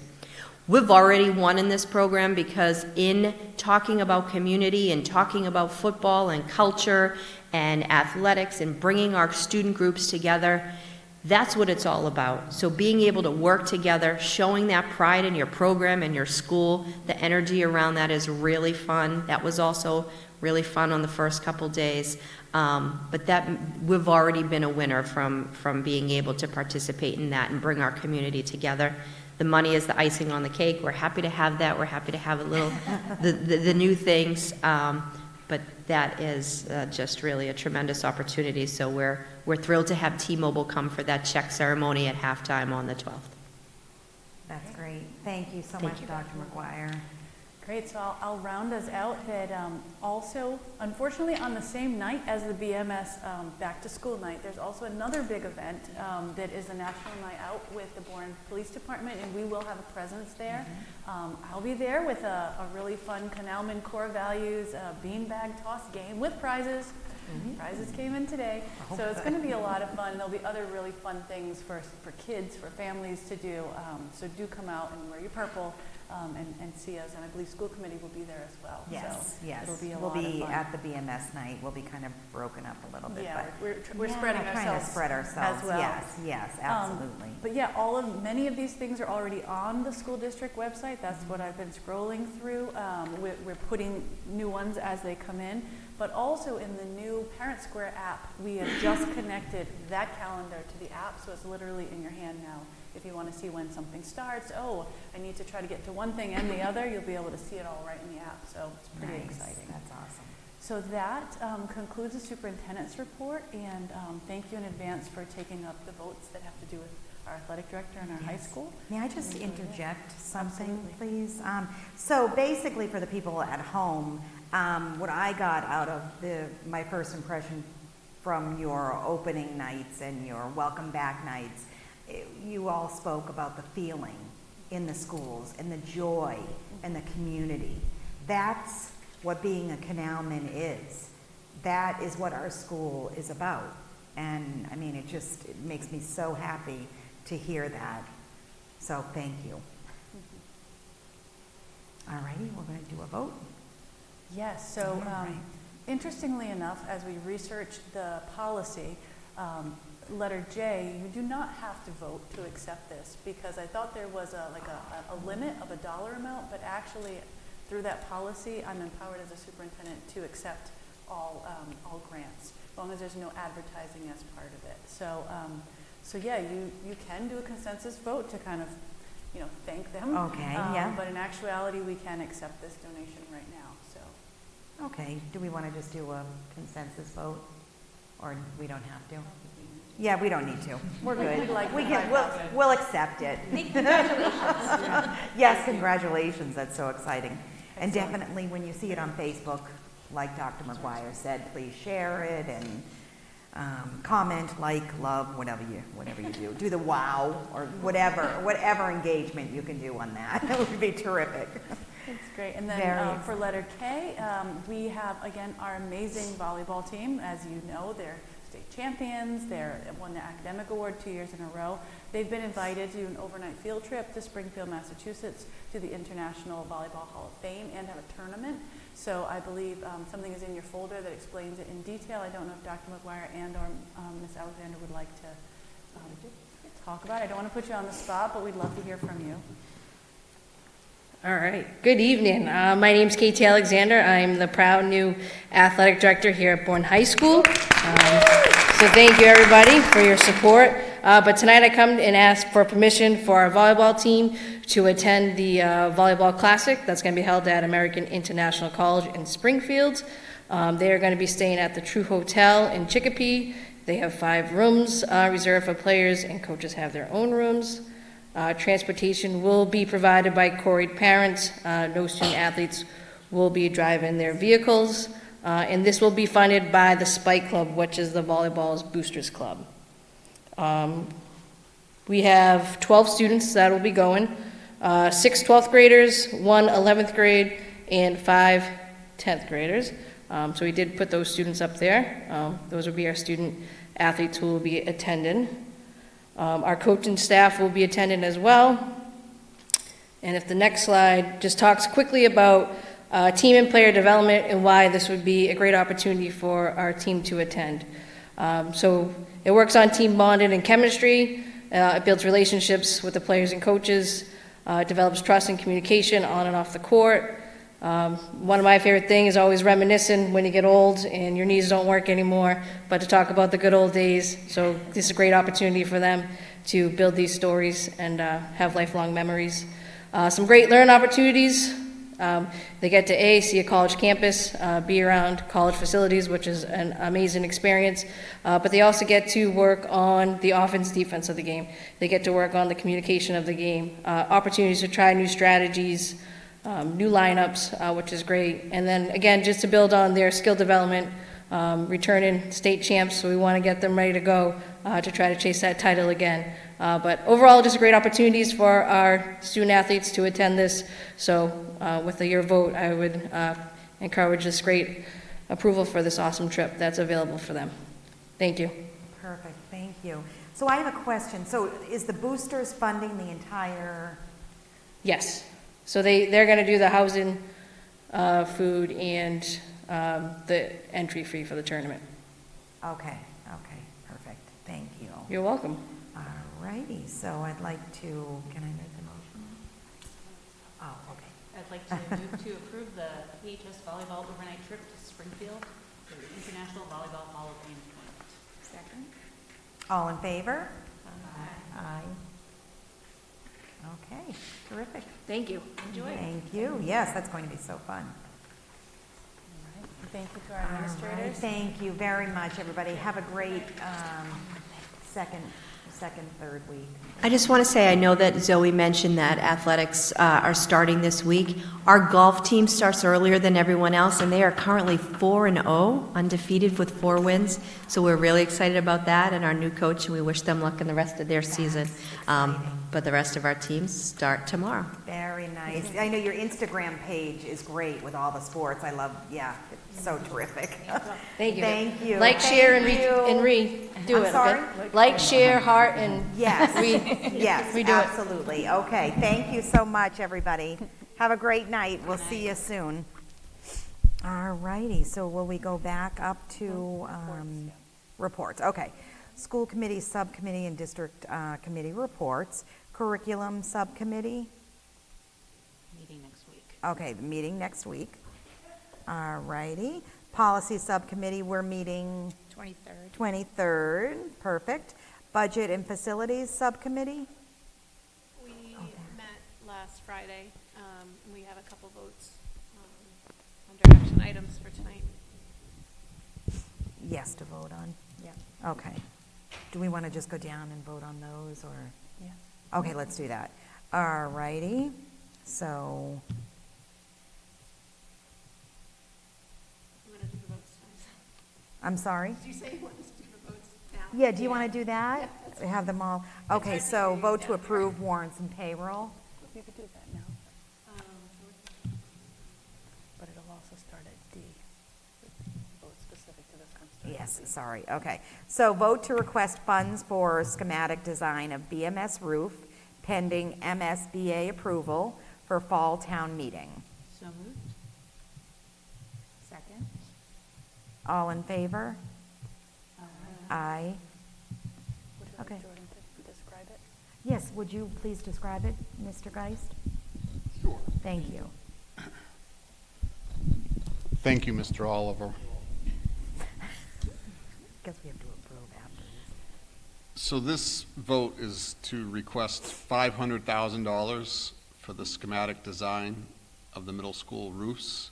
We've already won in this program because in talking about community and talking about football and culture and athletics and bringing our student groups together, that's what it's all about. So being able to work together, showing that pride in your program and your school, the energy around that is really fun. That was also really fun on the first couple days. But that we've already been a winner from being able to participate in that and bring our community together. The money is the icing on the cake. We're happy to have that. We're happy to have a little, the new things. But that is just really a tremendous opportunity. So we're thrilled to have T-Mobile come for that check ceremony at halftime on the 12th. That's great. Thank you so much, Dr. McGuire. Great, so I'll round us out that also, unfortunately, on the same night as the BMS Back to School Night, there's also another big event that is a national night out with the Bourne Police Department, and we will have a presence there. I'll be there with a really fun Canalman core values beanbag toss game with prizes. Prizes came in today, so it's going to be a lot of fun. There'll be other really fun things for kids, for families to do, so do come out and wear your purple. And see us, and I believe school committee will be there as well. Yes, so yes. It'll be a we'll lot of be fun. at the BMS night. We'll be kind of broken up a little bit. Yeah, but we're spreading ourselves. Trying to spread ourselves. As well. Yes, absolutely. But yeah, many of these things are already on the school district website. That's what I've been scrolling through. We're putting new ones as they come in. But also in the new Parent Square app, we have just connected that calendar to the app, so it's literally in your hand now. If you want to see when something starts, I need to try to get to one thing and the other, you'll be able to see it all right in the app. So it's pretty exciting. That's awesome. So that concludes the superintendent's report, and thank you in advance for taking up the votes that have to do with our athletic director and our high school. May I just interject something, please? So basically, for the people at home, what I got out of my first impression from your opening nights and your welcome back nights, you all spoke about the feeling in the schools and the joy and the community. That's what being a Canalman is. That is what our school is about. And I mean, it makes me so happy to hear that. So thank you. All righty, we're going to do a vote. Yes, so interestingly enough, as we researched the policy, letter J, you do not have to vote to accept this, because I thought there was a limit of a dollar amount, but actually through that policy, I'm empowered as a superintendent to accept all grants, as long as there's no advertising as part of it. So yeah, you can do a consensus vote to kind of, thank them. Okay, yeah. But in actuality, we can accept this donation right now, so. Okay, do we want to just do a consensus vote, or we don't have to? Yeah, we don't need to. We're good. We'll accept it. Congratulations. Yes, congratulations. That's so exciting. And definitely when you see it on Facebook, like Dr. McGuire said, please share it and comment, love, whatever you do. Do the wow or whatever engagement you can do on that. It would be terrific. That's great. And then for letter K, we have, again, our amazing volleyball team. As you know, they're state champions. They're won the academic award 2 years in a row. They've been invited to do an overnight field trip to Springfield, Massachusetts, to the International Volleyball Hall of Fame and have a tournament. So I believe something is in your folder that explains it in detail. I don't know if Dr. McGuire and or Ms. Alexander would like to talk about it. I don't want to put you on the spot, but we'd love to hear from you. All right. Good evening. My name's Katie Alexander. I'm the proud new athletic director here at Bourne High School. So thank you, everybody, for your support. But tonight I come and ask for permission for our volleyball team to attend the Volleyball Classic that's going to be held at American International College in Springfield. They are going to be staying at the True Hotel in Chicopee. They have 5 rooms reserved for players, and coaches have their own rooms. Transportation will be provided by Coreyed parents. No student athletes will be driving their vehicles. And this will be funded by the Spike Club, which is the volleyball's boosters club. We have 12 students that will be going, 6 12th graders, 1 11th grade, and 5 10th graders. So we did put those students up there. Those will be our student athletes who will be attending. Our coaching staff will be attending as well. And if the next slide just talks quickly about team and player development and why this would be a great opportunity for our team to attend. So it works on team bonding and chemistry. It builds relationships with the players and coaches, develops trust and communication on and off the court. One of my favorite things is always reminiscing when you get old and your knees don't work anymore, but to talk about the good old days. So this is a great opportunity for them to build these stories and have lifelong memories. Some great learn opportunities. They get to see a college campus, be around college facilities, which is an amazing experience, but they also get to work on the offense, defense of the game. They get to work on the communication of the game, opportunities to try new strategies, new lineups, which is great. And then again, just to build on their skill development, returning state champs, so we want to get them ready to go to try to chase that title again. But overall, just great opportunities for our student athletes to attend this. So with your vote, I would encourage this great approval for this awesome trip that's available for them. Thank you. Perfect, thank you. So I have a question. So is the boosters funding the entire? Yes. So they're going to do the housing, food, and the entry fee for the tournament. Okay, perfect. Thank you. You're welcome. All righty, so I'd like to, can I make the motion? Oh, okay. I'd like to move to approve the PHS volleyball overnight trip to Springfield for the International Volleyball Hall of Fame tournament. Second. All in favor? Aye. Okay, terrific. Thank you. Enjoy. Thank you. Yes, that's going to be so fun. Thank you to our administrators. All right, thank you very much, everybody. Have a great second, third week. I just want to say, I know that Zoe mentioned that athletics are starting this week. Our golf team starts earlier than everyone else, and they are currently 4-0, undefeated with 4 wins. So we're really excited about that, and our new coach, and we wish them luck in the rest of their season. But the rest of our teams start tomorrow. Very nice. I know your Instagram page is great with all the sports. I love, it's so terrific. Thank you. Thank you. Like, share, and do I'm it. sorry? Okay? Like, share, heart, and Yes, yes, we do absolutely. Okay, thank you so much, everybody. Have a great night. We'll see you soon. All righty, so will we go back up to reports? Okay. School committee, subcommittee, and district committee reports. Curriculum subcommittee. Meeting next week. Okay, the meeting next week. All righty. Policy subcommittee, we're meeting 23rd. Perfect. Budget and facilities subcommittee. We met last Friday. We have a couple votes under action items for tonight. Yes to vote on? Yeah. Okay. Do we want to just go down and vote on those, or? Yeah. Okay, let's do that. All righty. So. You want to do the votes now? I'm sorry? Did you say you want us to do the votes now? Yeah, do you want to do that? We have them all. Okay, so vote to approve warrants and payroll. You could do that now. But it'll also start at D. Vote specific to this comes to Yes, sorry, okay. So vote to request funds for schematic design of BMS roof pending MSBA approval for fall town meeting. So moved. Second? All in favor? Aye. Okay. Jordan to describe it? Yes, would you please describe it, Mr. Geist? Sure. Thank you. Thank you, Mr. Oliver. Guess we have to approve after this. So this vote is to request $500,000 for the schematic design of the middle school roofs,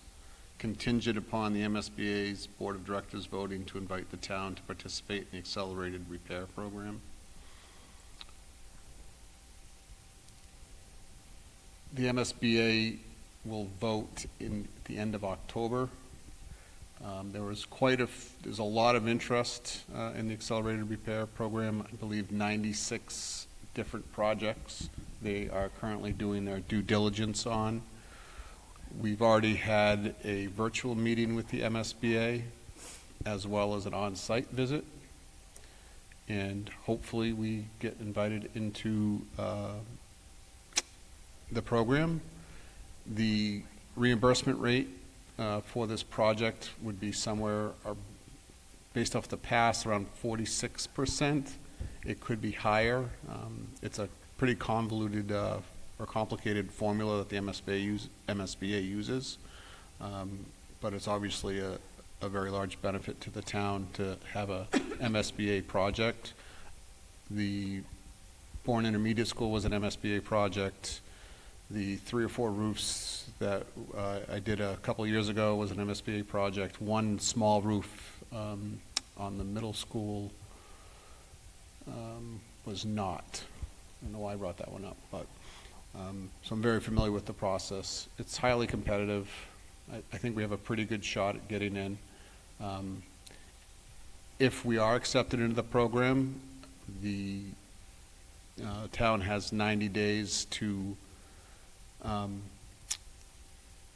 contingent upon the MSBA's Board of Directors voting to invite the town to participate in the accelerated repair program. The MSBA will vote in the end of October. There's a lot of interest in the accelerated repair program. I believe 96 different projects they are currently doing their due diligence on. We've already had a virtual meeting with the MSBA as well as an on-site visit. And hopefully we get invited into the program. The reimbursement rate for this project would be somewhere, based off the past, around 46%. It could be higher. It's a pretty convoluted or complicated formula that the MSBA uses, but it's obviously a very large benefit to the town to have a MSBA project. The Bourne Intermediate School was an MSBA project. The 3 or 4 roofs that I did a couple of years ago was an MSBA project. One small roof on the middle school was not. I don't know why I brought that one up, but so I'm very familiar with the process. It's highly competitive. I think we have a pretty good shot at getting in. If we are accepted into the program, the town has 90 days to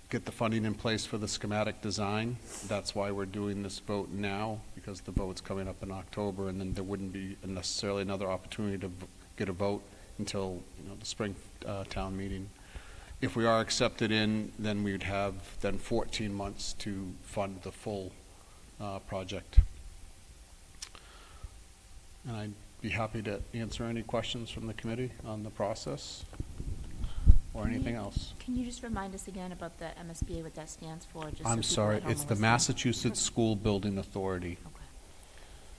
get the funding in place for the schematic design. That's why we're doing this vote now, because the vote's coming up in October, and then there wouldn't be necessarily another opportunity to get a vote until the spring town meeting. If we are accepted in, then we'd have 14 months to fund the full project. And I'd be happy to answer any questions from the committee on the process or anything else. Can you just remind us again about the MSBA, what that stands for? Just I'm sorry, it's the Massachusetts School Building Authority. Okay.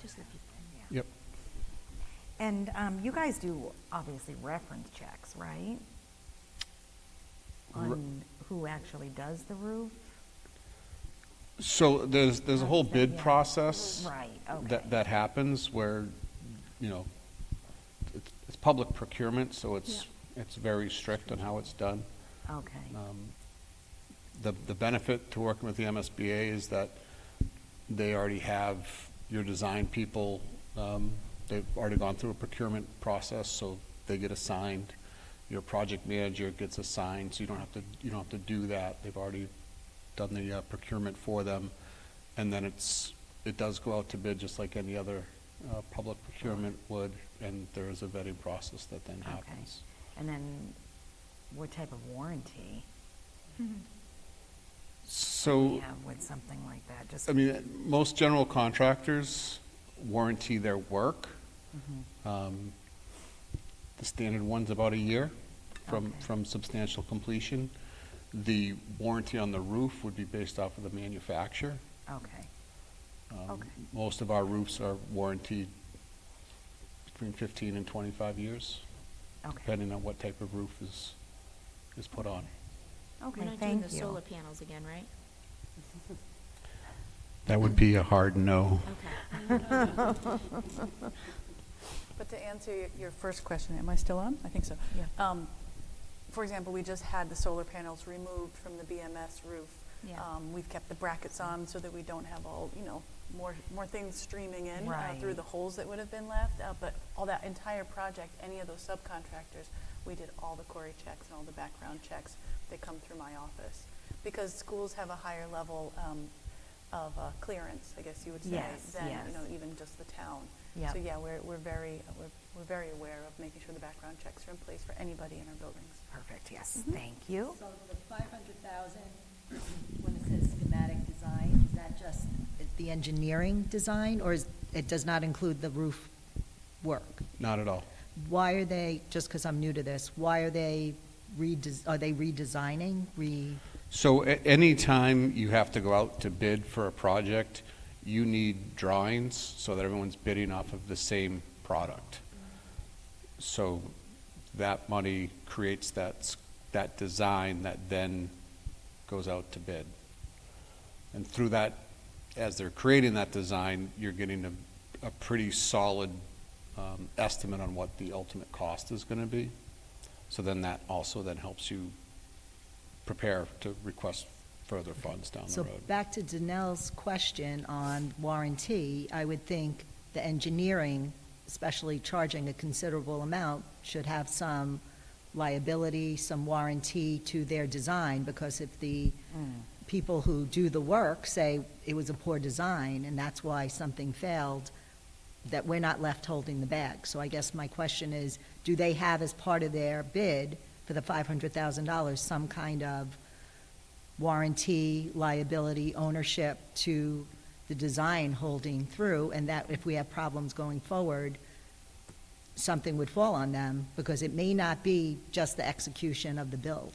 Just the people. Yep. And you guys do obviously reference checks, right? On who actually does the roof? So there's a whole bid process Right, okay. that happens where, it's public procurement, so it's very strict on how it's done. Okay. The benefit to working with the MSBA is that they already have your design people. They've already gone through a procurement process, so they get assigned. Your project manager gets assigned, so you don't have to do that. They've already done the procurement for them, and then it does go out to bid just like any other public procurement would, and there is a vetting process that then happens. And then what type of warranty So, do you have with something like that? Just most general contractors warranty their work. The standard one's about a year from substantial completion. The warranty on the roof would be based off of the manufacturer. Okay. Most of our roofs are warranted between 15 and 25 years, depending on what type of roof is put on. Okay, We're not doing the solar panels again, right? That would be a hard no. Okay. But to answer your first question, am I still on? I think so. Yeah. For example, we just had the solar panels removed from the BMS roof. Yeah. We've kept the brackets on so that we don't have all, more things streaming in through Right. the holes that would have been left. But all that entire project, any of those subcontractors, we did all the query checks and all the background checks that come through my office. Because schools have a higher level clearance, I guess you would say, Yes, than, yes. even just the town. Yep. So yeah, we're very aware of making sure the background checks are in place for anybody in our buildings. Perfect, yes, thank you. So the 500,000, when it says schematic design, is that just the engineering design, or it does not include the roof work? Not at all. Why are they, just because I'm new to this, why are they redesigning? So anytime you have to go out to bid for a project, you need drawings so that everyone's bidding off of the same product. So that money creates that design that then goes out to bid. And through that, as they're creating that design, you're getting a pretty solid estimate on what the ultimate cost is going to be. So then that also then helps you prepare to request further funds down the So road. back to Danelle's question on warranty, I would think the engineering, especially charging a considerable amount, should have some liability, some warranty to their design, because if the people who do the work say it was a poor design and that's why something failed, that we're not left holding the bag. So I guess my question is, do they have as part of their bid for the $500,000 some kind of warranty, liability, ownership to the design holding through, and that if we have problems going forward, something would fall on them, because it may not be just the execution of the build?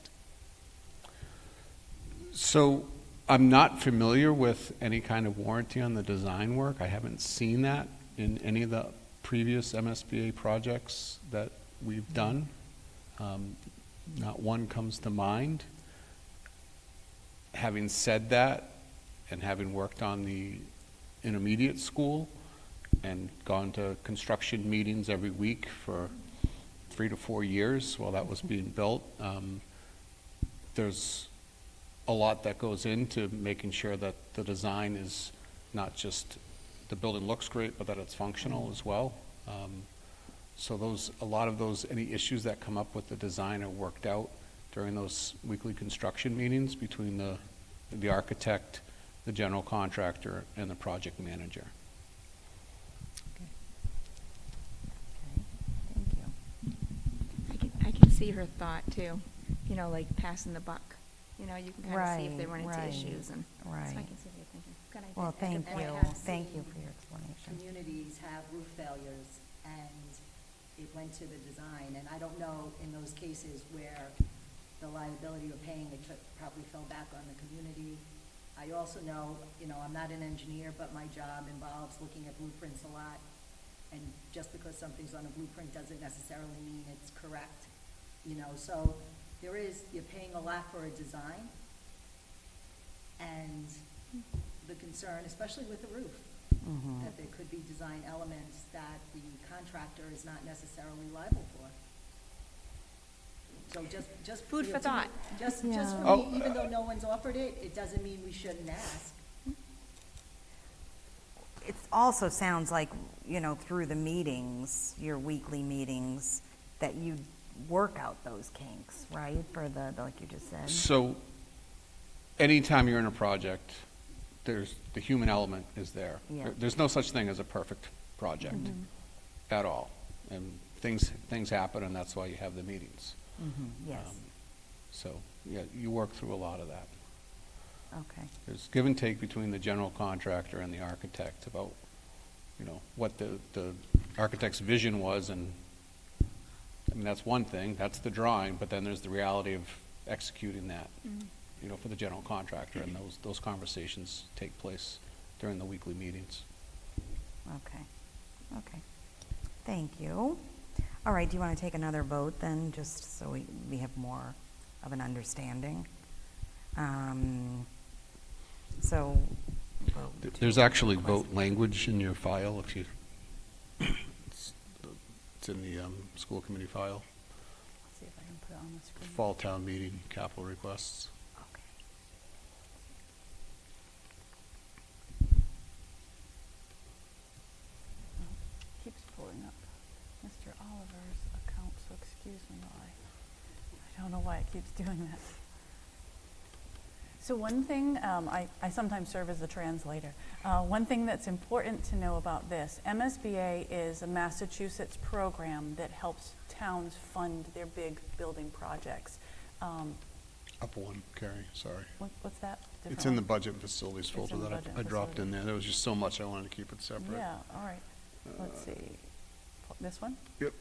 So I'm not familiar with any kind of warranty on the design work. I haven't seen that in any of the previous MSBA projects that we've done. Not one comes to mind. Having said that, and having worked on the intermediate school and gone to construction meetings every week for 3 to 4 years while that was being built, there's a lot that goes into making sure that the design is not just the building looks great, but that it's functional as well. So a lot of those, any issues that come up with the design are worked out during those weekly construction meetings between the architect, the general contractor, and the project manager. I can see her thought too, like passing the buck. You can kind of see if they run into issues, and so I can see what you're thinking. Good idea. Well, thank And I you. have Thank you seen for your explanation. Communities have roof failures, and it went to the design, and I don't know in those cases where the liability of paying, it probably fell back on the community. I also know, I'm not an engineer, but my job involves looking at blueprints a lot, and just because something's on a blueprint doesn't necessarily mean it's correct, so you're paying a lot for a design, and the concern, especially with the roof, that there could be design elements that the contractor is not necessarily liable for. So just Food for to me- thought. Just for Yeah. me, even though no one's offered it, it doesn't mean we shouldn't ask. It also sounds like, through the meetings, your weekly meetings, that you work out those kinks, right? For the like you just said. So anytime you're in a project, the human element is there. Yeah. There's no such thing as a perfect project at all. And things happen, and that's why you have the meetings. Yes. So, yeah, you work through a lot of that. Okay. There's give and take between the general contractor and the architect about, what the architect's vision was, and that's one thing, that's the drawing, but then there's the reality of executing that, for the general contractor, and those conversations take place during the weekly meetings. Okay. Thank you. All right, do you want to take another vote then, just so we have more of an understanding? So, vote. There's actually vote language in your file if you, it's in the school committee file. Let's see if I can put it on the screen. Fall town meeting capital requests. Keeps pulling up Mr. Oliver's account, so excuse me while I don't know why it keeps doing that. So one thing, I sometimes serve as the translator. One thing that's important to know about this, MSBA is a Massachusetts program that helps towns fund their big building projects. Up one, Carrie, sorry. What's that? It's in the budget and facilities folder in the that budget I and dropped in facilities. there. There was just so much I wanted to keep it separate. Yeah, all right. Let's see. This one? Yep.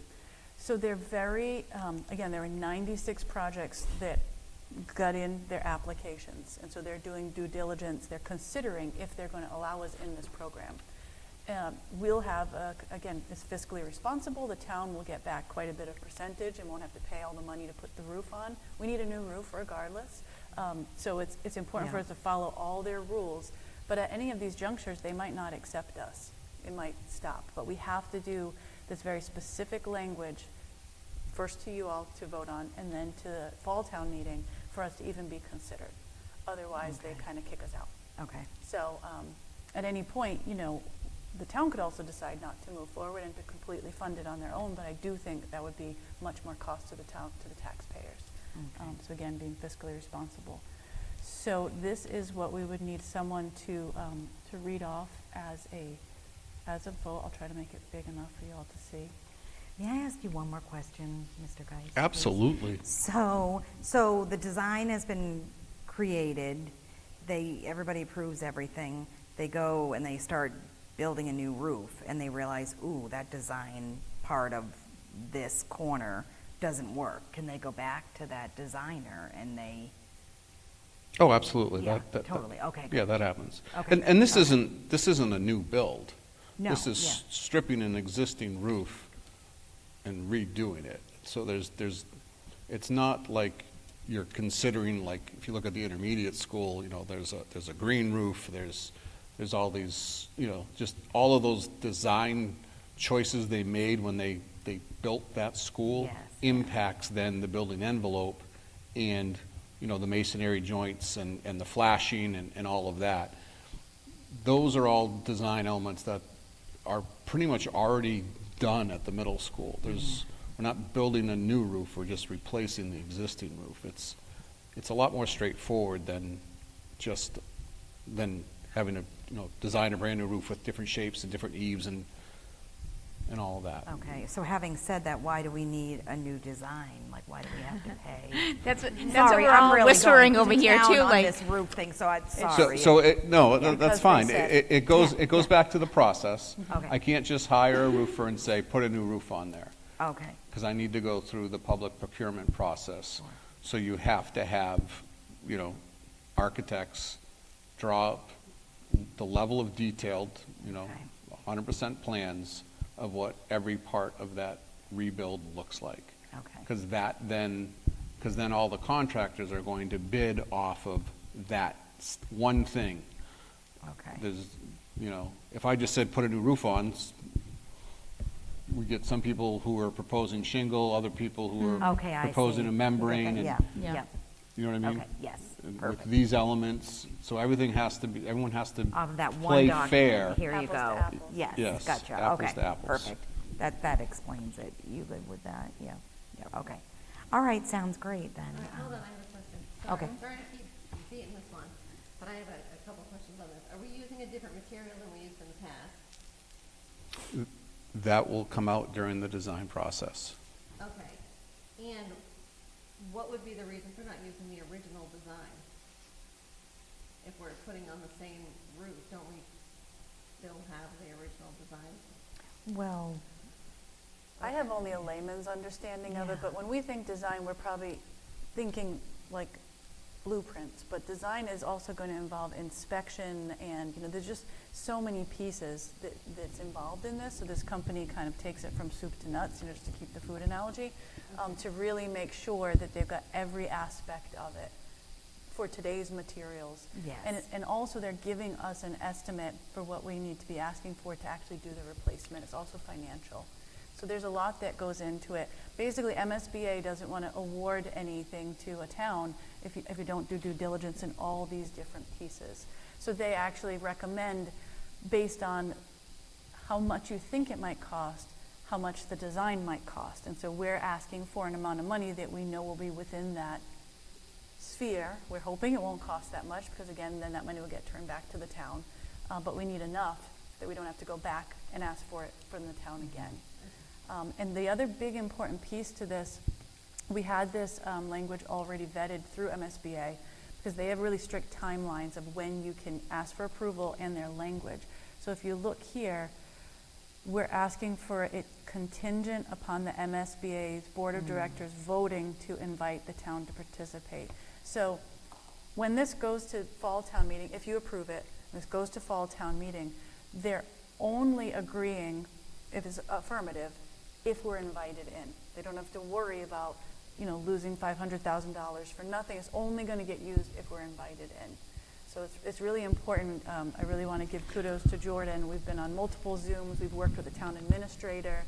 So they're very, again, there are 96 projects that got in their applications. And so they're doing due diligence. They're considering if they're going to allow us in this program. We'll have, again, it's fiscally responsible. The town will get back quite a bit of percentage and won't have to pay all the money to put the roof on. We need a new roof regardless. So it's important for us to follow all their rules. But at any of these junctures, they might not accept us. It might stop. But we have to do this very specific language first to you all to vote on, and then to the fall town meeting for us to even be considered. Otherwise, they kind of kick us out. Okay. So at any point, you know, the town could also decide not to move forward and to completely fund it on their own, but I do think that would be much more cost to the town, to the taxpayers. Okay. So again, being fiscally responsible. So this is what we would need someone to read off as a vote. I'll try to make it big enough for you all to see. May I ask you one more question, Mr. Geis? please? Absolutely. So the design has been created. Everybody approves everything. They go and they start building a new roof, and they realize, ooh, that design part of this corner doesn't work. Can they go back to that designer and they? Oh, absolutely. Yeah, That- totally. Okay, Yeah, good. that happens. Okay, And this good. isn't a new build. No, This is yeah. stripping an existing roof and redoing it. So it's not like you're considering, like, if you look at the intermediate school, you know, there's a green roof, there's all these, you know, just all of those design choices they made when they built that school Yes. impacts then the building envelope and, you know, the masonry joints and the flashing and all of that. Those are all design elements that are pretty much already done at the middle school. We're not building a new roof, we're just replacing the existing roof. It's a lot more straightforward than having to, you know, design a brand new roof with different shapes and different eaves and all of that. Okay, so having said that, why do we need a new design? Like, why do we have to pay? That's what Sorry, we're I'm all really whispering going over to here town too, on like. this roof thing, so I'm So, sorry. so no, Yeah, that's because fine. they said- It goes back to the process. Okay. I can't just hire a roofer and say, put a new roof on there, Okay, because I need to go through the public procurement process. So you have to have, you know, architects draw up the level of detailed, you know, 100% plans of what every part of that rebuild looks like. okay. Because then all the contractors are going to bid off of that one thing. Okay. There's, you know, if I just said put a new roof on, we get some people who are proposing shingle, other people who are Okay, I proposing see. a membrane. and- Yeah, yeah. You know what I mean? Okay, yes, With perfect. these elements, so everything has to be, everyone has to Of that one play document, fair. here you Apples to go. apples. Yes, Yes, gotcha, apples okay, to apples. perfect. That explains it. You live with that, yeah, okay. All right, sounds great then. Hold on, I have a question. Okay. Sorry to keep beating this one, but I have a couple questions on this. Are we using a different material than we used in the past? That will come out during the design process. Okay. And what would be the reason for not using the original design? If we're putting on the same roof, don't we still have the original design? Well, I have only a layman's understanding of it, but when we think design, we're probably thinking like blueprints. But design is also going to involve inspection, and you know, there's just so many pieces that's involved in this. So this company kind of takes it from soup to nuts, you know, just to keep the food analogy, to really make sure that they've got every aspect of it for today's materials. Yes. And also they're giving us an estimate for what we need to be asking for to actually do the replacement. It's also financial. So there's a lot that goes into it. Basically, MSBA doesn't want to award anything to a town if you don't do due diligence in all these different pieces. So they actually recommend, based on how much you think it might cost, how much the design might cost. And so we're asking for an amount of money that we know will be within that sphere. We're hoping it won't cost that much because, again, then that money will get turned back to the town. But we need enough that we don't have to go back and ask for it from the town again. And the other big important piece to this, we had this language already vetted through MSBA because they have really strict timelines of when you can ask for approval and their language. So if you look here, we're asking for it contingent upon the MSBA's Board of Directors voting to invite the town to participate. So when this goes to fall town meeting, if you approve it, this goes to fall town meeting, they're only agreeing, if it's affirmative, if we're invited in. They don't have to worry about, losing $500,000 for nothing. It's only going to get used if we're invited in. So it's really important. I really want to give kudos to Jordan. We've been on multiple Zooms. We've worked with the town administrator.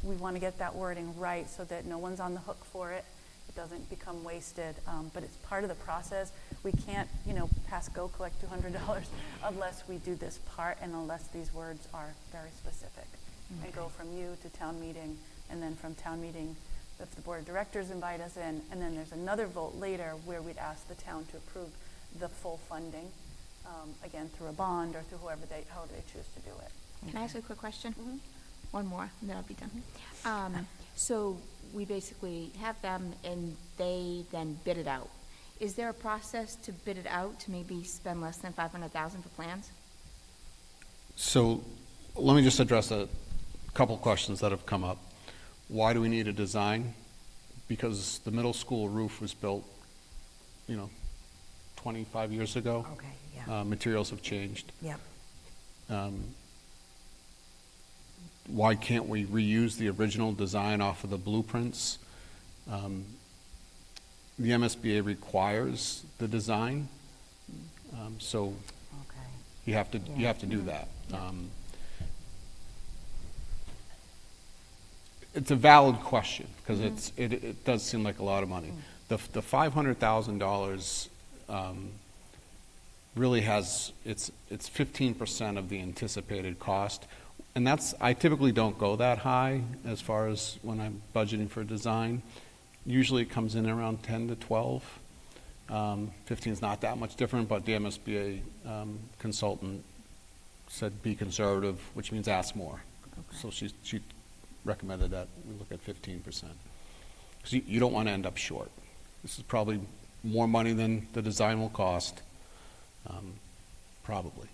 We want to get that wording right so that no one's on the hook for it. It doesn't become wasted. But it's part of the process. We can't, pass go collect $200 unless we do this part and unless these words are very specific. And go from you to town meeting, and then from town meeting, if the Board of Directors invite us in, and then there's another vote later where we'd ask the town to approve the full funding, again, through a bond or through however they choose to do it. Can I ask a quick question? One more, and then I'll be done. So we basically have them, and they then bid it out. Is there a process to bid it out to maybe spend less than $500,000 for plans? So let me just address a couple questions that have come up. Why do we need a design? Because the middle school roof was built, 25 years ago. Okay, yeah. Materials have changed. Yep. Why can't we reuse the original design off of the blueprints? The MSBA requires the design, so you have to do that. It's a valid question because it does seem like a lot of money. The $500,000 really has it's 15% of the anticipated cost, and I typically don't go that high as far as when I'm budgeting for design. Usually it comes in around 10 to 12. 15 is not that much different, but the MSBA consultant said be conservative, which means ask more. Okay. So she recommended that we look at 15%. Because you don't want to end up short. This is probably more money than the design will cost, probably.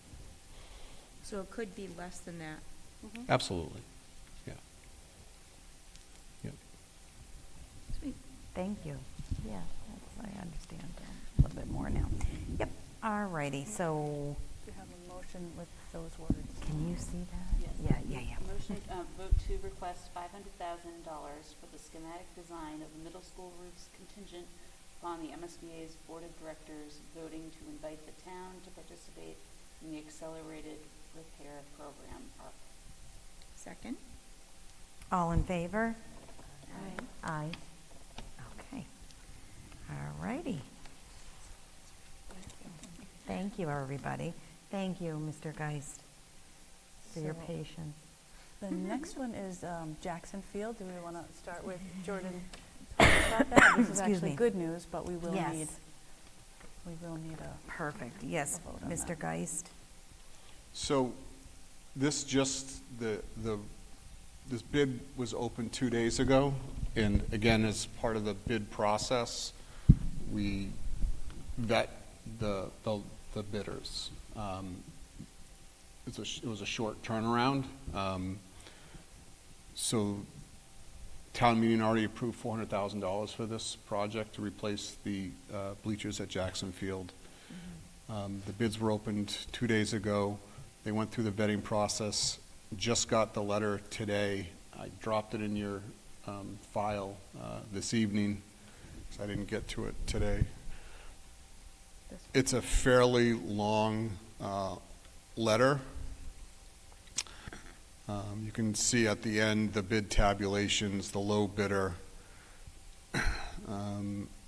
So it could be less than that? Absolutely, yeah. Yep. Sweet, thank you. Yeah, I understand a little bit more now. Yep, all righty, so. You have a motion with those words. Can you see that? Yes. Yeah. Motion, vote to request $500,000 for the schematic design of the middle school roofs contingent upon the MSBA's Board of Directors voting to invite the town to participate in the Accelerated Repair Program, ARP. Second. All in favor? Aye. Aye. Okay. All righty. Thank you, everybody. Thank you, Mr. Geist, for your patience. The next one is Jackson Field. Do we want to start with Jordan talking about that? This is actually good news, but we will need a perfect. Yes, a vote on Mr. that. Geist. So this this bid was open 2 days ago, and again, as part of the bid process, we vet the bidders. It was a short turnaround. So town meeting already approved $400,000 for this project to replace the bleachers at Jackson Field. The bids were opened 2 days ago. They went through the vetting process, just got the letter today. I dropped it in your file this evening, because I didn't get to it today. It's a fairly long letter. You can see at the end the bid tabulations, the low bidder,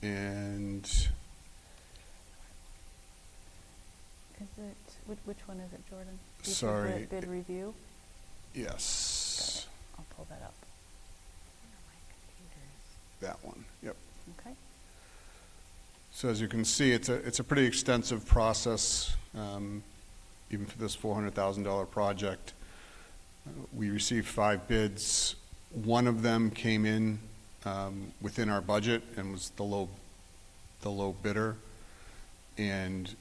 and Is it, which one is it, Jordan? Sorry. Bid review? Yes. I'll pull that up. That one, yep. Okay. So as you can see, it's a pretty extensive process, even for this $400,000 project. We received 5 bids. One of them came in within our budget and was the low bidder. And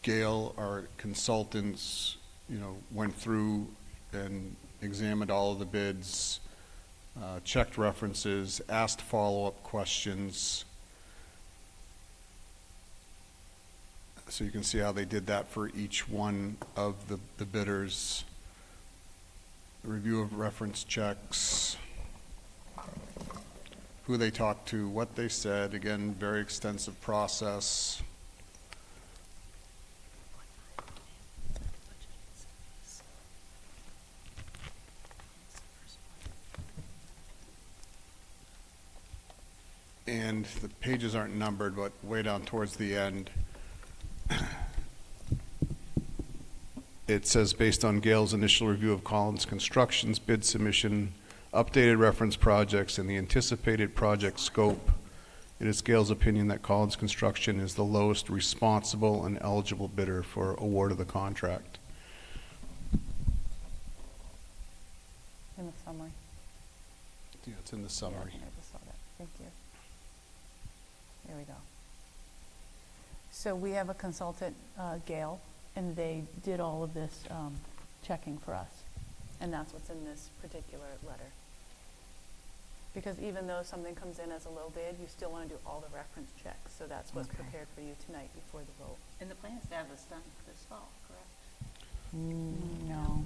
Gail, our consultants, went through and examined all of the bids, checked references, asked follow-up questions. So you can see how they did that for each one of the bidders. Review of reference checks, who they talked to, what they said. Again, very extensive process. And the pages aren't numbered, but way down towards the end, it says, based on Gail's initial review of Collins Construction's bid submission, updated reference projects, and the anticipated project scope, it is Gail's opinion that Collins Construction is the lowest responsible and eligible bidder for award of the contract. In the summary. Yeah, it's in the summary. Yeah, I just saw that. Thank you. There we go. So we have a consultant, Gail, and they did all of this checking for us. And that's what's in this particular letter. Because even though something comes in as a low bid, you still want to do all the reference checks. So that's what's prepared for you tonight before the vote. And the plan is to have this done this fall, correct? No.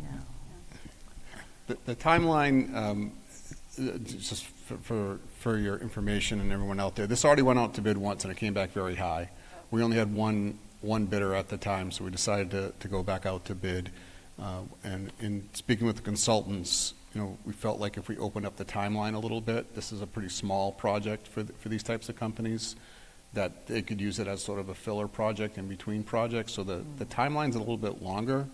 The timeline, just for your information and everyone out there, this already went out to bid once and it came back very high. We only had one bidder at the time, so we decided to go back out to bid. And in speaking with the consultants, we felt like if we opened up the timeline a little bit, this is a pretty small project for these types of companies, that they could use it as sort of a filler project in between projects. So the timeline's a little bit longer,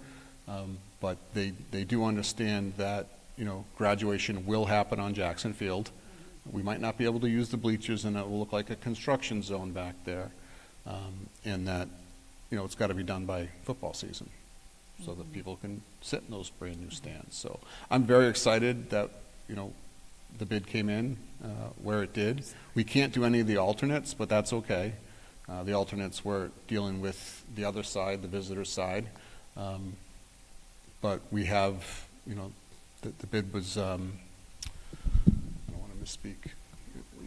but they do understand that graduation will happen on Jackson Field. We might not be able to use the bleachers, and it will look like a construction zone back there, and that it's got to be done by football season, so that people can sit in those brand new stands. So I'm very excited that the bid came in where it did. We can't do any of the alternates, but that's okay. The alternates were dealing with the other side, the visitor side, but we have the bid was, I don't want to misspeak,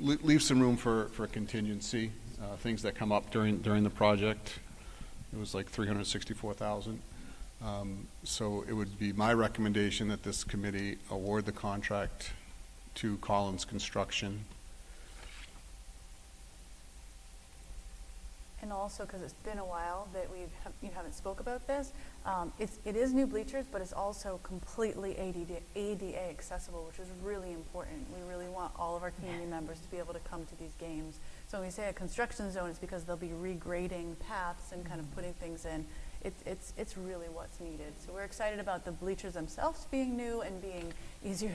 leave some room for contingency, things that come up during the project. It was like $364,000. So it would be my recommendation that this committee award the contract to Collins Construction. And also, because it's been a while that you haven't spoke about this, it is new bleachers, but it's also completely ADA accessible, which is really important. We really want all of our community members to be able to come to these games. So when we say a construction zone, it's because they'll be regrading paths and kind of putting things in. It's really what's needed. So we're excited about the bleachers themselves being new and being easier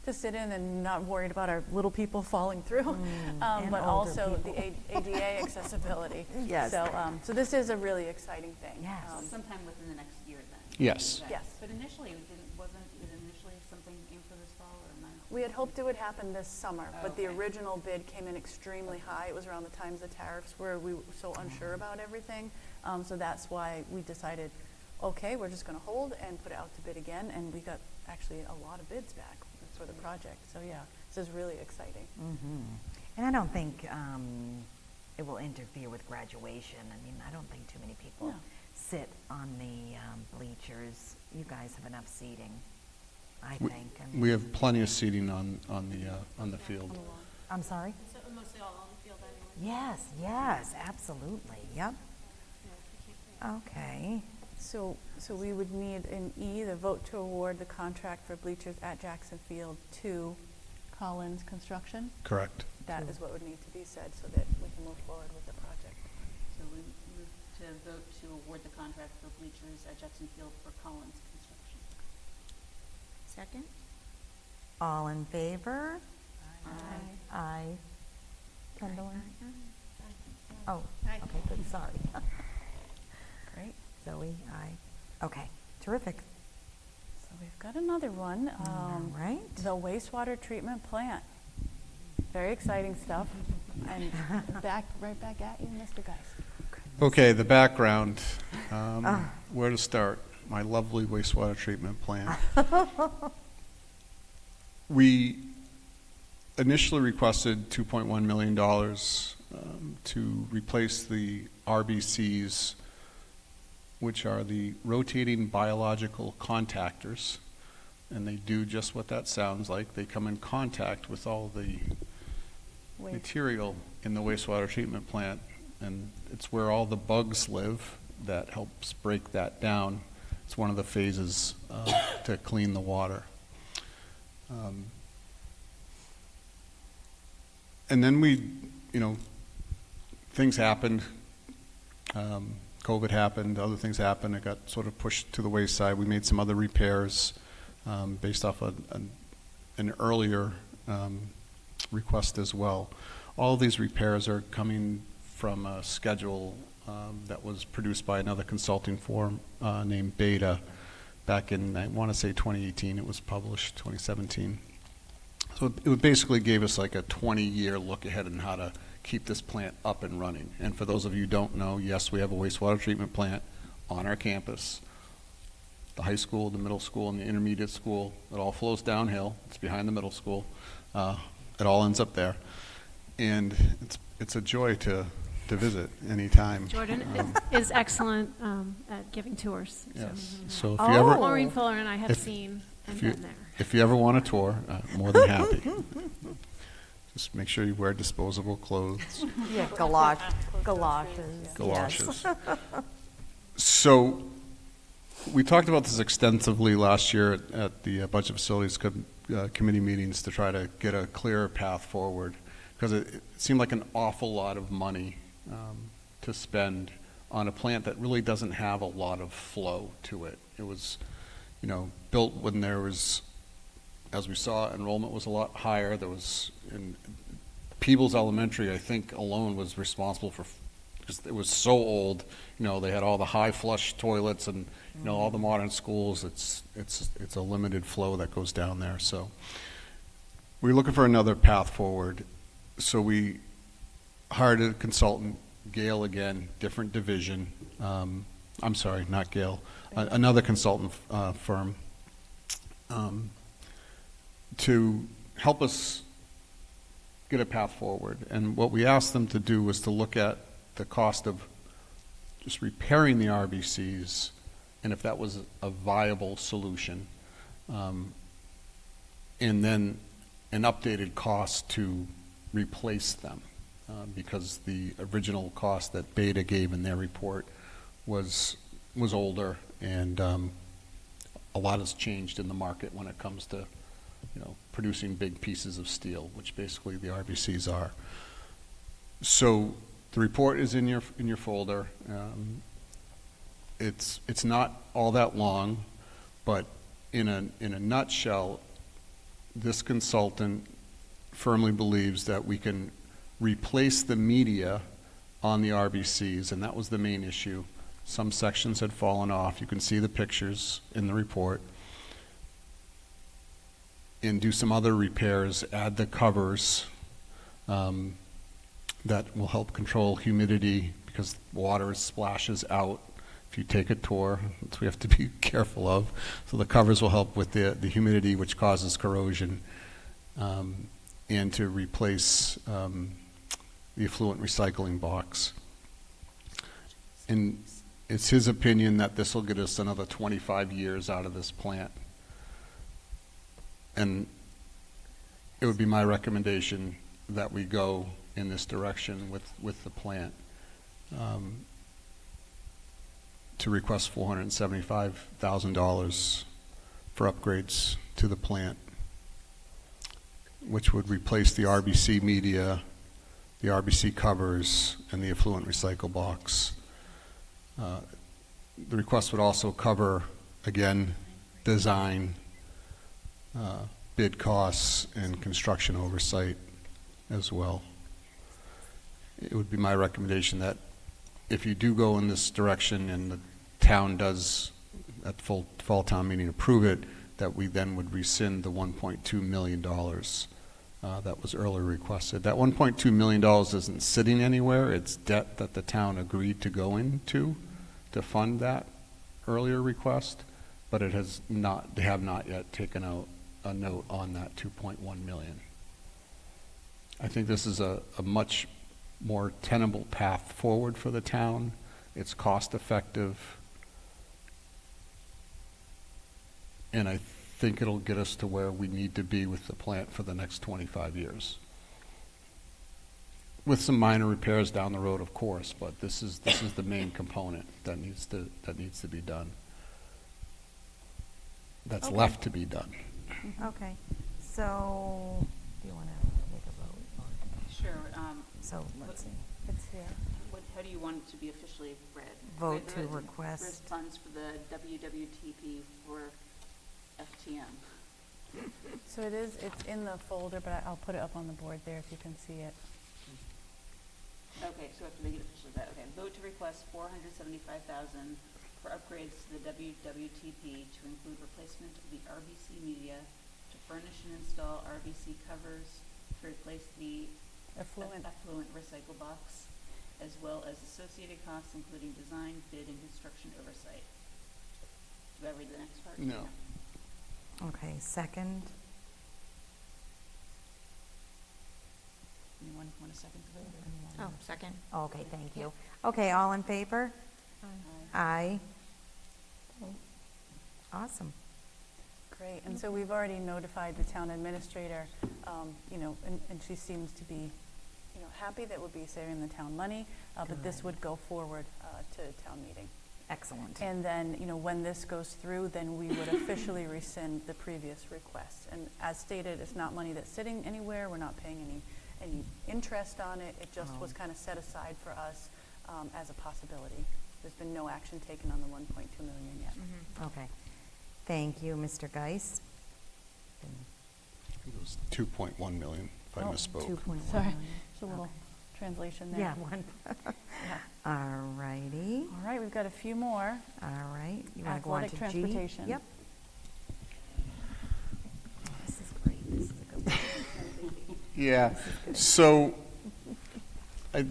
to sit in and not worried about our little people falling through, but also the ADA accessibility. Yes. So this is a really exciting thing. Yes. Sometime within the next year then? Yes. Okay. Yes. But initially, wasn't it initially something aimed for this fall or not? We had hoped it would happen this summer, but the Okay. original bid came in extremely high. It was around the times the tariffs were, we were so unsure about everything. So that's why we decided, okay, we're just going to hold and put it out to bid again. And we got actually a lot of bids back for the project. So yeah, this is really exciting. And I don't think it will interfere with graduation. I mean, I don't think too many people sit on the bleachers. You guys have enough seating, I think. I mean, We have plenty of seating on the field. I'm sorry? So mostly all on the field anyway? Yes, absolutely. Yep. Okay. So we would need an E, the vote to award the contract for bleachers at Jackson Field to Collins Construction. Correct. That is what would need to be said so that we can move forward with the project. So we move to vote to award the contract for bleachers at Jackson Field for Collins Construction. Second? All in favor? Aye. Aye. Gwendolyn? Oh, okay, good, sorry. Great, Zoe, aye. Okay, terrific. So we've got another one. All right. The wastewater treatment plant. Very exciting stuff. And right back at you, Mr. Geist. Okay, the background. Where to start? My lovely wastewater treatment plant. We initially requested $2.1 million to replace the RBCs, which are the rotating biological contactors, and they do just what that sounds like. They come in contact with all the material in the wastewater treatment plant, and it's where all the bugs live that helps break that down. It's one of the phases to clean the water. And then things happened. COVID happened, other things happened. It got sort of pushed to the wayside. We made some other repairs based off an earlier request as well. All of these repairs are coming from a schedule that was produced by another consulting firm named Beta back in, I want to say 2018. It was published 2017. So it basically gave us like a 20-year look ahead on how to keep this plant up and running. And for those of you who don't know, yes, we have a wastewater treatment plant on our campus. The high school, the middle school, and the intermediate school, it all flows downhill. It's behind the middle school. It all ends up there. And it's a joy to visit anytime. Jordan is excellent at giving tours. Yes. So if you ever, Maureen Fuller and I have seen and been there. If you ever want a tour, more than happy. Just make sure you wear disposable clothes. Yeah, galoshes. Galoshes. Yes. So we talked about this extensively last year at the Budget Facilities Committee meetings to try to get a clearer path forward, because it seemed like an awful lot of money to spend on a plant that really doesn't have a lot of flow to it. It was, built when there was, as we saw, enrollment was a lot higher. There was, in Peebles Elementary, I think alone was responsible for, because it was so old, they had all the high flush toilets and, all the modern schools, it's a limited flow that goes down there. So we're looking for another path forward. So we hired a consultant, Gale again, different division. I'm sorry, not Gale, another consultant firm to help us get a path forward. And what we asked them to do was to look at the cost of just repairing the RBCs and if that was a viable solution, and then an updated cost to replace them, because the original cost that Beta gave in their report was older, and a lot has changed in the market when it comes to producing big pieces of steel, which basically the RBCs are. So the report is in your folder. It's not all that long, but in a nutshell, this consultant firmly believes that we can replace the media on the RBCs, and that was the main issue. Some sections had fallen off. You can see the pictures in the report. And do some other repairs, add the covers that will help control humidity, because water splashes out if you take a tour, which we have to be careful of. So the covers will help with the humidity, which causes corrosion, and to replace the effluent recycling box. And it's his opinion that this will get us another 25 years out of this plant. And it would be my recommendation that we go in this direction with the plant, to request $475,000 for upgrades to the plant, which would replace the RBC media, the RBC covers, and the effluent recycle box. The request would also cover, again, design, bid costs, and construction oversight as well. it would be my recommendation that if you do go in this direction and the town does at fall town meeting approve it, that we then would rescind the $1.2 million that was earlier requested. That $1.2 million isn't sitting anywhere. It's debt that the town agreed to go into to fund that earlier request, but it has not, they have not yet taken out a note on that 2.1 million. I think this is a much more tenable path forward for the town. It's cost effective, and I think it'll get us to where we need to be with the plant for the next 25 years. With some minor repairs down the road, of course, but this is the main component that needs to be done. That's Okay. left to be done. Okay, so, do you want to make a vote? Sure. So, let's see. It's here. How do you want it to be officially read? Vote Right, to the request. Request funds for the WWTP for FTM. So it's in the folder, but I'll put it up on the board there if you can see it. Okay, so we have to make it officially that. Okay, vote to request $475,000 for upgrades to the WWTP to include replacement of the RBC media, to furnish and install RBC covers, to replace the effluent recycle box, as well as associated costs including design, bid, and construction oversight. Do I read the next part? No. Okay, second. Anyone want a second to vote? Oh, second. Okay, thank you. Okay, all in favor? Aye. Awesome. Great, and so we've already notified the town administrator, and she seems to be, happy that we'll be saving the town money, but this would go forward to town meeting. Excellent. And then, when this goes through, then we would officially rescind the previous request. And as stated, it's not money that's sitting anywhere, we're not paying any interest on it, it just was kind of set aside for us as a possibility. There's been no action taken on the 1.2 million yet. Okay. Thank you, Mr. Geist. It was 2.1 million, if I misspoke. 2.1 Sorry, million. there's a little translation there. Yeah, one. All righty. All right, we've got a few more. All right. You want to go on to Athletic G? transportation. Yep. This is great. This is a good one. Yeah, so I'm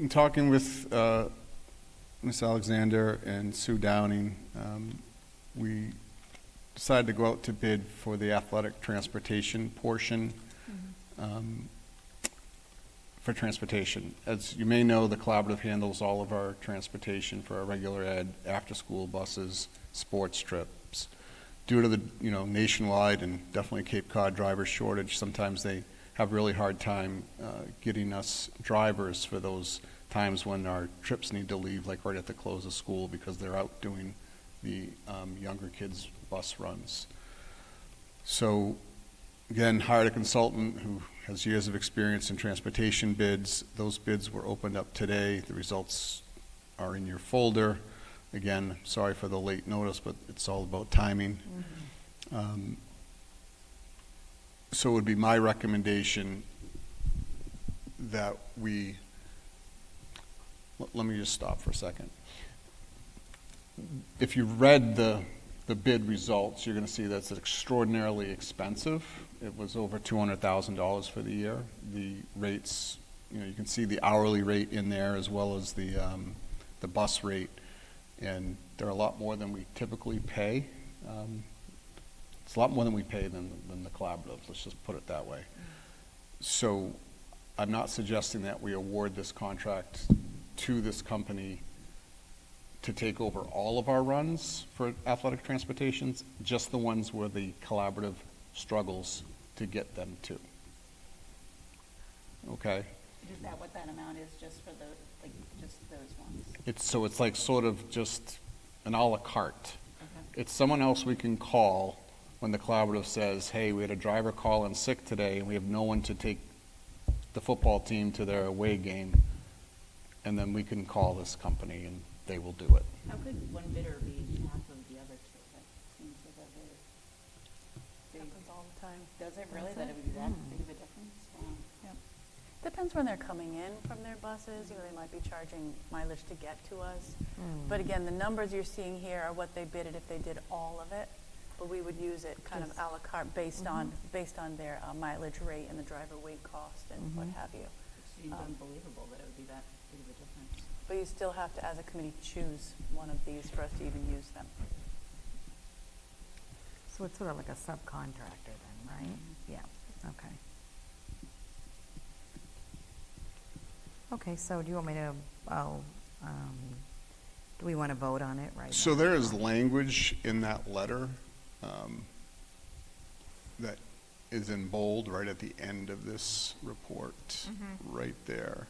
talking with Ms. Alexander and Sue Downing. We decided to go out to bid for the athletic transportation portion for transportation. As you may know, the collaborative handles all of our transportation for our regular ed, after-school buses, sports trips. Due to the nationwide and definitely Cape Cod driver shortage, sometimes they have really hard time getting us drivers for those times when our trips need to leave, like right at the close of school, because they're out doing the younger kids' bus runs. So again, hired a consultant who has years of experience in transportation bids. Those bids were opened up today. The results are in your folder. Again, sorry for the late notice, but it's all about timing. So it would be my recommendation that we, let me just stop for a second. If you read the bid results, you're going to see that it's extraordinarily expensive. It was over $200,000 for the year. The rates, you can see the hourly rate in there as well as the bus rate, and they're a lot more than we typically pay. It's a lot more than we pay than the collaboratives, let's just put it that way. So I'm not suggesting that we award this contract to this company to take over all of our runs for athletic transportations, just the ones where the collaborative struggles to get them to. Okay? Is that what that amount is, just for just those ones? It's like sort of just an a la carte. It's someone else we can call when the collaborative says, hey, we had a driver call in sick today and we have no one to take the football team to their away game, and then we can call this company and they will do it. How could one bidder be half of the other two? That seems like a very Happens all the time. Does it really? Does That it? it would be that big of a difference? Wow. Yep. Depends when they're coming in from their buses. You know, they might be charging mileage to get to us. But again, the numbers you're seeing here are what they bidded if they did all of it. But we would use it kind of a la carte based on their mileage rate and the driver weight cost and what have you. It seems unbelievable that it would be that big of a difference. But you still have to, as a committee, choose one of these for us to even use them. So it's sort of like a subcontractor then, right? Yeah, okay. Okay, so do you want me to, do we want to vote on it right So now? there is language in that letter that is in bold right at the end of this report, right there.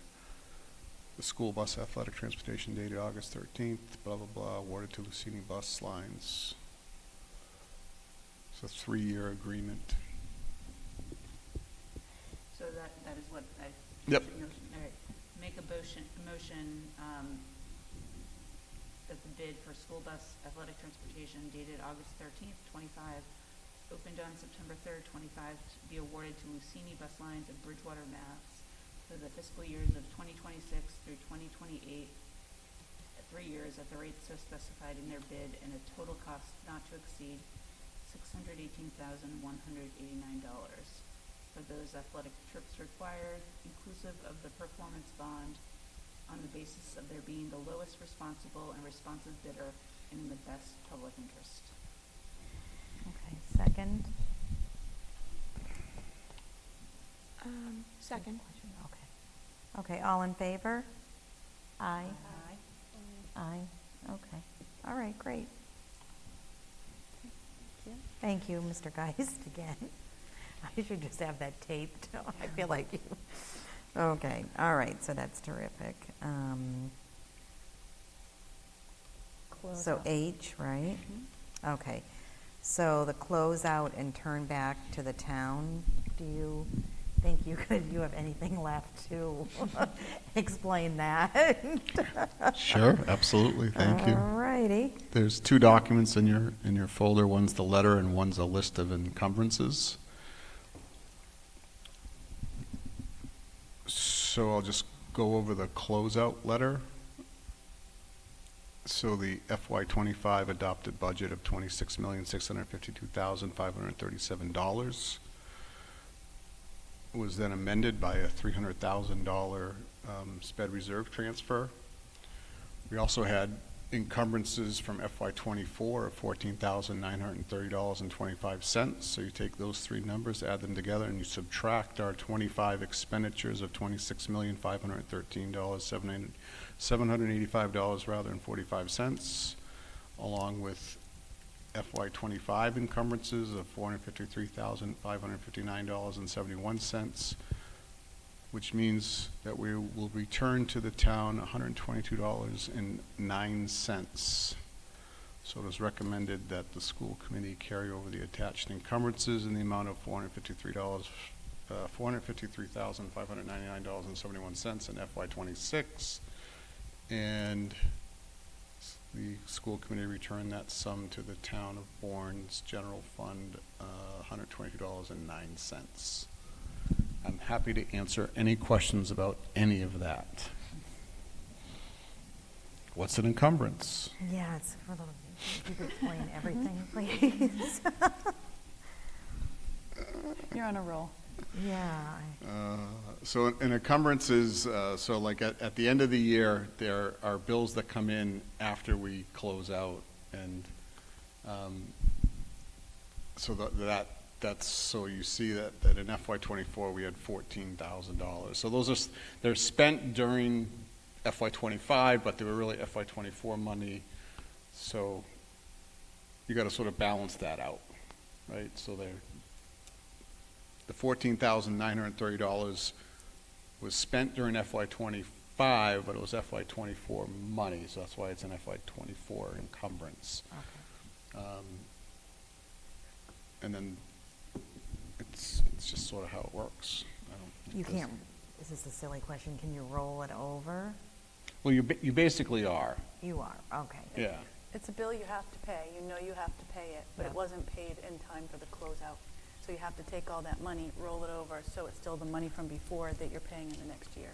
The school bus athletic transportation dated August 13th, blah, blah, blah, awarded to Lucini Bus Lines. It's a 3-year agreement. So that is what I. Yep. All right. Make a motion that the bid for school bus athletic transportation dated August 13th, 25, opened on September 3rd, 25, to be awarded to Lucini Bus Lines of Bridgewater, Mass. for the fiscal years of 2026 through 2028, 3 years at the rates so specified in their bid, and a total cost not to exceed $618,189 for those athletic trips required, inclusive of the performance bond, on the basis of there being the lowest responsible and responsive bidder in the best public interest. Okay, second? Second. Okay. Okay, all in favor? Aye. Aye, okay. All right, great. Thank you, Mr. Geist, again. I should just have that taped. I feel like you. Okay, all right, so that's terrific. So H, right? Okay, so the closeout and turn back to the town, do you think you have anything left to explain that? Sure, absolutely, thank you. All righty. There's 2 documents in your folder. One's the letter and one's a list of encumbrances. So I'll just go over the closeout letter. So the FY25 adopted budget of $26,652,537 was then amended by a $300,000 sped reserve transfer. We also had encumbrances from FY24 of $14,930.25. So you take those 3 numbers, add them together, and you subtract our 25 expenditures of $26,513,785 rather than 45 cents, along with FY25 encumbrances of $453,559.71, which means that we will return to the town $122.09. So it is recommended that the school committee carry over the attached encumbrances in the amount of $453,599.71 in FY26, and the school committee return that sum to the town of Bourne's general fund, $122.09. I'm happy to answer any questions about any of that. What's an encumbrance? Yeah, it's a little, if you could explain everything, please. You're on a roll. Yeah. So an encumbrance is, so like at the end of the year, there are bills that come in after we close out, and so that's, so you see that in FY24 we had $14,000. So they're spent during FY25, but they were really FY24 money. So you got to sort of balance that out, right? So the $14,930 was spent during FY25, but it was FY24 money, so that's why it's an FY24 encumbrance. Okay. And then it's just sort of how it works. You can't, this is a silly question, can you roll it over? Well, you basically are. You are, okay. Yeah. It's a bill you have to pay. You know you have to pay it, but it wasn't paid in time for the closeout. So you have to take all that money, roll it over, so it's still the money from before that you're paying in the next year.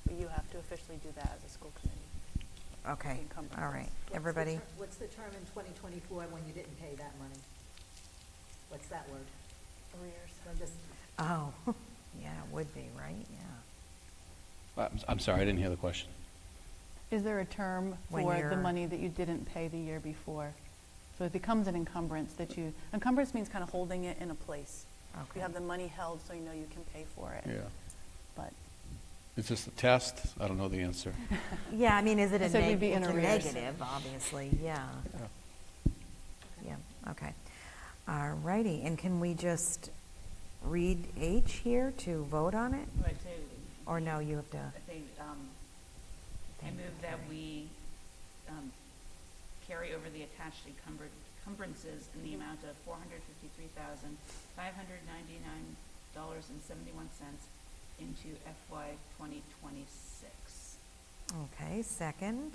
But you have to officially do that as a school committee. Okay, all right, everybody. What's the term in 2024 when you didn't pay that money? What's that word? Arrears. Oh, yeah, it would be, right? Yeah. I'm sorry, I didn't hear the question. Is there a term When for the you're- money that you didn't pay the year before? So it becomes an encumbrance encumbrance means kind of holding it in a place. Okay. You have the money held so you know you can pay for it. Yeah. But Is this a test? I don't know the answer. Yeah, I mean, is it a So you'd be in it's a arrears. negative, obviously, yeah. Yeah, okay. All righty, and can we just read H here to vote on it? I'd say, Or no, you have to, I think, I move that we carry over the attached encumbrances in the amount of $453,599.71 into FY 2026. okay, second?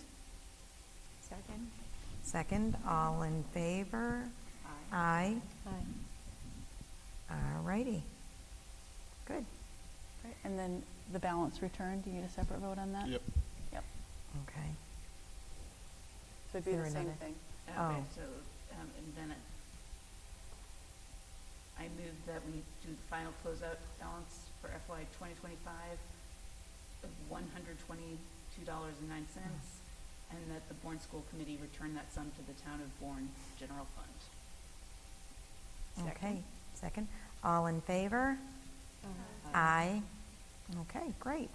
Second? Second, all in favor? Aye. All righty. Good. Right, and then the balance return, do you need a separate vote on that? Yep. Yep. Okay. So it'd be There the same another- thing. Okay, Oh. so, and then I move that we do the final closeout balance for FY 2025 of $122.09, and that the Bourne School Committee return that sum to the town of Bourne General Fund. Okay, second. All in favor? Aye. Okay, great.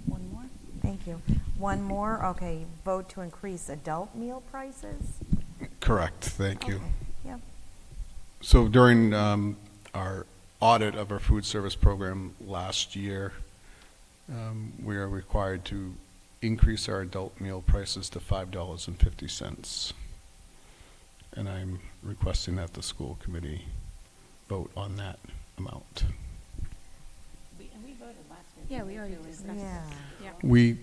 One more? Thank you. One more, okay, vote to increase adult meal prices? Correct, thank you. Okay, yep. So during our audit of our food service program last year, we are required to increase our adult meal prices to $5.50. And I'm requesting that the school committee vote on that amount. And we voted last year. Yeah, we already too, is discussed that- Yeah. We,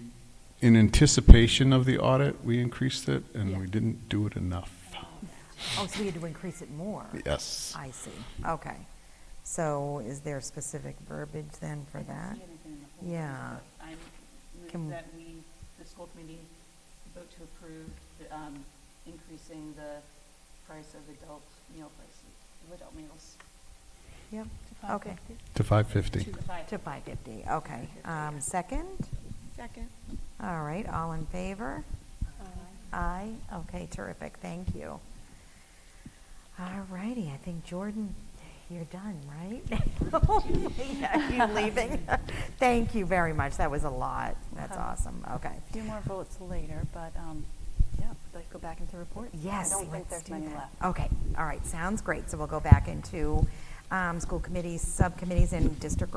in anticipation of the audit, we increased it, and we didn't do it enough. Oh, so we had to increase it more? Yes. I see, okay. So is there specific verbiage then for that? I don't see anything in the whole Yeah. thing, but I Can- move that the school committee vote to approve increasing the price of adult meals. Yep, To okay. To $5.50. To $5.50, okay. Second? Second. All right, all in favor? Aye, okay, terrific, thank you. All righty, I think Jordan, you're done, right? Yeah, you leaving? Thank you very much, that was a lot, that's awesome, okay. A few more votes later, but, yeah, let's go back into reports. Yes, I don't think let's there's do many that. left. Okay, all right, sounds great. So we'll go back into school committees, subcommittees, and district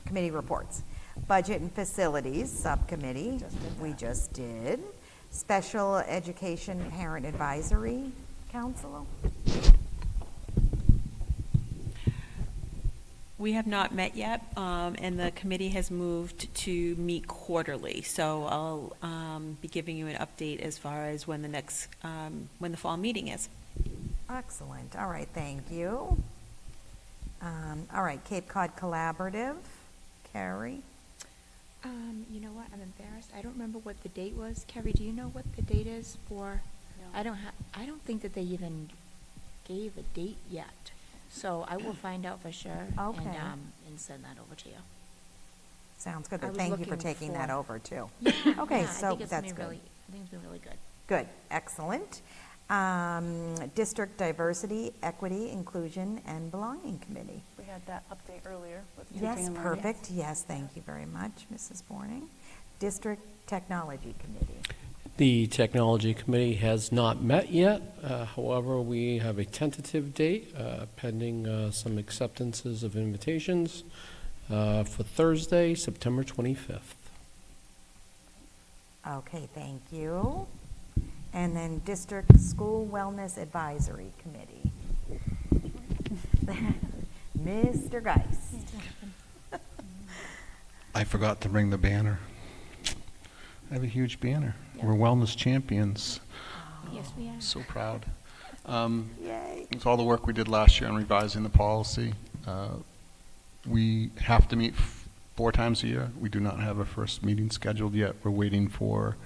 committee reports. Budget and Facilities Subcommittee, we just did. Special Education Parent Advisory Council. We have not met yet, and the committee has moved to meet quarterly. So I'll be giving you an update as far as when the next, when the fall meeting is. Excellent, all right, thank you. All right, Cape Cod Collaborative, Carrie. You know what, I'm embarrassed, I don't remember what the date was. Kerry, do you know what the date is for? I don't think that they even gave a date yet. So I will find out for sure. Okay. And send that over to you. Sounds good, I was thank you for looking taking that for- over too. Yeah, Okay, yeah, I so think it's that's been good. really- I think it's been really good. Good, excellent. District Diversity, Equity, Inclusion, and Belonging Committee. We had that update earlier with teaching Yes, and learning. perfect, yes, thank you very much, Mrs. Borning. District Technology Committee. The Technology Committee has not met yet. However, we have a tentative date pending some acceptances of invitations for Thursday, September 25th. Okay, thank you. And then District School Wellness Advisory Committee. Mr. Geis. I forgot to bring the banner. I have a huge banner. We're wellness champions. Yes, we are. So proud. Yay. With all the work we did last year on revising the policy, we have to meet 4 times a year. We do not have a first meeting scheduled yet. We're waiting for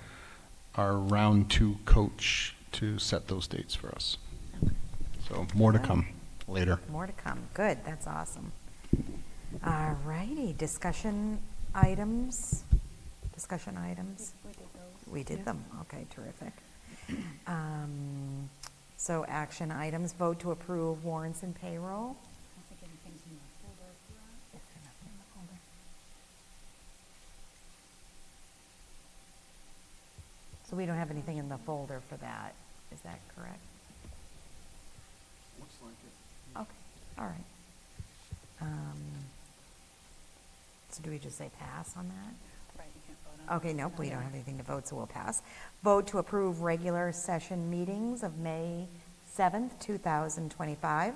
our round 2 coach to set those dates for us. So more to come later. More to come. Good, that's awesome. All righty, discussion items? Discussion items? We did those. We did them, okay, terrific. So action items, vote to approve warrants and payroll. So we don't have anything in the folder for that, is that correct? Looks like it. Okay, all right. So do we just say pass on that? Right, you can't vote on it. Okay, nope, we don't have anything to vote, so we'll pass. Vote to approve regular session meetings of May 7th, 2025.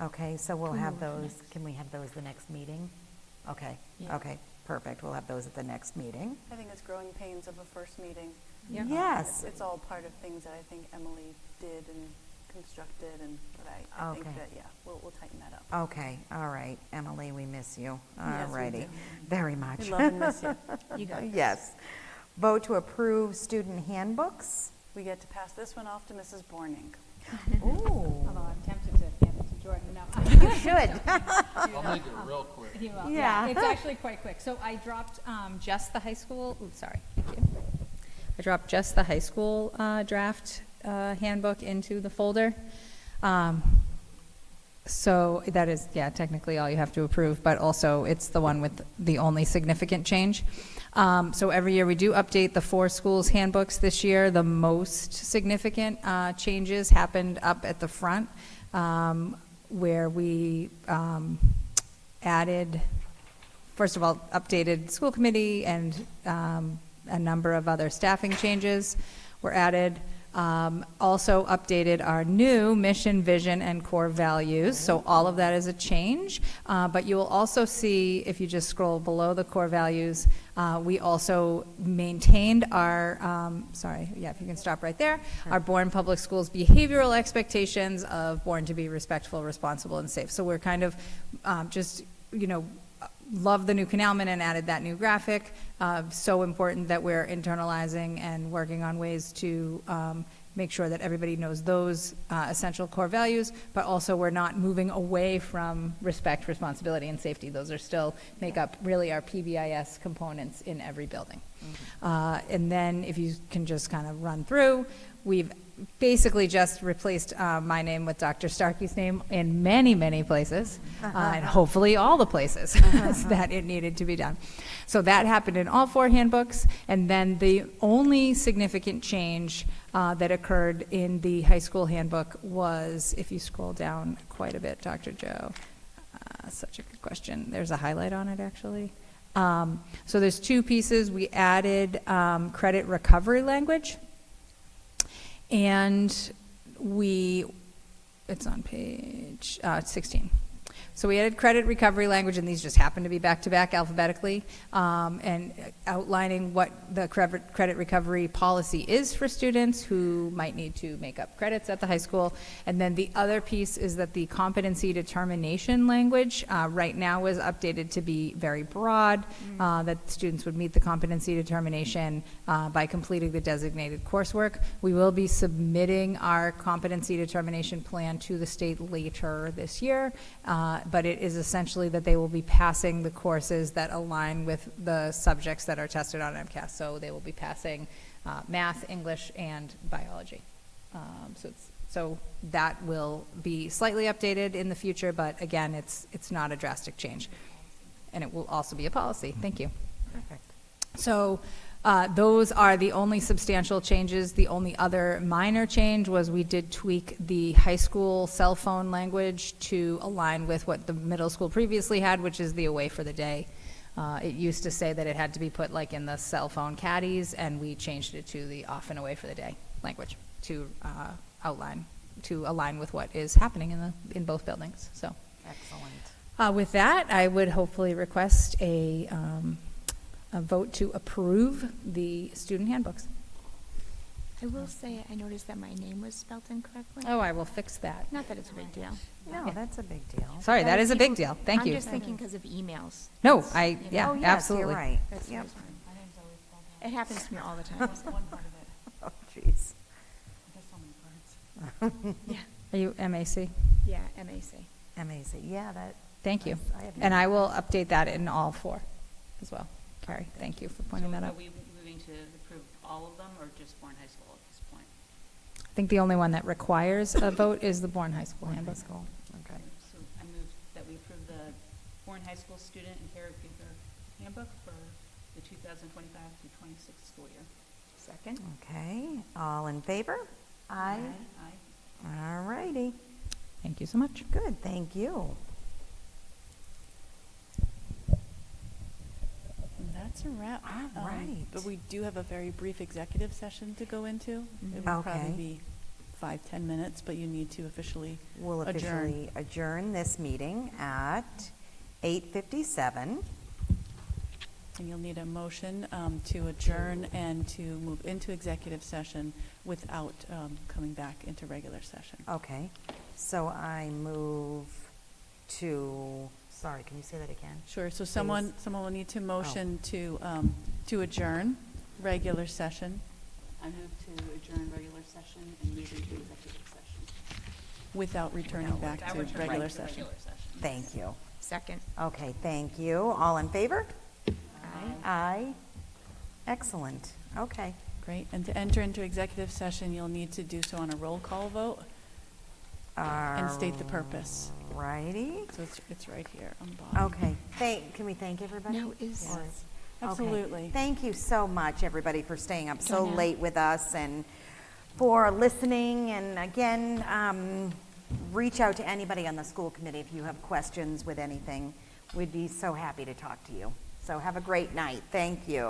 Okay, so we'll have those, can we have those the next meeting? Okay, Yeah. okay, perfect, we'll have those at the next meeting. I think it's growing pains of a first meeting. Yeah. Yes. It's all part of things that I think Emily did and constructed, and but I think Okay. that, yeah, we'll tighten that up. Okay, all right, Emily, we miss you. All Yes, we righty, do. very much. We love and miss you. You got this. Yes. Vote to approve student handbooks. We get to pass this one off to Mrs. Borning. Ooh. Although I'm tempted to hand it to Jordan. No. You should. I'll make it real quick. He will. Yeah. It's actually quite quick. So I dropped just the high school, thank you. I dropped just the high school draft handbook into the folder. So that is, technically all you have to approve, but also it's the one with the only significant change. So every year we do update the 4 schools handbooks. This year, the most significant changes happened up at the front, where we added, first of all, updated school committee, and a number of other staffing changes were added. Also updated our new mission, vision, and core values. So all of that is a change. But you will also see, if you just scroll below the core values, we also maintained our, if you can stop right there, our Bourne Public Schools behavioral expectations of Bourne to be respectful, responsible, and safe. So we're kind of love the new Canalman and added that new graphic. So important that we're internalizing and working on ways to make sure that everybody knows those essential core values, but also we're not moving away from respect, responsibility, and safety. Those are still make up really our PBIS components in every building. And then if you can just kind of run through, we've basically just replaced my name with Dr. Starkey's name in many, many places, and hopefully all the places that it needed to be done. So that happened in all 4 handbooks, and then the only significant change that occurred in the high school handbook was, if you scroll down quite a bit, Dr. Joe, such a good question. There's a highlight on it, actually. So there's 2 pieces. We added credit recovery language. And it's on page 16. So we added credit recovery language, and these just happen to be back-to-back alphabetically, and outlining what the credit recovery policy is for students who might need to make up credits at the high school. And then the other piece is that the competency determination language right now is updated to be very broad, that students would meet the competency determination by completing the designated coursework. We will be submitting our competency determination plan to the state later this year, but it is essentially that they will be passing the courses that align with the subjects that are tested on MCAS. So they will be passing math, English, and biology. So that will be slightly updated in the future, but again, it's not a drastic change. And it will also be a policy. Thank you. Perfect. So those are the only substantial changes. The only other minor change was we did tweak the high school cell phone language to align with what the middle school previously had, which is the away for the day. It used to say that it had to be put like in the cell phone caddies, and we changed it to the off and away for the day language to align with what is happening in both buildings. So excellent. With that, I would hopefully request a a vote to approve the student handbooks. I will say, I noticed that my name was spelled incorrectly. Oh, I will fix that. Not that it's a big deal. No, that's a big deal. Sorry, that is a big deal. Thank you. I'm just thinking because of emails. No, That's, I, you know. yeah, Oh, yes, absolutely. you're right. That's the Yep. reason. It happens to me all the time. Oh, jeez. Yeah. Are you MAC? Yeah, MAC. Amazing. Yeah, that. Thank you. I have And I will update that in all 4 as well. Carrie, thank you for pointing that So out. are we moving to approve all of them or just Bourne High School at this point? I think the only one that requires a vote is the Bourne High School handbook. Okay. So I move that we approve the Bourne High School Student and Caregiver Handbook for the 2025 through 26 school year. Second. Okay, all in favor? Aye. Aye. All righty. Thank you so much. Good, thank you. That's a wrap. All right. But we do have a very brief executive session to go into. It will Okay. probably be 5-10 minutes, but you need to officially We'll adjourn. officially adjourn this meeting at 8:57. And you'll need a motion to adjourn and to move into executive session without coming back into regular session. Okay, so I move to, sorry, can you say that again? Sure, so someone will need to motion to adjourn regular session I move to adjourn regular session and move into executive session. without returning back to regular session. Thank you. Second. Okay, thank you. All in favor? Aye. Aye. Excellent, okay. Great, and to enter into executive session, you'll need to do so on a roll call vote and state the purpose. Righty. So it's right here on the bottom. Okay, can we thank everybody? No, is- Or- Yes, okay. absolutely. Thank you so much, everybody, for staying up so Donna. late with us and for listening. And again, reach out to anybody on the school committee if you have questions with anything. We'd be so happy to talk to you. So have a great night. Thank you.